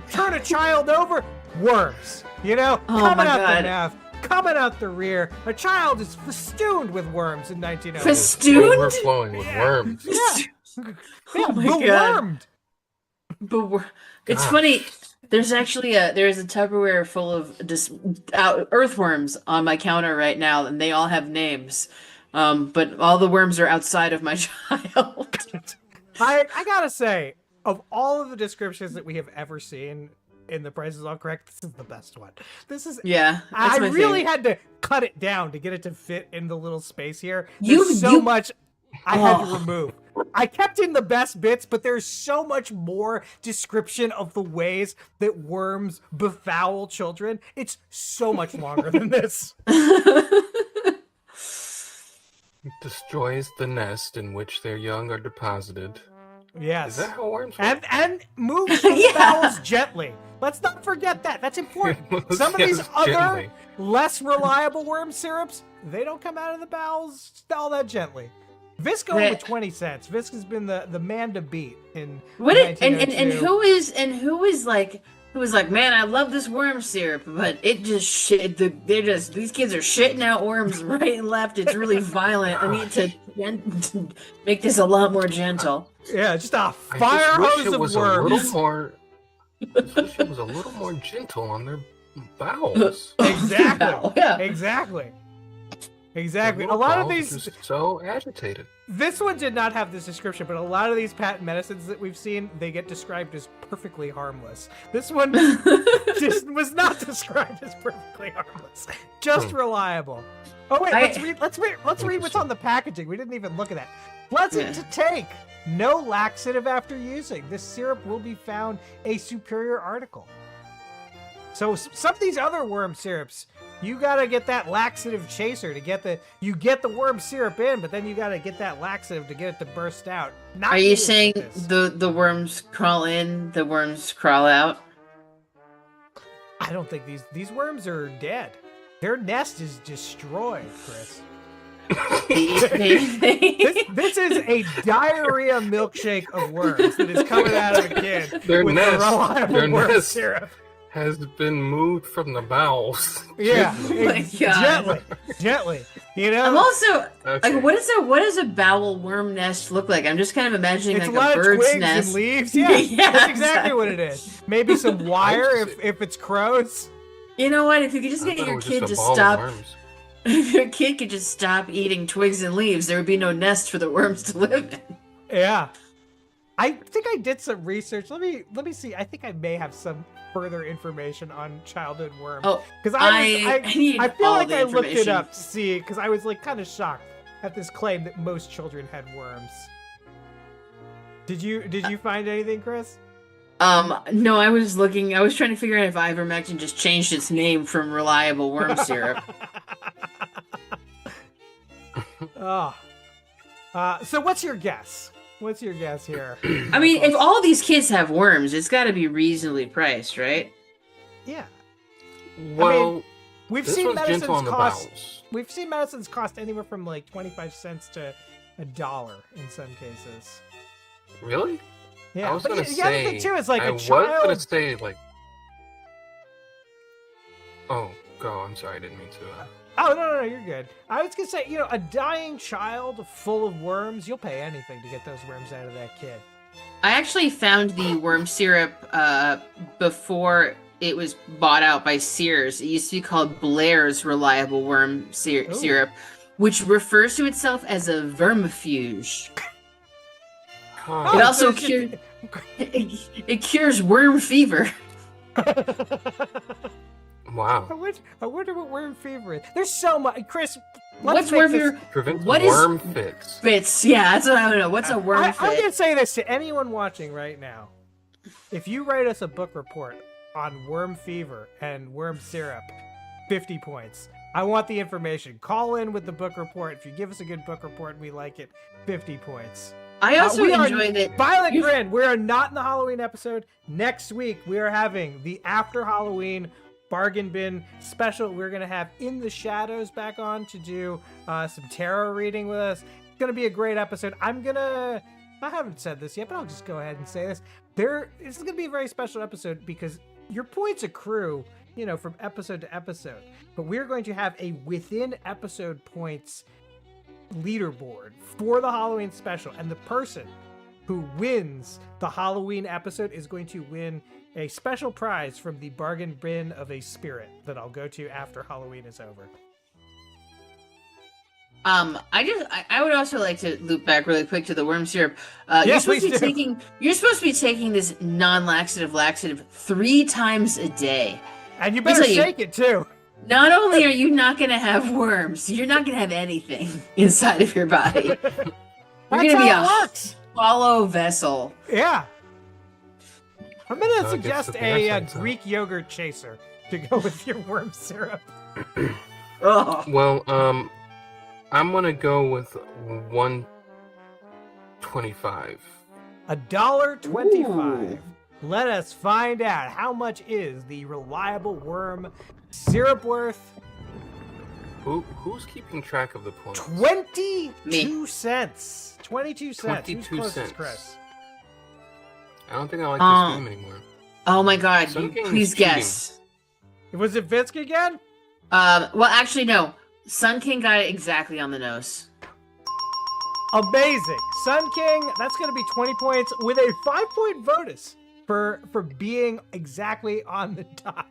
[SPEAKER 4] turn a child over, worms. You know,
[SPEAKER 5] Oh
[SPEAKER 4] coming
[SPEAKER 5] my
[SPEAKER 4] out
[SPEAKER 5] God.
[SPEAKER 4] the mouth, coming out the rear, a child is festooned with worms in 1908.
[SPEAKER 5] Festooned?
[SPEAKER 19] Overflowing with worms.
[SPEAKER 4] Yeah.
[SPEAKER 5] Oh my God.
[SPEAKER 4] Bewormed.
[SPEAKER 5] It's
[SPEAKER 19] Gosh.
[SPEAKER 5] funny. There's actually there's a Tupperware full of just earthworms on my counter right now, and they all have names. But all the worms are outside of my child.
[SPEAKER 4] I gotta say, of all of the descriptions that we have ever seen in The Price is All Correct, this is the best one. This is
[SPEAKER 5] Yeah,
[SPEAKER 4] I
[SPEAKER 5] that's my
[SPEAKER 4] really
[SPEAKER 5] favorite.
[SPEAKER 4] had to cut it down to get it to fit in the little space here.
[SPEAKER 5] You-
[SPEAKER 4] There's so
[SPEAKER 5] you-
[SPEAKER 4] much I had to
[SPEAKER 5] Oh.
[SPEAKER 4] remove. I kept in the best bits, but there's so much more description of the ways that worms befoul children. It's so much longer than this.
[SPEAKER 19] It destroys the nest in which their young are deposited.
[SPEAKER 4] Yes.
[SPEAKER 19] Is that how worms work?
[SPEAKER 4] And moves from the bowels gently. Let's not forget that. That's important. Some of these
[SPEAKER 19] Yes,
[SPEAKER 4] other
[SPEAKER 19] gently.
[SPEAKER 4] less reliable worm syrups, they don't come out of the bowels all that gently. Visc going with 20 cents. Visc has been the man to beat in
[SPEAKER 5] What it, and
[SPEAKER 4] 1902.
[SPEAKER 5] who was like, man, I love this worm syrup, but it just shit. These kids are shitting out worms right and left. It's really violent. I need to make this a lot more gentle.
[SPEAKER 4] Yeah, just a
[SPEAKER 19] I
[SPEAKER 4] fire
[SPEAKER 19] just wish
[SPEAKER 4] hose
[SPEAKER 19] it
[SPEAKER 4] of
[SPEAKER 19] was
[SPEAKER 4] worms.
[SPEAKER 19] a little more. I just wish it was a little more gentle on their bowels.
[SPEAKER 4] Exactly.
[SPEAKER 5] Yeah.
[SPEAKER 4] Exactly. Exactly.
[SPEAKER 19] Their
[SPEAKER 4] A lot of
[SPEAKER 19] bowels
[SPEAKER 4] these.
[SPEAKER 19] just so agitated.
[SPEAKER 4] This one did not have this description, but a lot of these patent medicines that we've seen, they get described as perfectly harmless. This one just was not described as perfectly harmless. Just reliable. Oh wait, let's read what's on the packaging. We didn't even look at that. Pleasant to take. No laxative after using. This syrup will be found a superior article. So some of these other worm syrups, you gotta get that laxative chaser to get the worm syrup in, but then you gotta get that laxative to get it to burst out. Not
[SPEAKER 5] Are you
[SPEAKER 4] needed
[SPEAKER 5] saying
[SPEAKER 4] with this.
[SPEAKER 5] the worms crawl in, the worms crawl out?
[SPEAKER 4] I don't think these worms are dead. Their nest is destroyed, Chris. This is a diarrhea milkshake of worms that is coming out of a kid with a reliable worm syrup.
[SPEAKER 19] Has been moved from the bowels.
[SPEAKER 4] Yeah,
[SPEAKER 5] Oh my God.
[SPEAKER 4] gently. You know.
[SPEAKER 5] I'm also
[SPEAKER 19] Okay.
[SPEAKER 5] like, what does a bowel worm nest look like? I'm just kind of imagining
[SPEAKER 4] It's
[SPEAKER 5] like
[SPEAKER 4] a lot
[SPEAKER 5] a
[SPEAKER 4] of
[SPEAKER 5] bird's
[SPEAKER 4] twigs
[SPEAKER 5] nest.
[SPEAKER 4] and leaves. Yeah,
[SPEAKER 5] Yeah,
[SPEAKER 4] that's exactly what it is. Maybe some wire if it's crows.
[SPEAKER 5] You know what? If you could just get your kid to stop, if your kid could just stop eating twigs and leaves, there would be no nest for the worms to live in.
[SPEAKER 4] Yeah, I think I did some research. Let me see. I think I may have some further information on childhood worms.
[SPEAKER 5] Oh,
[SPEAKER 4] because
[SPEAKER 5] I need
[SPEAKER 4] I feel
[SPEAKER 5] all
[SPEAKER 4] like
[SPEAKER 5] the
[SPEAKER 4] I looked it
[SPEAKER 5] information.
[SPEAKER 4] up to see because I was like kind of shocked at this claim that most children had worms. Did you find anything, Chris?
[SPEAKER 5] No, I was trying to figure out if ivermectin just changed its name from reliable worm syrup.
[SPEAKER 4] Oh. So what's your guess? What's your guess here?
[SPEAKER 5] I mean, if all these kids have worms, it's got to be reasonably priced, right?
[SPEAKER 4] Yeah.
[SPEAKER 19] Well,
[SPEAKER 4] we've
[SPEAKER 19] this
[SPEAKER 4] seen
[SPEAKER 19] one's
[SPEAKER 4] medicines
[SPEAKER 19] gentle on the
[SPEAKER 4] cost.
[SPEAKER 19] bowels.
[SPEAKER 4] We've seen medicines cost anywhere from like 25 cents to $1 in some cases.
[SPEAKER 19] Really?
[SPEAKER 4] Yeah,
[SPEAKER 19] I was
[SPEAKER 4] but
[SPEAKER 19] gonna
[SPEAKER 4] the other
[SPEAKER 19] say.
[SPEAKER 4] thing too is like
[SPEAKER 19] I
[SPEAKER 4] a
[SPEAKER 19] was
[SPEAKER 4] child.
[SPEAKER 19] gonna say like. Oh, go. I'm sorry. I didn't mean to.
[SPEAKER 4] Oh no, you're good. I was gonna say, a dying child full of worms, you'll pay anything to get those worms out of that kid.
[SPEAKER 5] I actually found the worm syrup before it was bought out by Sears. It used to be called Blair's Reliable Worm Syrup, which refers to itself as a vermifuge.
[SPEAKER 19] Huh.
[SPEAKER 5] It also it cures worm fever.
[SPEAKER 19] Wow.
[SPEAKER 4] I wonder what worm fever is. There's so much, Chris.
[SPEAKER 5] What's worm fever?
[SPEAKER 19] Prevents
[SPEAKER 5] What is
[SPEAKER 19] worm fits.
[SPEAKER 5] fits? Yeah, that's what I don't know. What's a worm
[SPEAKER 4] I'm
[SPEAKER 5] fit?
[SPEAKER 4] gonna say this to anyone watching right now. If you write us a book report on worm fever and worm syrup, 50 points. I want the information. Call in with the book report. If you give us a good book report and we like it, 50 points.
[SPEAKER 5] I also
[SPEAKER 4] we are-
[SPEAKER 5] enjoy that.
[SPEAKER 4] Violent Grin, we are not in the Halloween episode. Next week, we are having the After Halloween Bargain Bin special. We're going to have In the Shadows back on to do some tarot reading with us. It's going to be a great episode. I haven't said this yet, but I'll just go ahead and say this. This is going to be a very special episode because your points accrue from episode to episode. But we're going to have a within episode points leaderboard for the Halloween special, and the person who wins the Halloween episode is going to win a special prize from the bargain bin of a spirit that I'll go to after Halloween is over.
[SPEAKER 5] I would also like to loop back really quick to the worm syrup.
[SPEAKER 4] Yeah,
[SPEAKER 5] you're supposed
[SPEAKER 4] please
[SPEAKER 5] you're supposed to be taking this non-laxative laxative 3 times a day.
[SPEAKER 4] And you better shake it too.
[SPEAKER 5] Not only are you not going to have worms, you're not going to have anything inside of your body. You're going to be a hollow vessel.
[SPEAKER 4] Yeah. I'm going to suggest a Greek yogurt chaser to go with your worm syrup.
[SPEAKER 19] Well, I'm gonna go with $1.25.
[SPEAKER 4] $1.25. Let us find out how much is the reliable worm syrup worth.
[SPEAKER 19] Who's keeping track of the points?
[SPEAKER 4] 22 cents. 22 cents.
[SPEAKER 19] 22
[SPEAKER 4] Who's
[SPEAKER 19] cents.
[SPEAKER 4] closest, Chris?
[SPEAKER 19] I don't think I like this game anymore.
[SPEAKER 5] Oh my god,
[SPEAKER 19] Sun King
[SPEAKER 5] please
[SPEAKER 19] is cheating.
[SPEAKER 5] guess.
[SPEAKER 4] Was it Vinsk again?
[SPEAKER 5] Well, actually, no. Sun King got it exactly on the nose.
[SPEAKER 4] Amazing. Sun King, that's going to be 20 points with a 5-point bonus for being exactly on the dot.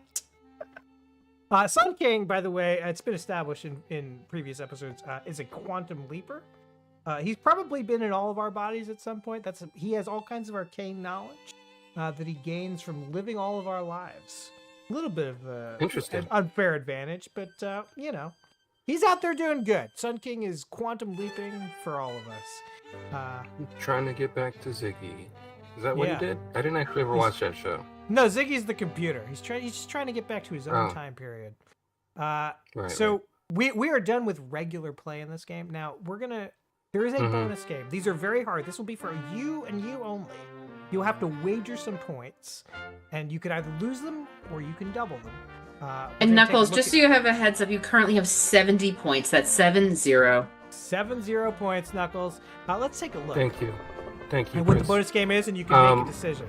[SPEAKER 4] Sun King, by the way, it's been established in previous episodes, is a quantum leaper. He's probably been in all of our bodies at some point. He has all kinds of arcane knowledge that he gains from living all of our lives. A little bit of an unfair advantage, but he's out there doing good. Sun King is quantum leaping for all of us.
[SPEAKER 19] Trying to get back to Ziggy. Is that what
[SPEAKER 4] Yeah.
[SPEAKER 19] he did? I didn't actually ever watch that show.
[SPEAKER 4] No, Ziggy's the computer. He's just trying to get back to his own time period. So we are done with regular play in this game. Now there is a bonus game. These are very hard. This will be for you and you only. You'll have to wager some points, and you can either lose them or you can double them.
[SPEAKER 5] And Knuckles, just so you have a heads up, you currently have 70 points. That's 7-0.
[SPEAKER 4] 7-0 points, Knuckles. Let's take a look.
[SPEAKER 19] Thank you. Thank you,
[SPEAKER 4] And what the
[SPEAKER 19] Chris.
[SPEAKER 4] bonus game is, and you can make a decision.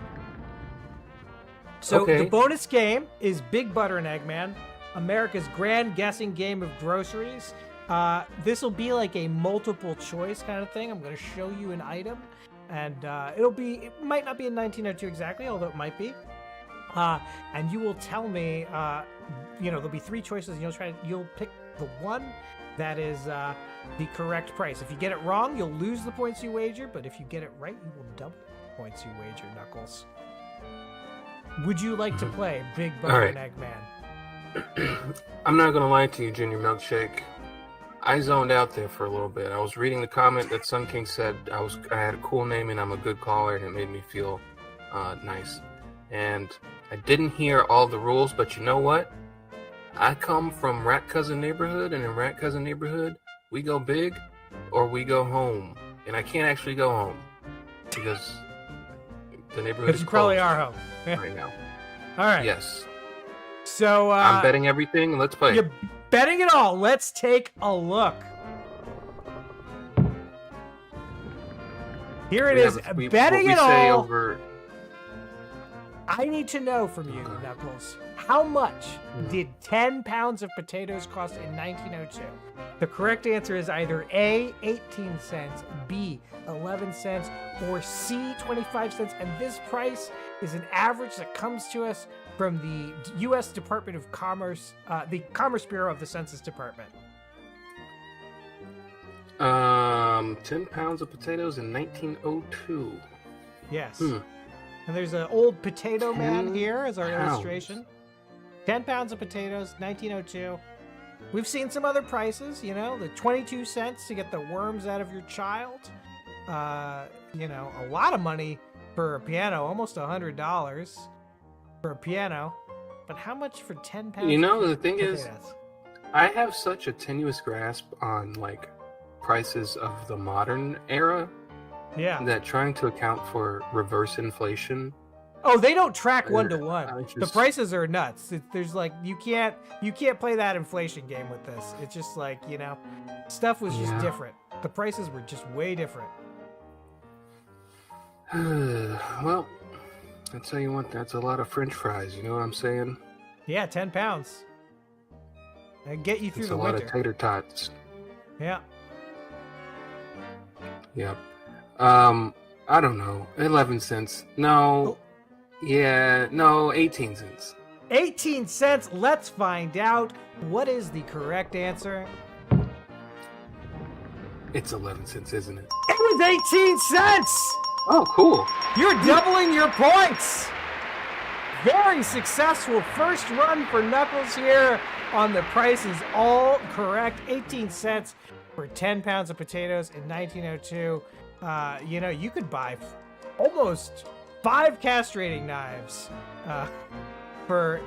[SPEAKER 4] So the bonus game is Big Butter and Eggman, America's grand guessing game of groceries. This will be like a multiple choice kind of thing. I'm going to show you an item, and it might not be in 1902 exactly, although it might be. And you will tell me, there'll be 3 choices, and you'll pick the one that is the correct price. If you get it wrong, you'll lose the points you wager, but if you get it right, you will double the points you wager, Knuckles. Would you like to play Big Butter and Eggman?
[SPEAKER 19] I'm not gonna lie to you, Junior Milkshake. I zoned out there for a little bit. I was reading the comment that Sun King said I had a cool name and I'm a good caller, and it made me feel nice. And I didn't hear all the rules, but you know what? I come from Rat Cousin Neighborhood, and in Rat Cousin Neighborhood, we go big or we go home. And I can't actually go home because the neighborhood
[SPEAKER 4] Because
[SPEAKER 19] is
[SPEAKER 4] you probably
[SPEAKER 19] closed
[SPEAKER 4] are home.
[SPEAKER 19] right now.
[SPEAKER 4] All right.
[SPEAKER 19] Yes.
[SPEAKER 4] So
[SPEAKER 19] I'm betting everything. Let's play.
[SPEAKER 4] You're betting it all. Let's take a look. Here it is. Betting it all.
[SPEAKER 19] Over...
[SPEAKER 4] I need to know from you, Knuckles, how much did 10 pounds of potatoes cost in 1902? The correct answer is either A, 18 cents, B, 11 cents, or C, 25 cents. And this price is an average that comes to us from the U.S. Department of Commerce, the Commerce Bureau of the Census Department.
[SPEAKER 19] 10 pounds of potatoes in 1902.
[SPEAKER 4] Yes. And there's an old potato man here as our illustration. 10 pounds of potatoes, 1902. We've seen some other prices, the 22 cents to get the worms out of your child. A lot of money for a piano, almost $100 for a piano. But how much for 10 pounds?
[SPEAKER 19] The thing is, I have such a tenuous grasp on, prices of the modern era.
[SPEAKER 4] Yeah.
[SPEAKER 19] That trying to account for reverse inflation.
[SPEAKER 4] Oh, they don't track 1-to-1. The prices are nuts. There's you can't play that inflation game with this. It's just stuff was just different. The prices were just way different.
[SPEAKER 19] Well, I tell you what, that's a lot of French fries. You know what I'm saying?
[SPEAKER 4] Yeah, 10 pounds. And get you through
[SPEAKER 19] It's
[SPEAKER 4] the
[SPEAKER 19] a lot
[SPEAKER 4] winter.
[SPEAKER 19] of tater tots.
[SPEAKER 4] Yeah.
[SPEAKER 19] Yep. I don't know. 11 cents. No. Yeah, no, 18 cents.
[SPEAKER 4] 18 cents. Let's find out. What is the correct answer?
[SPEAKER 19] It's 11 cents, isn't it?
[SPEAKER 4] It was 18 cents!
[SPEAKER 19] Oh, cool.
[SPEAKER 4] You're doubling your points! Very successful first run for Knuckles here on The Price is All Correct. 18 cents for 10 pounds of potatoes in 1902. You know, you could buy almost 5 castrating knives for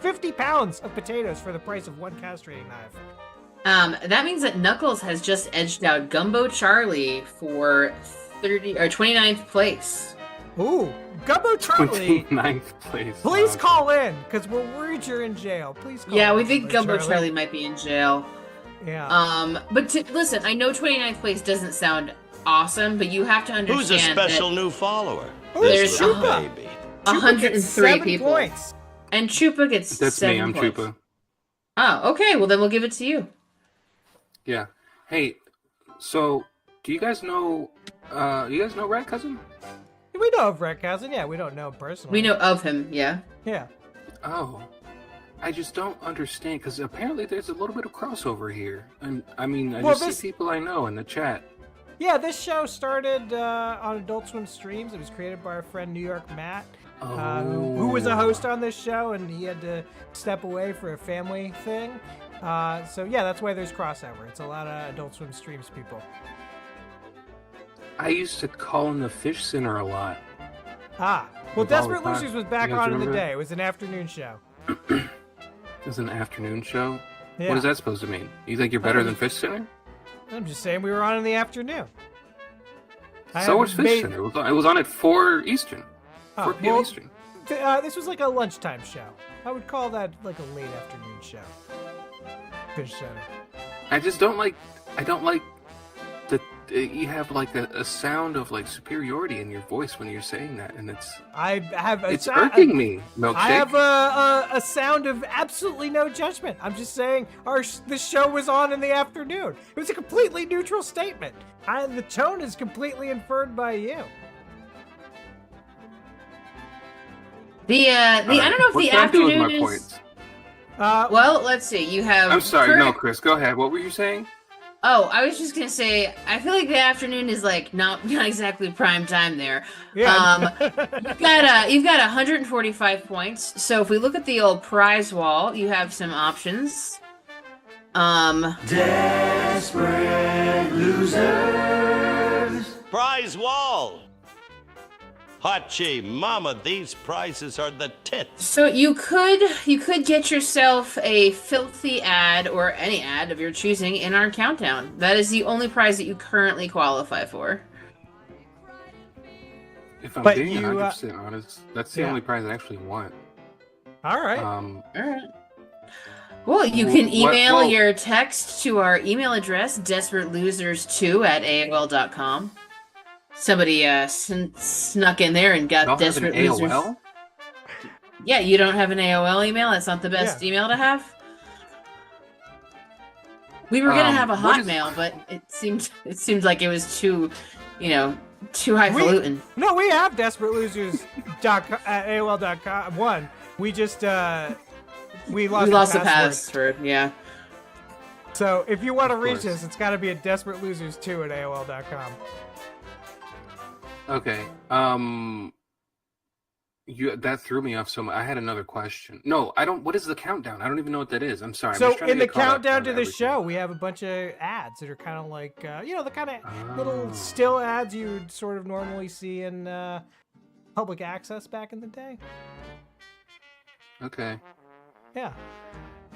[SPEAKER 4] 50 pounds of potatoes for the price of 1 castrating knife.
[SPEAKER 5] That means that Knuckles has just edged out Gumbo Charlie for 29th place.
[SPEAKER 4] Ooh, Gumbo Charlie.
[SPEAKER 19] 29th place.
[SPEAKER 4] Please call in, because we're worried you're in jail. Please call in.
[SPEAKER 5] Yeah, we think Gumbo Charlie might be in jail.
[SPEAKER 4] Yeah.
[SPEAKER 5] But listen, I know 29th place doesn't sound awesome, but you have to understand
[SPEAKER 3] Who's a special new follower?
[SPEAKER 5] There's
[SPEAKER 3] Chupa.
[SPEAKER 5] baby.
[SPEAKER 4] Chupa
[SPEAKER 5] 103
[SPEAKER 4] gets 7
[SPEAKER 5] people.
[SPEAKER 4] points.
[SPEAKER 5] And Chupa gets
[SPEAKER 19] That's
[SPEAKER 5] 7
[SPEAKER 19] me, I'm
[SPEAKER 5] points.
[SPEAKER 19] Chupa.
[SPEAKER 5] Oh, okay. Well, then we'll give it to you.
[SPEAKER 19] Yeah. Hey, so do you guys know Rat Cousin?
[SPEAKER 4] We know of Red Cousin. Yeah, we don't know him personally.
[SPEAKER 5] We know of him, yeah.
[SPEAKER 4] Yeah.
[SPEAKER 19] Oh. I just don't understand, because apparently there's a little bit of crossover here. And I mean, I see people I know in the chat.
[SPEAKER 4] Yeah, this show started on Adult Swim streams. It was created by our friend New York Matt, who was a host on this show, and he had to step away for a family thing. So yeah, that's why there's crossover. It's a lot of Adult Swim streams people.
[SPEAKER 19] I used to call in the Fish Center a lot.
[SPEAKER 4] Well,
[SPEAKER 19] With all
[SPEAKER 4] Desperate
[SPEAKER 19] the time.
[SPEAKER 4] Losers was back
[SPEAKER 19] You guys
[SPEAKER 4] on in the
[SPEAKER 19] remember
[SPEAKER 4] day. It was an afternoon show.
[SPEAKER 19] It was an afternoon show?
[SPEAKER 4] Yeah.
[SPEAKER 19] What is that supposed to mean? You think you're better than Fish Center?
[SPEAKER 4] I'm just saying we were on in the afternoon.
[SPEAKER 19] So was Fish Center. It was on at 4 Eastern. 4 p.m.
[SPEAKER 4] well,
[SPEAKER 19] Eastern.
[SPEAKER 4] This was like a lunchtime show. I would call that like a late afternoon show. Fish Center.
[SPEAKER 19] I just don't like that you have like a sound of like superiority in your voice when you're saying that, and it's irking me, Milkshake.
[SPEAKER 4] I have a sound of absolutely no judgment. I'm just saying the show was on in the afternoon. It was a completely neutral statement. The tone is completely inferred by you.
[SPEAKER 5] I don't know if
[SPEAKER 19] What
[SPEAKER 5] the
[SPEAKER 19] can I do with
[SPEAKER 5] afternoon
[SPEAKER 19] my
[SPEAKER 5] is.
[SPEAKER 19] points?
[SPEAKER 5] Well, let's see. You have.
[SPEAKER 19] I'm sorry,
[SPEAKER 5] current-
[SPEAKER 19] no, Chris, go ahead. What were you saying?
[SPEAKER 5] Oh, I was just gonna say, I feel like the afternoon is like not exactly prime time there.
[SPEAKER 4] Yeah.
[SPEAKER 5] You've got 145 points. So if we look at the old prize wall, you have some options.
[SPEAKER 3] Desperate losers. Prize wall. Hachi, mama, these prizes are the tits.
[SPEAKER 5] So you could get yourself a filthy ad or any ad of your choosing in our countdown. That is the only prize that you currently qualify for.
[SPEAKER 19] If I'm
[SPEAKER 4] But
[SPEAKER 19] being
[SPEAKER 4] you,
[SPEAKER 19] 100% honest, that's the
[SPEAKER 4] yeah.
[SPEAKER 19] only prize I actually want.
[SPEAKER 4] All right.
[SPEAKER 5] All right. Well, you can email
[SPEAKER 19] well-
[SPEAKER 5] your text to our email address, desperatelosers2@aol.com. Somebody snuck in there and got
[SPEAKER 19] Y'all have
[SPEAKER 5] Desperate
[SPEAKER 19] an
[SPEAKER 5] Losers.
[SPEAKER 19] AOL?
[SPEAKER 5] Yeah, you don't have an AOL email? That's not the best email to have? We were gonna have a
[SPEAKER 19] what is-
[SPEAKER 5] Hotmail, but it seemed like it was too highfalutin.
[SPEAKER 4] No, we have DesperateLosers.AOL.com. One, we just we lost
[SPEAKER 5] the
[SPEAKER 4] password.
[SPEAKER 5] password. Yeah.
[SPEAKER 4] So if you want to reach
[SPEAKER 19] course.
[SPEAKER 4] us, it's got to be at DesperateLosers2@AOL.com.
[SPEAKER 19] Okay. That threw me off so much. I had another question. No, I don't. What is the countdown? I don't even know what that is. I'm sorry. I'm
[SPEAKER 4] So
[SPEAKER 19] just trying
[SPEAKER 4] in
[SPEAKER 19] to
[SPEAKER 4] the
[SPEAKER 19] get caught up
[SPEAKER 4] countdown
[SPEAKER 19] on
[SPEAKER 4] to the
[SPEAKER 19] everything.
[SPEAKER 4] show, we have a bunch of ads that are kind of like, the kind of little still ads you would sort of normally see in public access back in the day.
[SPEAKER 19] Okay.
[SPEAKER 4] Yeah.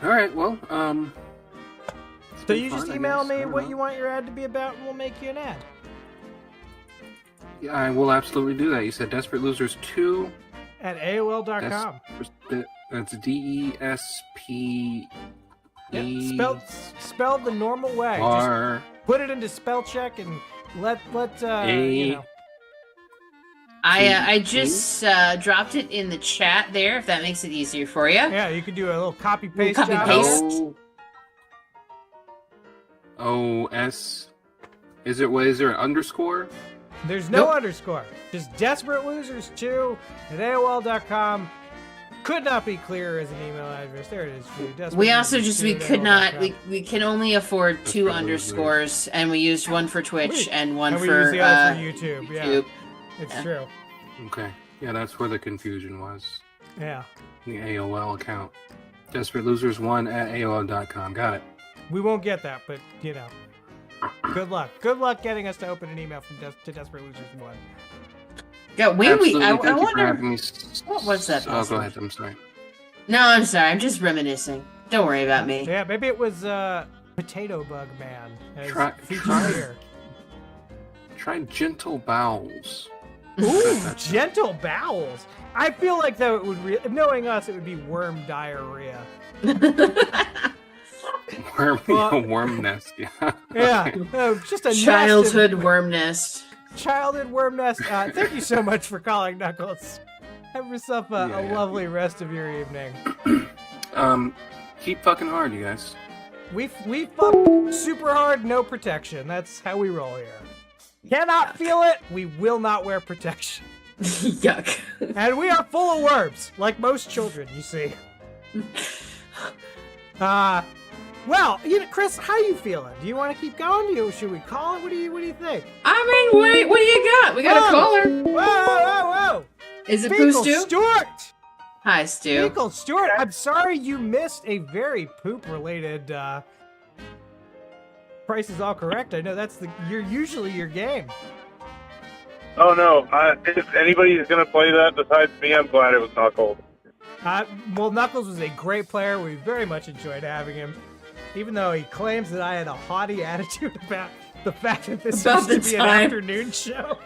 [SPEAKER 19] All right. Well, it's
[SPEAKER 4] So
[SPEAKER 19] been
[SPEAKER 4] you just
[SPEAKER 19] fun, I
[SPEAKER 4] email
[SPEAKER 19] guess. I
[SPEAKER 4] me
[SPEAKER 19] don't
[SPEAKER 4] what
[SPEAKER 19] know.
[SPEAKER 4] you want your ad to be about, and we'll make you an ad.
[SPEAKER 19] Yeah, I will absolutely do that. You said Desperate Losers 2.
[SPEAKER 4] At AOL.com.
[SPEAKER 19] That's DESP.
[SPEAKER 4] Spelled the normal way.
[SPEAKER 19] R.
[SPEAKER 4] Just put it into spell check and let
[SPEAKER 19] A.
[SPEAKER 5] I just dropped it in the chat there, if that makes it easier for you.
[SPEAKER 4] Yeah, you could do a little copy paste.
[SPEAKER 5] Copy paste.
[SPEAKER 6] OS. Is there an underscore?
[SPEAKER 4] There's no underscore. Just Desperate Losers 2 at AOL.com. Could not be clearer as an email address. There it is for you.
[SPEAKER 5] We also just we can only afford 2
[SPEAKER 6] Desperate
[SPEAKER 5] underscores, and we used one for Twitch and one
[SPEAKER 4] And we
[SPEAKER 5] for
[SPEAKER 4] use the other for YouTube. Yeah,
[SPEAKER 5] YouTube.
[SPEAKER 4] it's true.
[SPEAKER 6] Okay. Yeah, that's where the confusion was.
[SPEAKER 4] Yeah.
[SPEAKER 6] The AOL account. Desperate Losers 1 at AOL.com. Got it.
[SPEAKER 4] We won't get that, but you know. Good luck. Good luck getting us to open an email from to Desperate Losers 1.
[SPEAKER 5] Yeah, I
[SPEAKER 6] Thank you for
[SPEAKER 5] wonder
[SPEAKER 6] having me.
[SPEAKER 5] what was that?
[SPEAKER 6] Oh, go ahead. I'm sorry.
[SPEAKER 5] No, I'm sorry. I'm just reminiscing. Don't worry about me.
[SPEAKER 4] Yeah, maybe it was Potato Bug Man as featured here.
[SPEAKER 6] Try Gentle Bowels.
[SPEAKER 4] Ooh, Gentle Bowels. I feel like that would knowing us, it would be worm diarrhea.
[SPEAKER 6] Worm nest. Yeah.
[SPEAKER 4] Yeah, just a
[SPEAKER 5] childhood worm nest.
[SPEAKER 4] Childhood worm nest. Thank you so much for calling, Knuckles. Have yourself a lovely rest of your evening.
[SPEAKER 6] Keep fucking hard, you guys.
[SPEAKER 4] We fuck super hard, no protection. That's how we roll here. Cannot feel it. We will not wear protection.
[SPEAKER 5] Yuck.
[SPEAKER 4] And we are full of worms, like most children, you see. Well, Chris, how you feeling? Do you want to keep going? Should we call it? What do you think?
[SPEAKER 5] I mean, wait, what do you got? We got a caller.
[SPEAKER 4] Whoa.
[SPEAKER 5] Is it Pooh Stu?
[SPEAKER 4] Stewart.
[SPEAKER 5] Hi, Stu.
[SPEAKER 4] Pickle Stewart, I'm sorry you missed a very poop-related Price is All Correct. I know that's usually your game.
[SPEAKER 7] Oh no! If anybody's gonna play that besides me, I'm glad it was Knuckles.
[SPEAKER 4] Well, Knuckles was a great player. We very much enjoyed having him. Even though he claims that I had a haughty attitude about the fact that this used to be an afternoon show.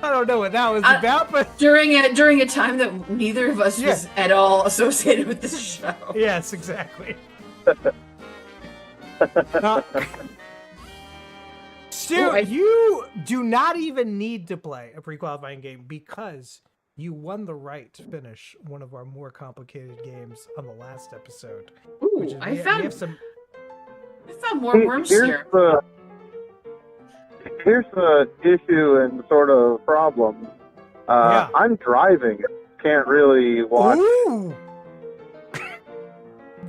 [SPEAKER 4] I don't know what that was about, but
[SPEAKER 5] during a time that neither of us was at all associated with this show.
[SPEAKER 4] Yes, exactly. Stu, you do not even need to play a pre-qualifying game because you won the right to finish one of our more complicated games on the last episode.
[SPEAKER 5] Ooh, I found more worms here.
[SPEAKER 7] Here's the issue and sort of problem. I'm driving. Can't really watch.
[SPEAKER 4] Ooh.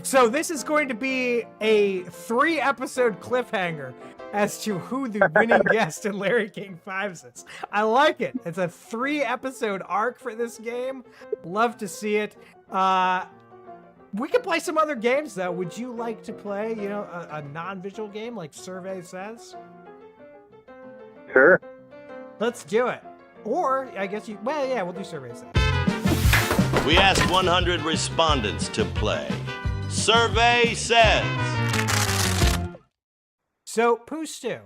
[SPEAKER 4] So this is going to be a 3-episode cliffhanger as to who the winning guest in Larry King 5's is. I like it. It's a 3-episode arc for this game. Love to see it. We could play some other games, though. Would you like to play, a non-visual game like Survey Says?
[SPEAKER 7] Sure.
[SPEAKER 4] Let's do it. Or, I guess we'll do Survey Says.
[SPEAKER 3] We asked 100 respondents to play. Survey Says.
[SPEAKER 4] So, Pooh Stu,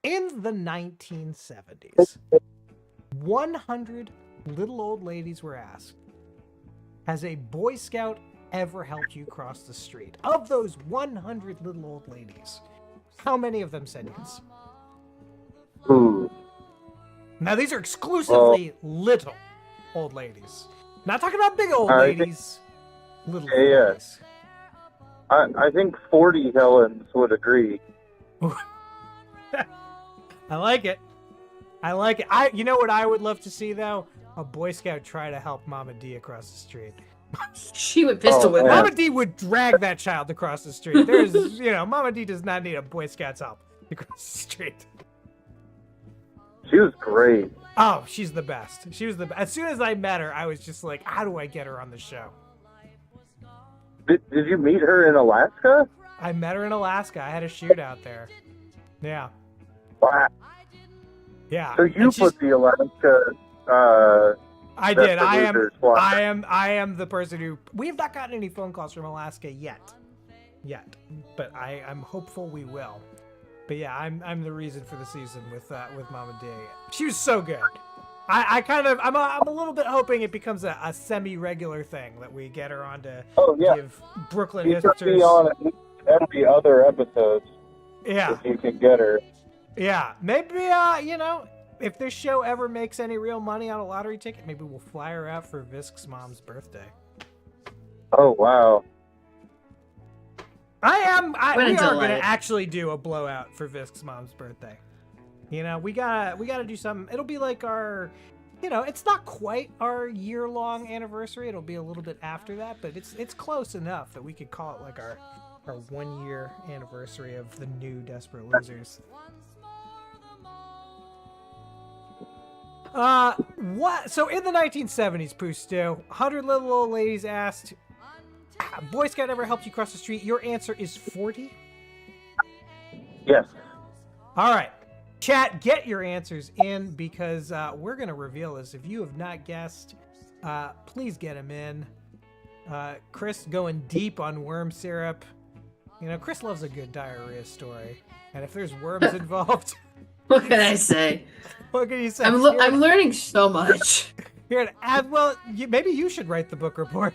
[SPEAKER 4] in the 1970s, 100 little old ladies were asked, has a Boy Scout ever helped you cross the street? Of those 100 little old ladies, how many of them said yes?
[SPEAKER 7] Ooh.
[SPEAKER 4] Now, these are exclusively little old ladies. Not talking about big old ladies. Little old ladies.
[SPEAKER 7] I think 40 Helens would agree.
[SPEAKER 4] I like it. You know what I would love to see, though? A Boy Scout try to help Mama D across the street.
[SPEAKER 5] She would pistol whip
[SPEAKER 4] Mama D would drag that child across the street. There's, Mama D does not need a Boy Scout's help across the street.
[SPEAKER 7] She was great.
[SPEAKER 4] Oh, she's the best. As soon as I met her, I was just like, how do I get her on the show?
[SPEAKER 7] Did you meet her in Alaska?
[SPEAKER 4] I met her in Alaska. I had a shootout there. Yeah.
[SPEAKER 7] Wow.
[SPEAKER 4] Yeah.
[SPEAKER 7] So you put the Alaska.
[SPEAKER 4] I did. I am the person who. We have not gotten any phone calls from Alaska yet, but I'm hopeful we will. But yeah, I'm the reason for the season with Mama D. She was so good. I'm a little bit hoping it becomes a semi-regular thing that we get her on to give Brooklyn hipsters.
[SPEAKER 7] She be on every other episode.
[SPEAKER 4] Yeah.
[SPEAKER 7] If you can get her.
[SPEAKER 4] Yeah, maybe if this show ever makes any real money on a lottery ticket, maybe we'll fly her out for Visk's mom's birthday.
[SPEAKER 7] Oh, wow.
[SPEAKER 4] We are
[SPEAKER 5] delight.
[SPEAKER 4] gonna actually do a blowout for Visk's mom's birthday. You know, we gotta do something. It'll be like our, you know, it's not quite our year-long anniversary. It'll be a little bit after that, but it's close enough that we could call it like our 1 year anniversary of the new Desperate Losers. What? So in the 1970s, Pooh-Stew, 100 little old ladies asked, Boy Scout ever helped you cross the street? Your answer is 40?
[SPEAKER 7] Yes.
[SPEAKER 4] All right. Chat, get your answers in because we're going to reveal this. If you have not guessed, please get them in. Chris going deep on worm syrup. You know, Chris loves a good diarrhea story. And if there's worms involved...
[SPEAKER 5] What can I say?
[SPEAKER 4] What can you say?
[SPEAKER 5] I'm learning so much.
[SPEAKER 4] Maybe you should write the book report.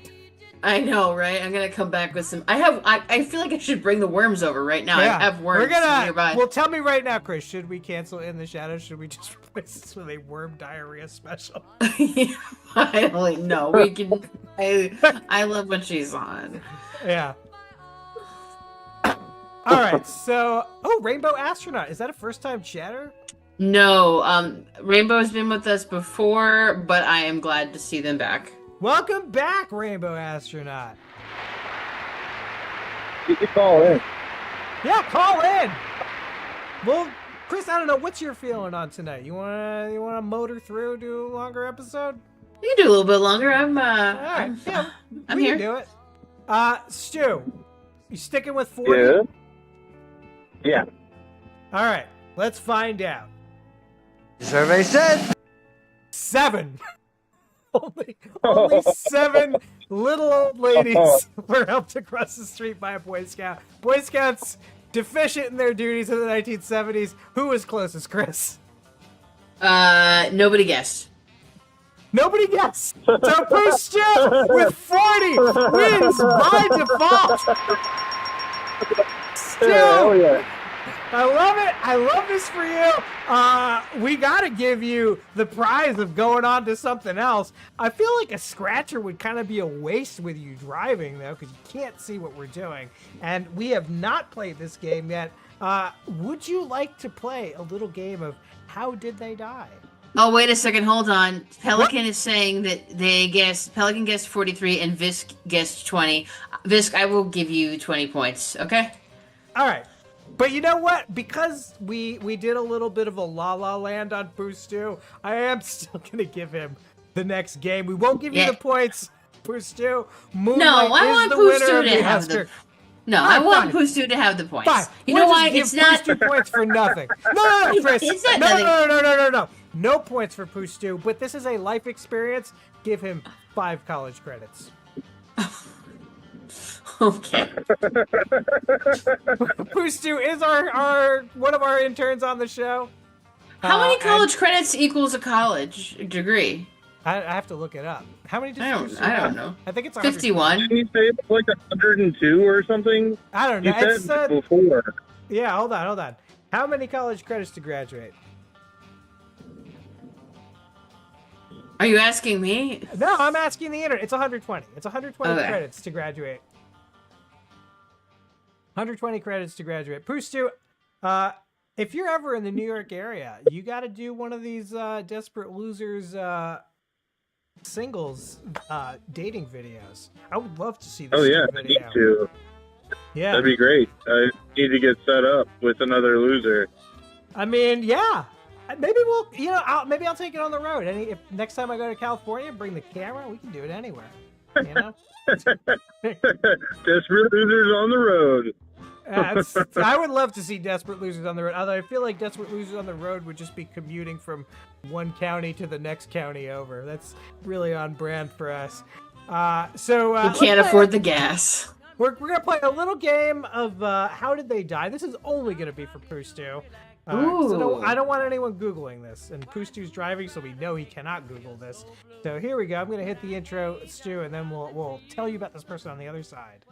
[SPEAKER 5] I know, right? I'm gonna come back with some. I feel like I should bring the worms over right now.
[SPEAKER 4] Yeah.
[SPEAKER 5] I have worms nearby.
[SPEAKER 4] Well, tell me right now, Chris. Should we cancel In the Shadows? Should we just replace this with a worm diarrhea special?
[SPEAKER 5] I don't know. We can. I love when she's on.
[SPEAKER 4] Yeah. All right. So, Rainbow Astronaut. Is that a first-time chatter?
[SPEAKER 5] No. Rainbow's been with us before, but I am glad to see them back.
[SPEAKER 4] Welcome back, Rainbow Astronaut.
[SPEAKER 7] You can call in.
[SPEAKER 4] Yeah, call in. Well, Chris, I don't know. What's your feeling on tonight? You wanna motor through, do a longer episode?
[SPEAKER 5] We can do a little bit longer. I'm
[SPEAKER 4] we
[SPEAKER 5] here.
[SPEAKER 4] Can do it. Stu, you sticking with 40?
[SPEAKER 7] Yeah.
[SPEAKER 4] All right, let's find out.
[SPEAKER 11] The survey said
[SPEAKER 4] 7. Only 7 little old ladies were helped across the street by a Boy Scout. Boy Scouts deficient in their duties in the 1970s. Who was closest, Chris?
[SPEAKER 5] Nobody guessed.
[SPEAKER 4] Nobody guessed. So Pooh-Stew with 40 wins by default. Stu, I love it. I love this for you. We got to give you the prize of going on to something else. I feel like a scratcher would kind of be a waste with you driving, though, because you can't see what we're doing. And we have not played this game yet. Would you like to play a little game of How Did They Die?
[SPEAKER 5] Oh, wait a second. Hold on. Pelican is saying that Pelican guessed 43 and Visk guessed 20. Visk, I will give you 20 points, okay?
[SPEAKER 4] All right. But you know what? Because we did a little bit of a La La Land on Pooh-Stew, I am still going to give him the next game. We won't give you the points, Pooh-Stew.
[SPEAKER 5] No, I want Pooh-Stew to have the... No, I want Pooh-Stew to have the points.
[SPEAKER 4] Fine.
[SPEAKER 5] You know why?
[SPEAKER 4] It's not Pooh-Stew points for nothing. No, Chris. No. No points for Pooh-Stew, but this is a life experience. Give him 5 college credits.
[SPEAKER 5] Okay.
[SPEAKER 4] Pooh-Stew is our one of our interns on the show.
[SPEAKER 5] How many college credits equals a college degree?
[SPEAKER 4] I have to look it up. How many?
[SPEAKER 5] I don't know.
[SPEAKER 4] I think it's
[SPEAKER 5] 51.
[SPEAKER 7] Didn't he say it's like 102 or something?
[SPEAKER 4] I don't know.
[SPEAKER 7] He said before.
[SPEAKER 4] Yeah, hold on. How many college credits to graduate?
[SPEAKER 5] Are you asking me?
[SPEAKER 4] No, I'm asking the internet. It's 120. It's 120
[SPEAKER 5] Okay.
[SPEAKER 4] credits to graduate. 120 credits to graduate. Pooh-Stew, if you're ever in the New York area, you got to do one of these Desperate Losers singles dating videos. I would love to see this
[SPEAKER 7] I
[SPEAKER 4] video.
[SPEAKER 7] need to.
[SPEAKER 4] Yeah.
[SPEAKER 7] That'd be great. I need to get set up with another loser.
[SPEAKER 4] I mean, yeah. Maybe we'll, maybe I'll take it on the road. If next time I go to California, bring the camera. We can do it anywhere. You know.
[SPEAKER 7] Desperate Losers on the road.
[SPEAKER 4] I would love to see Desperate Losers on the road. Although I feel like Desperate Losers on the road would just be commuting from one county to the next county over. That's really on brand for us.
[SPEAKER 5] We can't afford the gas.
[SPEAKER 4] We're gonna play a little game of How Did They Die? This is only gonna be for Pooh-Stew. So I don't want anyone Googling this. And Pooh-Stew's driving, so we know he cannot Google this. So here we go. I'm gonna hit the intro, Stu, and then we'll tell you about this person on the other side.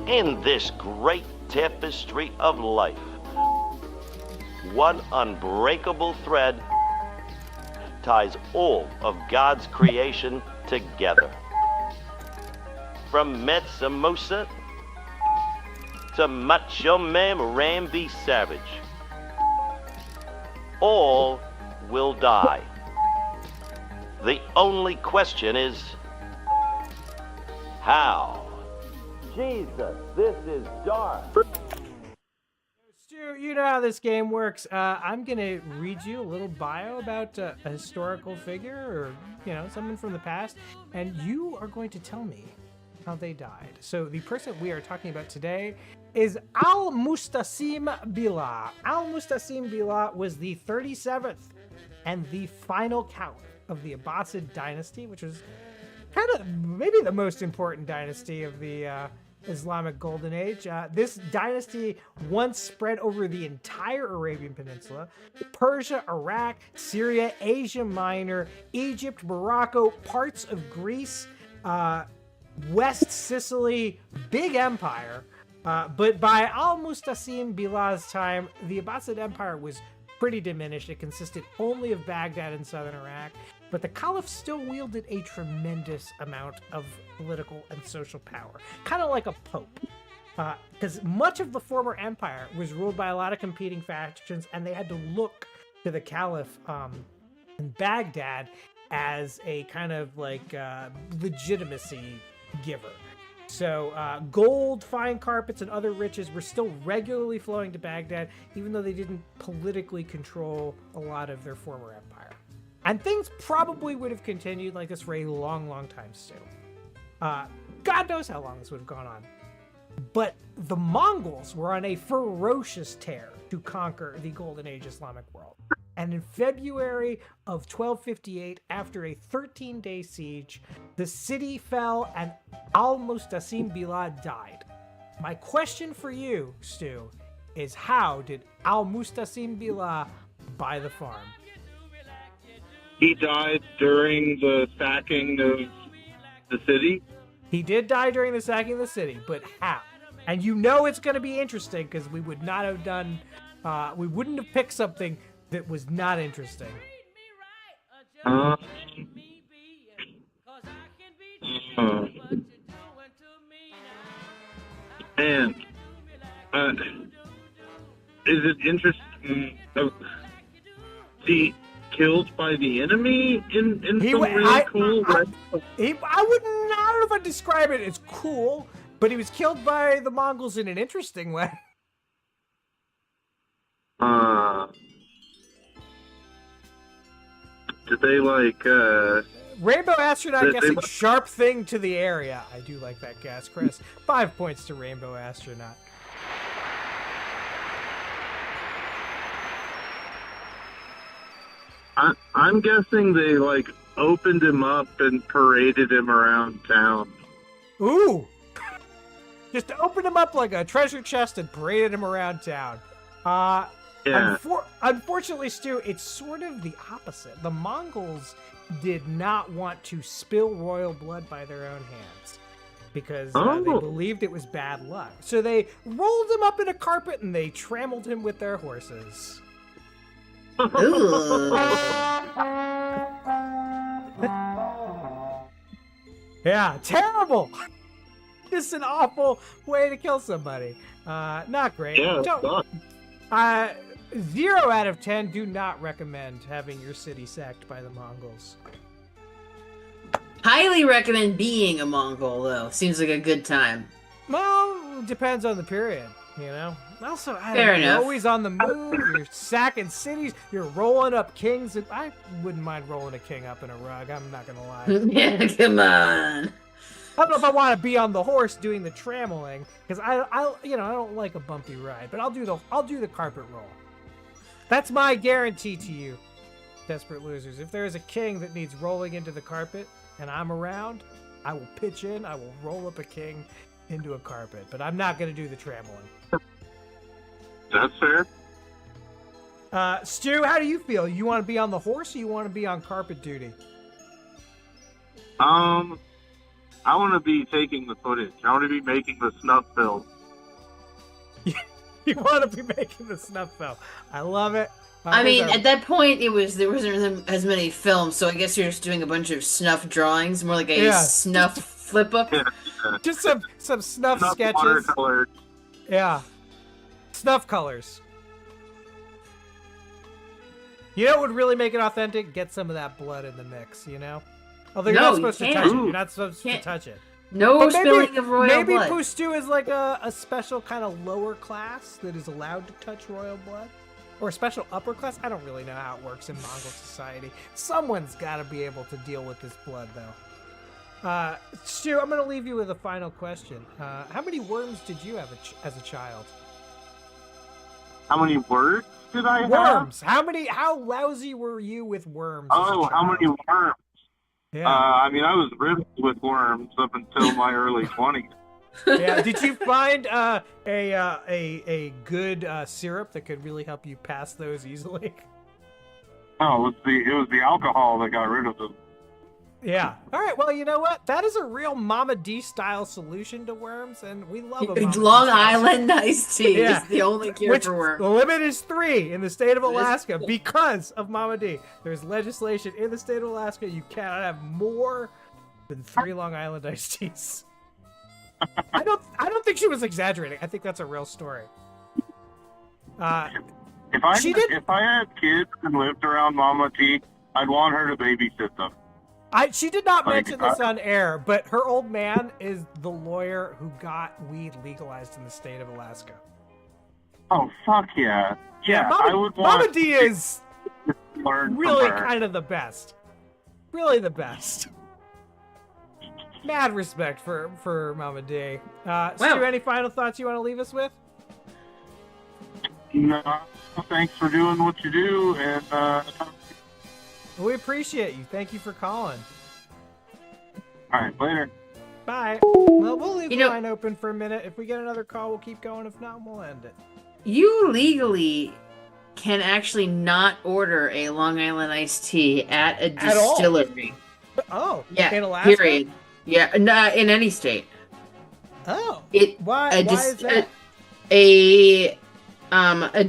[SPEAKER 3] In this great tapestry of life. One unbreakable thread ties all of God's creation together. From Metsa Musa to Macho Man Ramby Savage, all will die. The only question is, how? Jesus, this is dark.
[SPEAKER 4] Stu, you know how this game works. I'm gonna read you a little bio about a historical figure or, someone from the past, and you are going to tell me how they died. So the person we are talking about today is Al-Mustasim Billah. Al-Mustasim Billah was the 37th and the final caliph of the Abbasid dynasty, which was kind of maybe the most important dynasty of the Islamic Golden Age. This dynasty once spread over the entire Arabian Peninsula, Persia, Iraq, Syria, Asia Minor, Egypt, Morocco, parts of Greece, West Sicily, big empire. But by Al-Mustasim Billah's time, the Abbasid Empire was pretty diminished. It consisted only of Baghdad and southern Iraq, but the caliph still wielded a tremendous amount of political and social power, kind of like a pope. Because much of the former empire was ruled by a lot of competing factions, and they had to look to the caliph in Baghdad as a kind of like legitimacy giver. So gold, fine carpets, and other riches were still regularly flowing to Baghdad, even though they didn't politically control a lot of their former empire. And things probably would have continued like this for a long, long time still. God knows how long this would have gone on. But the Mongols were on a ferocious tear to conquer the Golden Age Islamic world. And in February of 1258, after a 13-day siege, the city fell and Al-Mustasim Billah died. My question for you, Stu, is how did Al-Mustasim Billah buy the farm?
[SPEAKER 7] He died during the sacking of the city?
[SPEAKER 4] He did die during the sacking of the city, but how? And you know it's going to be interesting because we would not have done, we wouldn't have picked something that was not interesting.
[SPEAKER 7] And is it interesting? He killed by the enemy in some really cool way?
[SPEAKER 4] I don't know if I'd describe it as cool, but he was killed by the Mongols in an interesting way.
[SPEAKER 7] Did they
[SPEAKER 4] Rainbow Astronaut gets a sharp thing to the area. I do like that guess, Chris. 5 points to Rainbow Astronaut.
[SPEAKER 7] I'm guessing they opened him up and paraded him around town.
[SPEAKER 4] Ooh! Just opened him up like a treasure chest and paraded him around town.
[SPEAKER 7] Yeah.
[SPEAKER 4] Unfortunately, Stu, it's sort of the opposite. The Mongols did not want to spill royal blood by their own hands because they believed it was bad luck. So they rolled him up in a carpet and they trammeled him with their horses. Yeah, terrible. Just an awful way to kill somebody. Not great.
[SPEAKER 7] Yeah,
[SPEAKER 4] Don't. 0 out of 10. Do not recommend having your city sacked by the Mongols.
[SPEAKER 5] Highly recommend being a Mongol, though. Seems like a good time.
[SPEAKER 4] Well, depends on the period, you know? Also,
[SPEAKER 5] Fair enough.
[SPEAKER 4] You're always on the move, you're sacking cities, you're rolling up kings. I wouldn't mind rolling a king up in a rug, I'm not gonna lie.
[SPEAKER 5] Yeah, come on.
[SPEAKER 4] I don't know if I want to be on the horse doing the trammeling, because I don't like a bumpy ride, but I'll do the carpet roll. That's my guarantee to you, desperate losers. If there is a king that needs rolling into the carpet, and I'm around, I will pitch in, I will roll up a king into a carpet, but I'm not going to do the trammeling.
[SPEAKER 7] That's fair.
[SPEAKER 4] Stu, how do you feel? You want to be on the horse or you want to be on carpet duty?
[SPEAKER 7] I want to be taking the footage. I want to be making the snuff film.
[SPEAKER 4] You want to be making the snuff film. I love it.
[SPEAKER 5] I mean, at that point, there wasn't as many films, so I guess you're just doing a bunch of snuff drawings, more like a snuff flip book.
[SPEAKER 4] Just some snuff sketches.
[SPEAKER 7] Watercolor.
[SPEAKER 4] Yeah. Snuff colors. You know what would really make it authentic? Get some of that blood in the mix, you know? Although you're not supposed to touch it. You're not supposed to touch it.
[SPEAKER 5] No spilling of royal blood.
[SPEAKER 4] Maybe Pustu is like a special kind of lower class that is allowed to touch royal blood. Or a special upper class. I don't really know how it works in Mongol society. Someone's got to be able to deal with this blood, though. Stu, I'm going to leave you with a final question. How many worms did you have as a child?
[SPEAKER 7] How many words did I have?
[SPEAKER 4] Worms. How lousy were you with worms?
[SPEAKER 7] Oh, how many worms?
[SPEAKER 4] Yeah.
[SPEAKER 7] I mean, I was riddled with worms up until my early 20s.
[SPEAKER 4] Yeah. Did you find a good syrup that could really help you pass those easily?
[SPEAKER 7] Oh, it was the alcohol that got rid of them.
[SPEAKER 4] Yeah. All right. Well, you know what? That is a real Mama D style solution to worms, and we love it.
[SPEAKER 5] Long Island iced tea is the only cure for worms.
[SPEAKER 4] The limit is 3 in the state of Alaska because of Mama D. There's legislation in the state of Alaska. You cannot have more than 3 Long Island iced teas. I don't think she was exaggerating. I think that's a real story.
[SPEAKER 7] If I had kids and lived around Mama T, I'd want her to babysit them.
[SPEAKER 4] She did not mention this on air, but her old man is the lawyer who got weed legalized in the state of Alaska.
[SPEAKER 7] Oh, fuck yeah. Yeah,
[SPEAKER 4] Mama,
[SPEAKER 7] I would want
[SPEAKER 4] Mama D is
[SPEAKER 7] learn
[SPEAKER 4] really
[SPEAKER 7] from her.
[SPEAKER 4] kind of the best. Really the best. Mad respect for Mama D. Stu, any final thoughts you want to leave us with?
[SPEAKER 7] No, thanks for doing what you do, and
[SPEAKER 4] We appreciate you. Thank you for calling.
[SPEAKER 7] all right, later.
[SPEAKER 4] Bye. Well, we'll leave the line open for a minute. If we get another call, we'll keep going. If not, we'll end it.
[SPEAKER 5] You legally can actually not order a Long Island iced tea at a distillery.
[SPEAKER 4] Oh,
[SPEAKER 5] yeah.
[SPEAKER 4] In Alaska?
[SPEAKER 5] Period. Yeah, not in any state.
[SPEAKER 4] Oh.
[SPEAKER 5] Why
[SPEAKER 4] is that?
[SPEAKER 5] A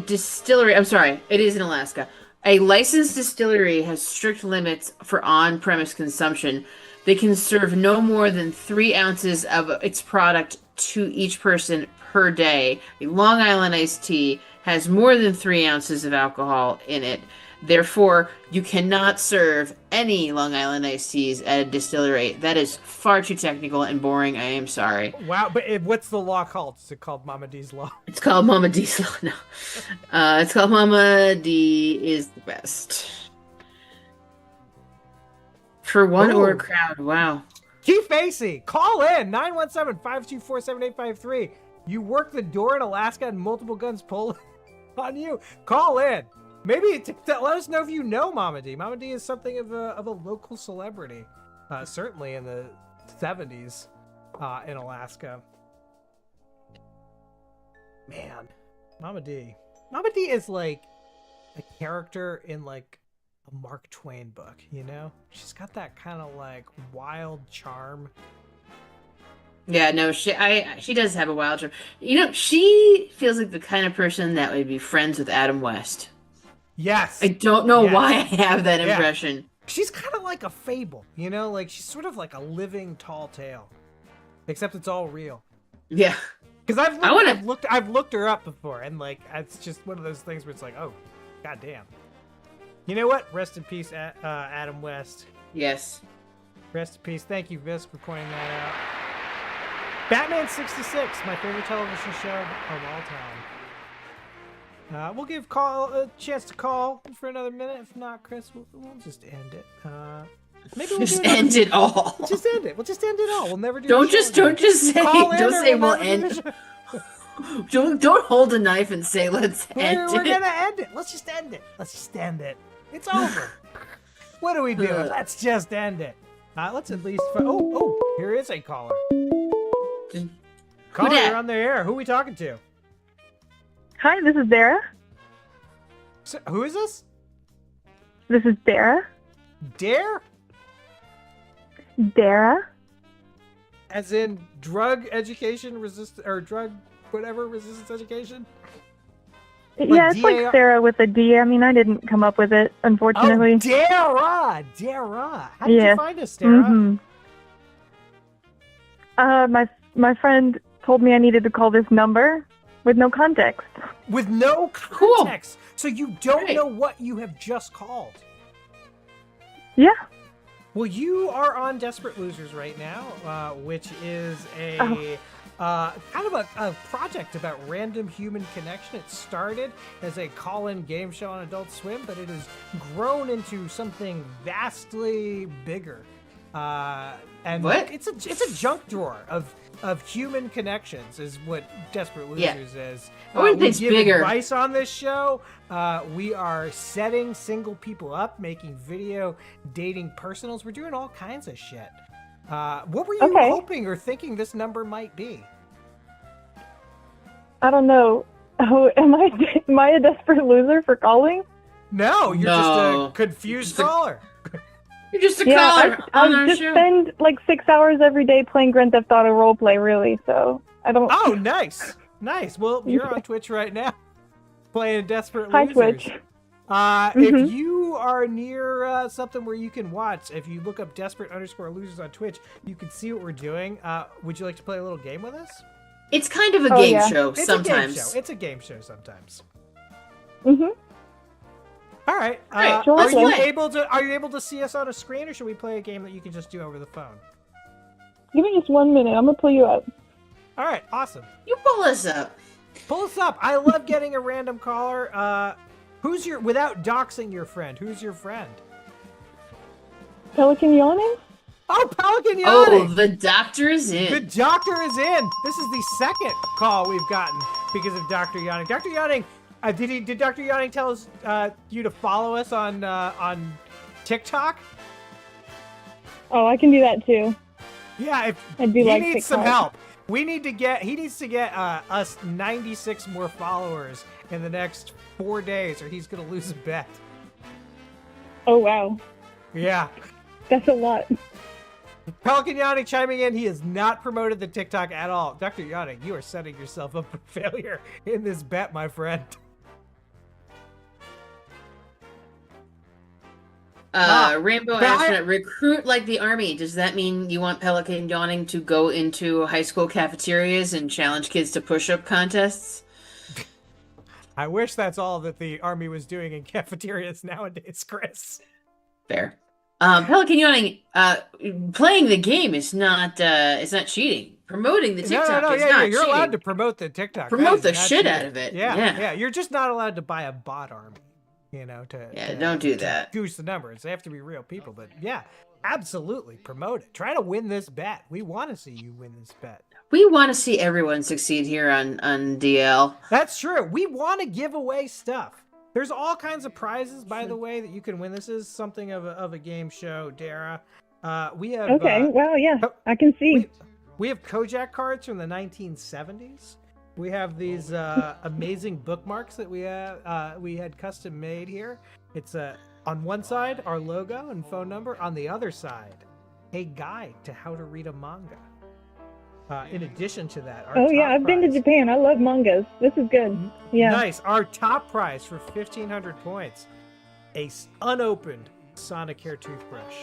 [SPEAKER 5] distillery. I'm sorry. It is in Alaska. A licensed distillery has strict limits for on-premise consumption. They can serve no more than 3 ounces of its product to each person per day. A Long Island iced tea has more than 3 ounces of alcohol in it. Therefore, you cannot serve any Long Island iced teas at a distillery. That is far too technical and boring. I am sorry.
[SPEAKER 4] Wow, but what's the law called? Is it called Mama D's Law?
[SPEAKER 5] It's called Mama D's Law. No. It's called Mama D is the best. For one or a crowd. Wow.
[SPEAKER 4] Keith Facey, call in 917-524-7853. You work the door in Alaska and multiple guns pulled on you. Call in. Maybe let us know if you know Mama D. Mama D is something of a local celebrity, certainly in the 70s in Alaska. Man, Mama D. Mama D is like a character in like a Mark Twain book, you know? She's got that kind of like wild charm.
[SPEAKER 5] Yeah, no, she does have a wild charm. You know, she feels like the kind of person that would be friends with Adam West.
[SPEAKER 4] Yes.
[SPEAKER 5] I don't know why I have that impression.
[SPEAKER 4] She's kind of like a fable, you know? Like, she's sort of like a living tall tale. Except it's all real.
[SPEAKER 5] Yeah.
[SPEAKER 4] Because I've looked her up before, and like, it's just one of those things where it's like, oh, goddamn. You know what? Rest in peace, Adam West.
[SPEAKER 5] Yes.
[SPEAKER 4] Rest in peace. Thank you, Vis, for pointing that out. Batman 66, my favorite television show of all time. We'll give a chance to call for another minute. If not, Chris, we'll just end it. Maybe we'll
[SPEAKER 5] just end it all.
[SPEAKER 4] Just end it. We'll just end it all. We'll never do.
[SPEAKER 5] Don't say. Don't say we'll end. Don't hold a knife and say let's end it.
[SPEAKER 4] We're gonna end it. Let's just end it. Let's just end it. It's over. What are we doing? Let's just end it. Let's at least. Oh, here is a caller. Caller, you're on the air. Who are we talking to?
[SPEAKER 17] Hi, this is Dara.
[SPEAKER 4] So, who is this?
[SPEAKER 17] This is Dara.
[SPEAKER 4] Dare?
[SPEAKER 17] Dara.
[SPEAKER 4] As in drug education resist or drug whatever, resistance education?
[SPEAKER 17] Yeah, it's like
[SPEAKER 4] DAR
[SPEAKER 17] Sarah with a D. I mean, I didn't come up with it, unfortunately.
[SPEAKER 4] Oh, Dara! Dara! How did you
[SPEAKER 17] Yes.
[SPEAKER 4] find us, Dara?
[SPEAKER 17] Mm-hmm. My friend told me I needed to call this number with no context.
[SPEAKER 4] With no context. So you don't know what you have just called.
[SPEAKER 17] Yeah.
[SPEAKER 4] Well, you are on Desperate Losers right now, which is a kind of a project about random human connection. It started as a call-in game show on Adult Swim, but it has grown into something vastly bigger. And
[SPEAKER 5] What?
[SPEAKER 4] It's a junk drawer of human connections is what Desperate Losers is.
[SPEAKER 5] I wouldn't
[SPEAKER 4] We
[SPEAKER 5] think it's
[SPEAKER 4] give
[SPEAKER 5] bigger.
[SPEAKER 4] advice on this show. We are setting single people up, making video dating personals. We're doing all kinds of shit. What were you hoping or thinking this number might be?
[SPEAKER 17] I don't know. Oh, am I a desperate loser for calling?
[SPEAKER 4] No, you're just a confused caller.
[SPEAKER 5] You're just a
[SPEAKER 17] Yeah,
[SPEAKER 5] caller on
[SPEAKER 17] I
[SPEAKER 5] our
[SPEAKER 17] just
[SPEAKER 5] show.
[SPEAKER 17] spend like 6 hours every day playing Grand Theft Auto roleplay, really. So I don't.
[SPEAKER 4] Oh, nice. Nice. Well, you're on Twitch right now playing Desperate
[SPEAKER 17] Hi,
[SPEAKER 4] Losers.
[SPEAKER 17] Twitch.
[SPEAKER 4] If you are near something where you can watch, if you look up Desperate_Losers on Twitch, you can see what we're doing. Would you like to play a little game with us?
[SPEAKER 5] It's kind of a game show
[SPEAKER 4] It's
[SPEAKER 5] sometimes.
[SPEAKER 4] A game show. It's a game show sometimes.
[SPEAKER 17] Mm-hmm.
[SPEAKER 4] All right.
[SPEAKER 5] Right.
[SPEAKER 4] Are you
[SPEAKER 5] Play.
[SPEAKER 4] able to see us on a screen, or should we play a game that you can just do over the phone?
[SPEAKER 17] Give me just 1 minute. I'm gonna pull you up.
[SPEAKER 4] All right. Awesome.
[SPEAKER 5] You pull us up.
[SPEAKER 4] Pull us up. I love getting a random caller. Who's your, without doxing your friend, who's your friend?
[SPEAKER 17] Pelican yawning?
[SPEAKER 4] Oh, Pelican
[SPEAKER 5] Oh,
[SPEAKER 4] yawning!
[SPEAKER 5] the doctor is in.
[SPEAKER 4] The doctor is in. This is the second call we've gotten because of Dr. Yawning. Dr. Yawning, did Dr. Yawning tell us you to follow us on TikTok?
[SPEAKER 17] Oh, I can do that too.
[SPEAKER 4] Yeah, if
[SPEAKER 17] I'd be
[SPEAKER 4] he
[SPEAKER 17] like
[SPEAKER 4] needs some
[SPEAKER 17] TikTok.
[SPEAKER 4] help. He needs to get us 96 more followers in the next 4 days, or he's gonna lose a bet.
[SPEAKER 17] Oh wow,
[SPEAKER 4] Yeah.
[SPEAKER 17] that's a lot.
[SPEAKER 4] Pelican Yawning chiming in. He has not promoted the TikTok at all. Dr. Yawning, you are setting yourself up for failure in this bet, my friend.
[SPEAKER 5] Rainbow Astronaut, recruit like the army. Does that mean you want Pelican Yawning to go into high school cafeterias and challenge kids to push-up contests?
[SPEAKER 4] I wish that's all that the army was doing in cafeterias nowadays, Chris.
[SPEAKER 5] Fair. Pelican Yawning, playing the game is not it's not cheating. Promoting the TikTok is not
[SPEAKER 4] you're
[SPEAKER 5] cheating.
[SPEAKER 4] allowed to promote the TikTok.
[SPEAKER 5] Promote
[SPEAKER 4] That
[SPEAKER 5] the
[SPEAKER 4] is not
[SPEAKER 5] shit
[SPEAKER 4] cheating.
[SPEAKER 5] out of it.
[SPEAKER 4] Yeah,
[SPEAKER 5] Yeah.
[SPEAKER 4] yeah. You're just not allowed to buy a bot army, to
[SPEAKER 5] don't do
[SPEAKER 4] to
[SPEAKER 5] that.
[SPEAKER 4] goose the numbers. They have to be real people. But yeah, absolutely promote it. Try to win this bet. We want to see you win this bet.
[SPEAKER 5] We want to see everyone succeed here on DL.
[SPEAKER 4] That's true. We want to give away stuff. There's all kinds of prizes, by the way, that you can win. This is something of a game show, Dara. We have
[SPEAKER 17] Okay, well, yeah, I can see.
[SPEAKER 4] we have Kojak cards from the 1970s. We have these amazing bookmarks that we had custom made here. It's on one side our logo and phone number. On the other side, a guide to how to read a manga. In addition to that, our
[SPEAKER 17] Oh yeah,
[SPEAKER 4] top
[SPEAKER 17] I've been to
[SPEAKER 4] prize-
[SPEAKER 17] Japan. I love mangas. This is good. Yeah.
[SPEAKER 4] Nice. Our top prize for 1,500 points, a unopened Sonicare toothbrush.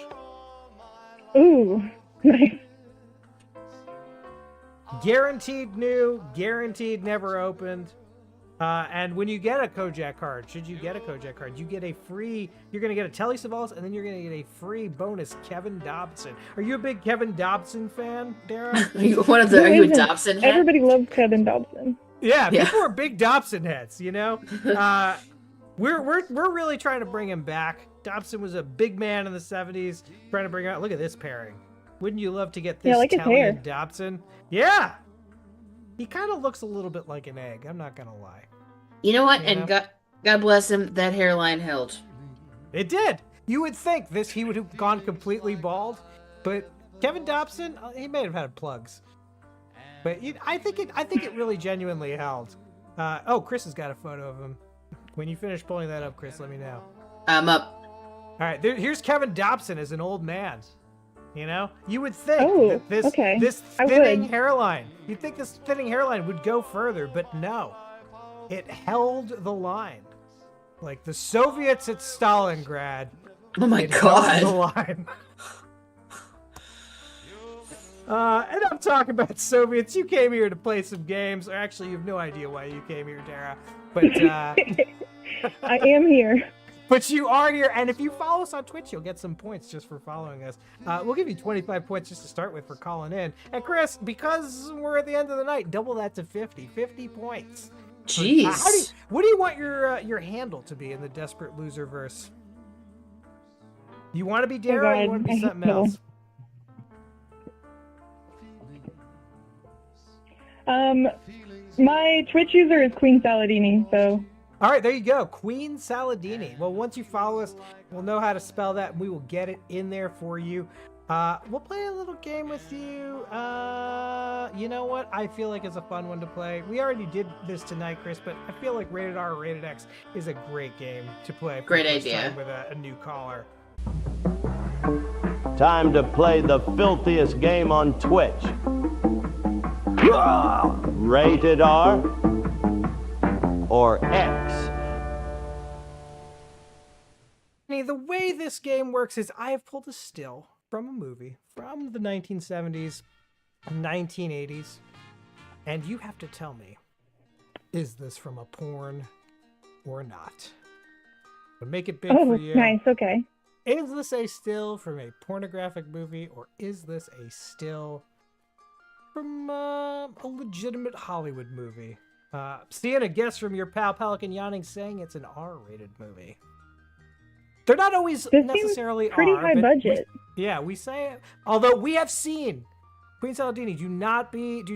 [SPEAKER 17] Ooh, nice.
[SPEAKER 4] Guaranteed new, guaranteed never opened. And when you get a Kojak card, should you get a Kojak card, you get a free, you're going to get a Telly Savalas, and then you're going to get a free bonus Kevin Dobson. Are you a big Kevin Dobson fan, Dara?
[SPEAKER 5] Are you a Dobson head?
[SPEAKER 17] Everybody loves Kevin Dobson.
[SPEAKER 4] Yeah,
[SPEAKER 5] Yeah.
[SPEAKER 4] people are big Dobson heads, We're really trying to bring him back. Dobson was a big man in the 70s, trying to bring out. Look at this pairing. Wouldn't you love to get this
[SPEAKER 17] Yeah, I like his
[SPEAKER 4] Telly
[SPEAKER 17] hair.
[SPEAKER 4] and Dobson? Yeah. He kind of looks a little bit like an egg. I'm not gonna lie.
[SPEAKER 5] You know what?
[SPEAKER 4] You
[SPEAKER 5] And
[SPEAKER 4] know?
[SPEAKER 5] God bless him, that hairline held.
[SPEAKER 4] It did. You would think he would have gone completely bald, but Kevin Dobson, he may have had plugs. But I think it really genuinely held. Chris has got a photo of him. When you finish pulling that up, Chris, let me know.
[SPEAKER 5] I'm up.
[SPEAKER 4] All right, here's Kevin Dobson as an old man. You know, you would think that this
[SPEAKER 17] I
[SPEAKER 4] thinning
[SPEAKER 17] would.
[SPEAKER 4] hairline, you'd think this thinning hairline would go further, but no, it held the line. Like the Soviets at Stalingrad.
[SPEAKER 5] Oh my
[SPEAKER 4] it held
[SPEAKER 5] God.
[SPEAKER 4] the line. And I'm talking about Soviets. You came here to play some games. Or actually, you have no idea why you came here, Tara. But
[SPEAKER 17] I am here.
[SPEAKER 4] But you are here, and if you follow us on Twitch, you'll get some points just for following us. We'll give you 25 points just to start with for calling in. And Chris, because we're at the end of the night, double that to 50. 50 points.
[SPEAKER 5] Jeez.
[SPEAKER 4] What do you want your handle to be in the Desperate Loser verse? You want to be Dara, or you want to be something else?
[SPEAKER 17] My Twitch user is Queen Saladini, so.
[SPEAKER 4] All right, there you go. Queen Saladini. Well, once you follow us, we'll know how to spell that, and we will get it in there for you. We'll play a little game with you. You know what? I feel like it's a fun one to play. We already did this tonight, Chris, but I feel like Rated R or Rated X is a great game to play.
[SPEAKER 5] Great idea.
[SPEAKER 4] With a new caller.
[SPEAKER 3] Time to play the filthiest game on Twitch. Rated R or X?
[SPEAKER 4] The way this game works is I have pulled a still from a movie from the 1970s, 1980s, and you have to tell me, is this from a porn or not? But make it big for you.
[SPEAKER 17] Oh, nice, okay.
[SPEAKER 4] Is this a still from a pornographic movie, or is this a still from a legitimate Hollywood movie? Seeing a guess from your pal Pelican Yawning saying it's an R-rated movie. They're not always
[SPEAKER 17] this
[SPEAKER 4] necessarily
[SPEAKER 17] pretty
[SPEAKER 4] R,
[SPEAKER 17] high
[SPEAKER 4] but
[SPEAKER 17] budget.
[SPEAKER 4] we say it. Although we have seen Queen Saladini, do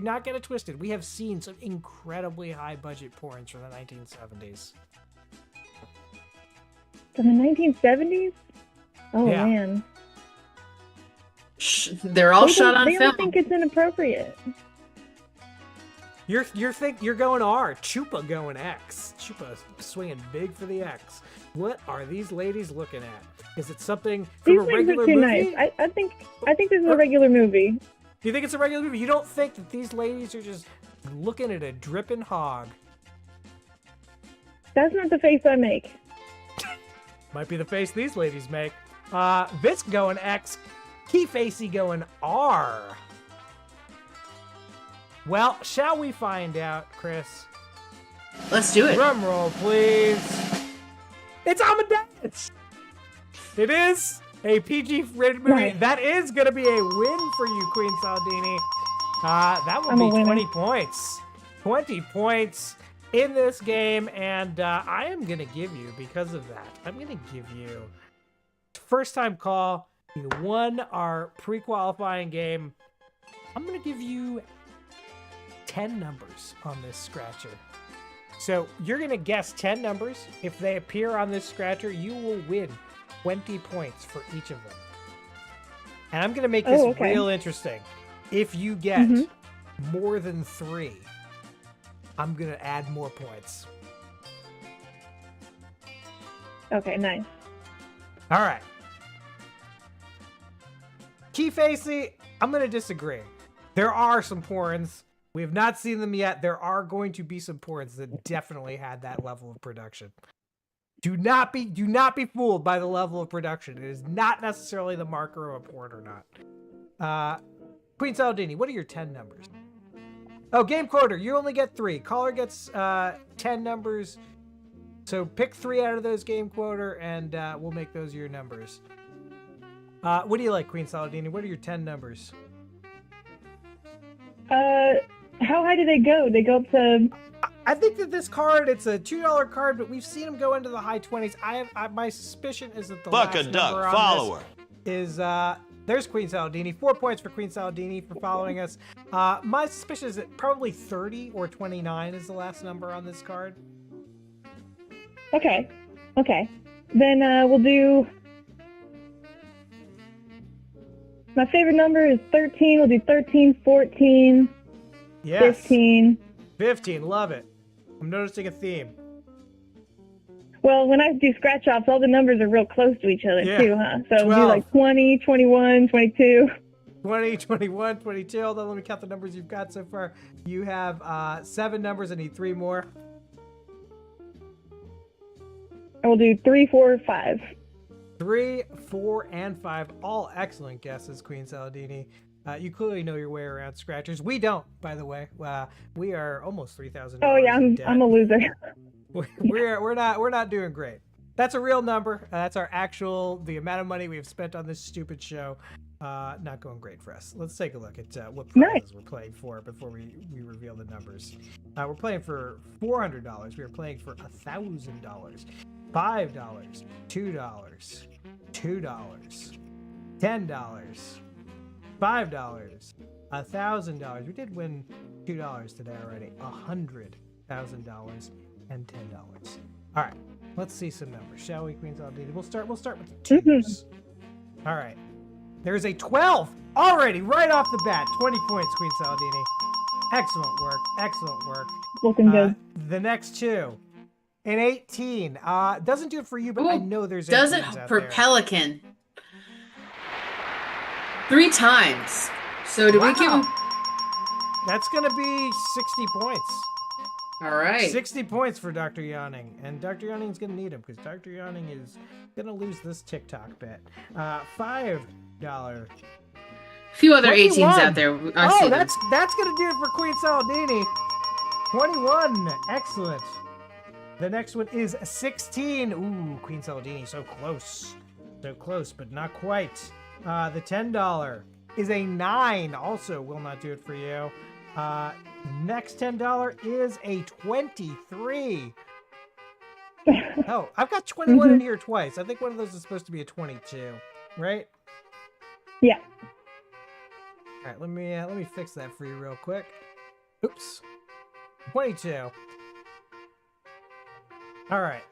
[SPEAKER 4] not get it twisted. We have seen some incredibly high budget porns from the 1970s.
[SPEAKER 17] From the 1970s? Oh
[SPEAKER 4] Yeah.
[SPEAKER 17] man.
[SPEAKER 5] They're all shot on
[SPEAKER 17] They
[SPEAKER 5] film.
[SPEAKER 17] don't think it's inappropriate.
[SPEAKER 4] You're going R. Chupa going X. Chupa swinging big for the X. What are these ladies looking at? Is it something from
[SPEAKER 17] These
[SPEAKER 4] a
[SPEAKER 17] things
[SPEAKER 4] regular
[SPEAKER 17] are too
[SPEAKER 4] movie?
[SPEAKER 17] nice. I think this is a regular movie.
[SPEAKER 4] You think it's a regular movie? You don't think that these ladies are just looking at a dripping hog?
[SPEAKER 17] That's not the face I make.
[SPEAKER 4] Might be the face these ladies make. Vince going X. Key Facey going R. Well, shall we find out, Chris?
[SPEAKER 5] Let's do it.
[SPEAKER 4] Drum roll, please. It's Amadeus. It is a PG-rated movie.
[SPEAKER 17] Nice.
[SPEAKER 4] That is going to be a win for you, Queen Saladini. That will
[SPEAKER 17] I'm a
[SPEAKER 4] be
[SPEAKER 17] winner.
[SPEAKER 4] 20 points. 20 points in this game, and I am going to give you, because of that, I'm going to give you first-time call. You won our pre-qualifying game. I'm going to give you 10 numbers on this scratcher. So you're going to guess 10 numbers. If they appear on this scratcher, you will win 20 points for each of them. And I'm going to make this real interesting. If you get more than 3, I'm going to add more points.
[SPEAKER 17] Okay, nice.
[SPEAKER 4] All right. Key Facey, I'm going to disagree. There are some porns. We have not seen them yet. There are going to be some porns that definitely had that level of production. Do not be fooled by the level of production. It is not necessarily the marker of a porn or not. Queen Saladini, what are your 10 numbers? Oh, game quarter, you only get 3. Caller gets 10 numbers. So pick 3 out of those game quarter, and we'll make those your numbers. What do you like, Queen Saladini? What are your 10 numbers?
[SPEAKER 17] How high do they go? They go up to...
[SPEAKER 4] I think that this card, it's a $2 card, but we've seen them go into the high 20s. My suspicion is that the
[SPEAKER 3] Fuck
[SPEAKER 4] last
[SPEAKER 3] a duck,
[SPEAKER 4] number on
[SPEAKER 3] follower.
[SPEAKER 4] this is, there's Queen Saladini. 4 points for Queen Saladini for following us. My suspicion is that probably 30 or 29 is the last number on this card.
[SPEAKER 17] Okay. Then we'll do... My favorite number is 13. We'll do 13, 14,
[SPEAKER 4] Yes.
[SPEAKER 17] 15.
[SPEAKER 4] 15, love it. I'm noticing a theme.
[SPEAKER 17] Well, when I do scratch offs, all the numbers are real close to each other,
[SPEAKER 4] Yeah.
[SPEAKER 17] too, huh? So
[SPEAKER 4] 12.
[SPEAKER 17] do like 20, 21, 22.
[SPEAKER 4] 20, 21, 22. Hold on, let me count the numbers you've got so far. You have 7 numbers. I need 3 more.
[SPEAKER 17] I will do 3, 4, 5.
[SPEAKER 4] 3, 4, and 5. All excellent guesses, Queen Saladini. You clearly know your way around scratchers. We don't, by the way. We are almost $3,000.
[SPEAKER 17] Oh yeah, I'm a loser.
[SPEAKER 4] We're not doing great. That's a real number. That's our the amount of money we have spent on this stupid show. Not going great for us. Let's take a look at what prizes we're playing for before we reveal the numbers. We're playing for $400. We are playing for $1,000, $5, $2, $2, $10, $5, $1,000. We did win $2 today already. $100,000 and $10. All right, let's see some numbers, shall we, Queen Saladini? We'll start with the 2s. All right. There's a 12 already, right off the bat. 20 points, Queen Saladini. Excellent work. Excellent work.
[SPEAKER 17] Looking good.
[SPEAKER 4] The next 2. An 18. Doesn't do it for you, but I know there's 18s
[SPEAKER 5] Doesn't
[SPEAKER 4] out
[SPEAKER 5] for
[SPEAKER 4] there.
[SPEAKER 5] Pelican. 3 times. So do we give him...
[SPEAKER 4] That's going to be 60 points.
[SPEAKER 5] All right.
[SPEAKER 4] 60 points for Dr. Yawning. And Dr. Yawning's going to need him because Dr. Yawning is going to lose this TikTok bet. $5.
[SPEAKER 5] A few other
[SPEAKER 4] 21.
[SPEAKER 5] 18s out there. I see them.
[SPEAKER 4] That's going to do it for Queen Saladini. 21. Excellent. The next one is 16. Ooh, Queen Saladini, so close. So close, but not quite. The $10 is a 9. Also will not do it for you. Next $10 is a 23. Oh, I've got 21 in here twice. I think one of those is supposed to be a 22, right?
[SPEAKER 17] Yeah.
[SPEAKER 4] All right, let me fix that for you real quick. Oops. 22. All right.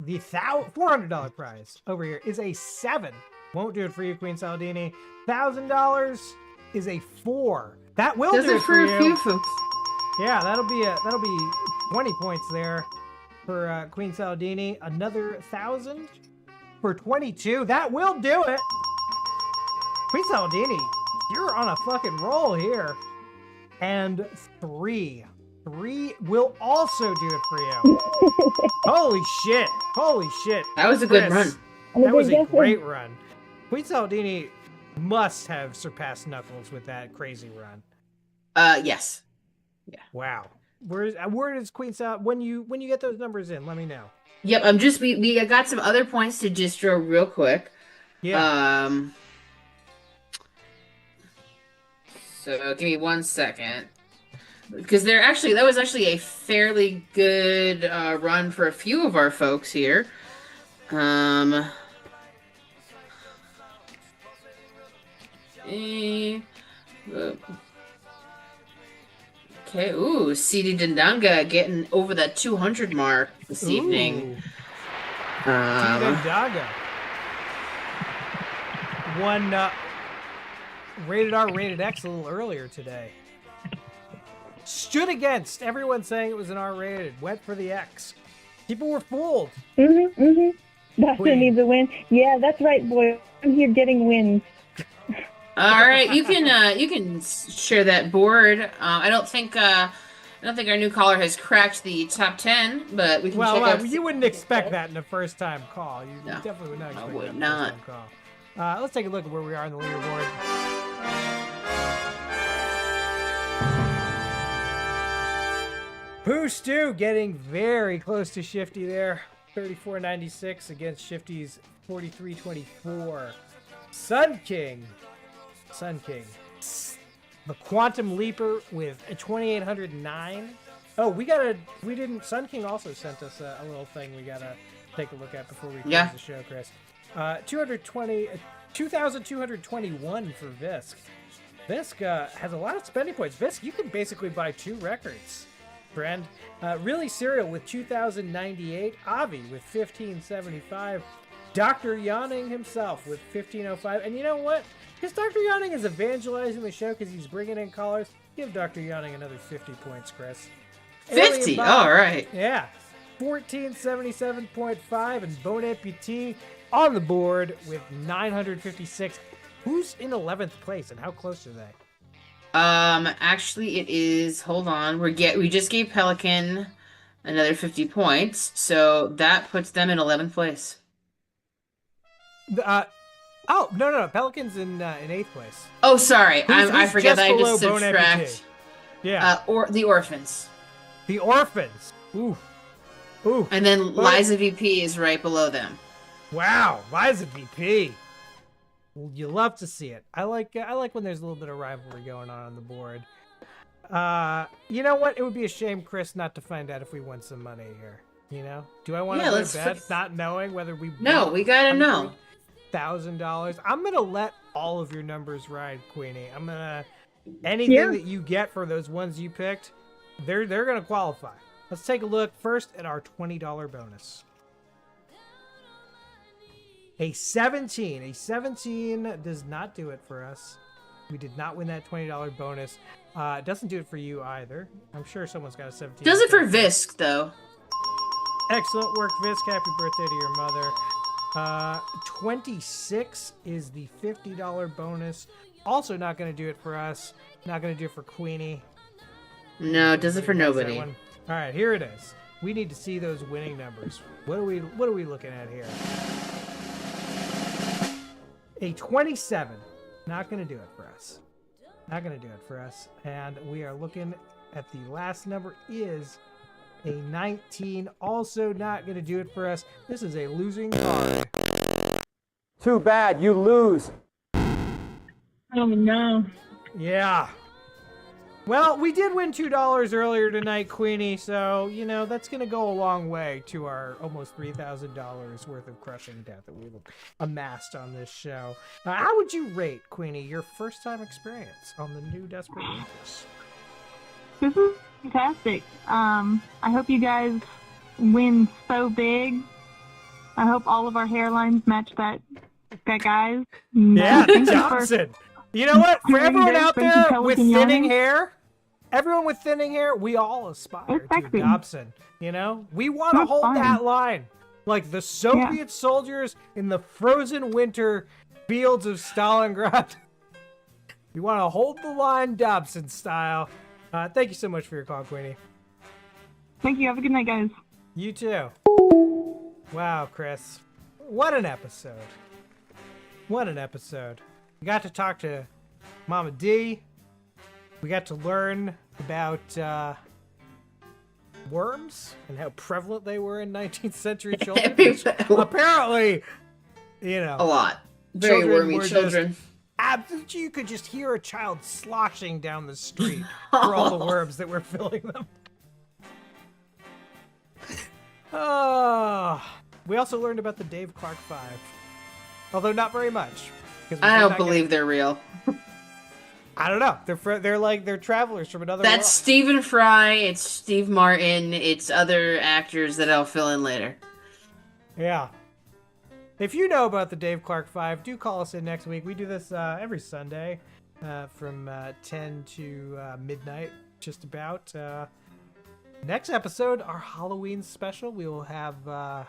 [SPEAKER 4] The $400 prize over here is a 7. Won't do it for you, Queen Saladini. $1,000 is a 4. That will
[SPEAKER 5] Does
[SPEAKER 4] do
[SPEAKER 5] it
[SPEAKER 4] it
[SPEAKER 5] for
[SPEAKER 4] for
[SPEAKER 5] a
[SPEAKER 4] you.
[SPEAKER 5] few folks.
[SPEAKER 4] Yeah, that'll be 20 points there for Queen Saladini. Another 1,000 for 22. That will do it. Queen Saladini, you're on a fucking roll here. And 3. 3 will also do it for you. Holy shit. Holy shit.
[SPEAKER 5] That was a good run.
[SPEAKER 4] That was a great run. Queen Saladini must have surpassed Knuckles with that crazy run.
[SPEAKER 5] Yes. Yeah.
[SPEAKER 4] Wow. Where is Queen Sal? When you get those numbers in, let me know.
[SPEAKER 5] Yep. I'm just we got some other points to just draw real quick.
[SPEAKER 4] Yeah.
[SPEAKER 5] So give me 1 second. Because that was actually a fairly good run for a few of our folks here. Okay, ooh, CD Dendanga getting over that 200 mark this evening.
[SPEAKER 4] Dendanga won Rated R, Rated X a little earlier today. Stood against everyone saying it was an R-rated. Went for the X. People were fooled.
[SPEAKER 17] Dustin needs a win. Yeah, that's right, boy. I'm here getting wins.
[SPEAKER 5] All right, you can share that board. I don't think our new caller has cracked the top 10, but we can check out.
[SPEAKER 4] You wouldn't expect that in a first-time call. You definitely would not expect
[SPEAKER 5] I would
[SPEAKER 4] that in a
[SPEAKER 5] not.
[SPEAKER 4] first-time call. Let's take a look at where we are on the leaderboard. Pooh Stew getting very close to Shifty there. 34.96 against Shifty's 43.24. Sun King. The Quantum Leaper with a 2,809. Oh, Sun King also sent us a little thing we gotta take a look at before we close the show, Chris. 2,221 for Visk. Visk has a lot of spending points. Visk, you can basically buy 2 records, friend. Really Serial with 2,098. Avi with 1,575. Dr. Yawning himself with 1,505. And you know what? Because Dr. Yawning is evangelizing the show because he's bringing in callers. Give Dr. Yawning another 50 points, Chris.
[SPEAKER 5] 50? All right.
[SPEAKER 4] Yeah. 1477.5, and Bone Amputee on the board with 956. Who's in 11th place, and how close are they?
[SPEAKER 5] Actually, it is. Hold on. We just gave Pelican another 50 points, so that puts them in 11th place.
[SPEAKER 4] Oh no! Pelican's in 8th place.
[SPEAKER 5] Oh, sorry. I
[SPEAKER 4] Who's
[SPEAKER 5] forget
[SPEAKER 4] just
[SPEAKER 5] that I
[SPEAKER 4] below
[SPEAKER 5] just
[SPEAKER 4] Bone
[SPEAKER 5] subtract.
[SPEAKER 4] Amputee? Yeah.
[SPEAKER 5] Or the Orphans.
[SPEAKER 4] The Orphans. Ooh.
[SPEAKER 5] And then Liza VP is right below them.
[SPEAKER 4] Wow, Liza VP. Well, you love to see it. I like when there's a little bit of rivalry going on the board. You know what? It would be a shame, Chris, not to find out if we won some money here. You know? Do I want to go to bed not knowing whether we
[SPEAKER 5] No, we gotta know.
[SPEAKER 4] $1,000. I'm gonna let all of your numbers ride, Queenie. I'm gonna anything that you get for those ones you picked, they're gonna qualify. Let's take a look first at our $20 bonus. A 17. A 17 does not do it for us. We did not win that $20 bonus. It doesn't do it for you either. I'm sure someone's got a 17.
[SPEAKER 5] Does it for Visk, though.
[SPEAKER 4] Excellent work, Visk. Happy birthday to your mother. 26 is the $50 bonus. Also not going to do it for us. Not going to do it for Queenie.
[SPEAKER 5] No, it does it for nobody.
[SPEAKER 4] All right, here it is. We need to see those winning numbers. What are we looking at here? A 27. Not going to do it for us. Not going to do it for us. And we are looking at the last number is a 19. Also not going to do it for us. This is a losing card.
[SPEAKER 11] Too bad, you lose.
[SPEAKER 17] Oh no.
[SPEAKER 4] Yeah. Well, we did win $2 earlier tonight, Queenie, so, you know, that's going to go a long way to our almost $3,000 worth of crushing debt that we've amassed on this show. How would you rate, Queenie, your first-time experience on the new Desperate Losers?
[SPEAKER 17] This is fantastic. I hope you guys win so big. I hope all of our hairlines match that guy's.
[SPEAKER 4] Yeah, Dobson. You know what? For everyone out there with thinning hair, everyone with thinning hair, we all aspire to Dobson. You know, we want to hold that line, like the Soviet soldiers in the frozen winter fields of Stalingrad. We want to hold the line, Dobson style. Thank you so much for your call, Queenie.
[SPEAKER 17] Thank you. Have a good night, guys.
[SPEAKER 4] You too. Wow, Chris, what an episode! What an episode. We got to talk to Mama D. We got to learn about worms and how prevalent they were in 19th century children. Apparently, you know,
[SPEAKER 5] a lot. Very wormy children.
[SPEAKER 4] You could just hear a child sloshing down the street for all the worms that were filling them. We also learned about the Dave Clark 5. Although not very much.
[SPEAKER 5] I don't believe they're real.
[SPEAKER 4] I don't know. They're travelers from another
[SPEAKER 5] That's
[SPEAKER 4] world.
[SPEAKER 5] Stephen Fry, it's Steve Martin, it's other actors that I'll fill in later.
[SPEAKER 4] Yeah. If you know about the Dave Clark 5, do call us in next week. We do this every Sunday from 10 to midnight, just about. Next episode, our Halloween special, we will have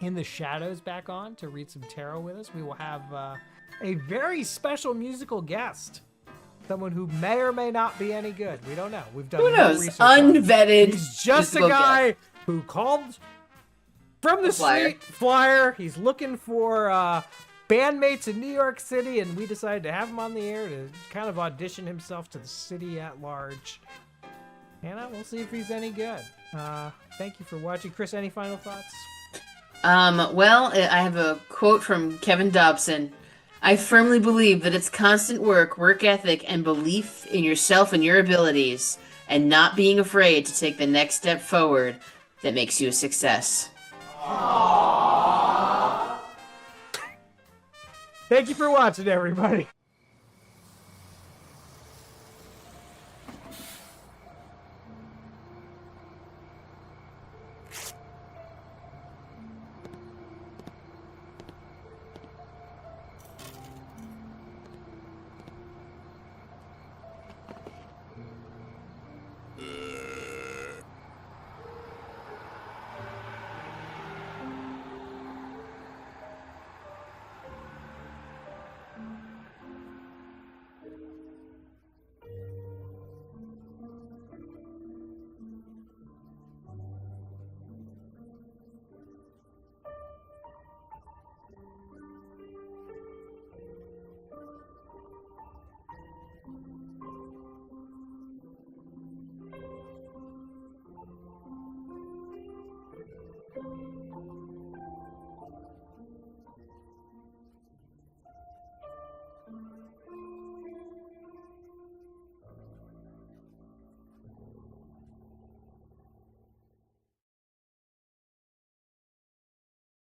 [SPEAKER 4] In the Shadows back on to read some tarot with us. We will have a very special musical guest. Someone who may or may not be any good. We don't know. We've done
[SPEAKER 5] Who knows?
[SPEAKER 4] research on him.
[SPEAKER 5] Unvetted.
[SPEAKER 4] He's just a guy who called from the street flyer. He's looking for bandmates in New York City, and we decided to have him on the air to kind of audition himself to the city at large. And we'll see if he's any good. Thank you for watching. Chris, any final thoughts?
[SPEAKER 5] Well, I have a quote from Kevin Dobson. I firmly believe that it's constant work ethic, and belief in yourself and your abilities, and not being afraid to take the next step forward that makes you a success.
[SPEAKER 4] Thank you for watching, everybody.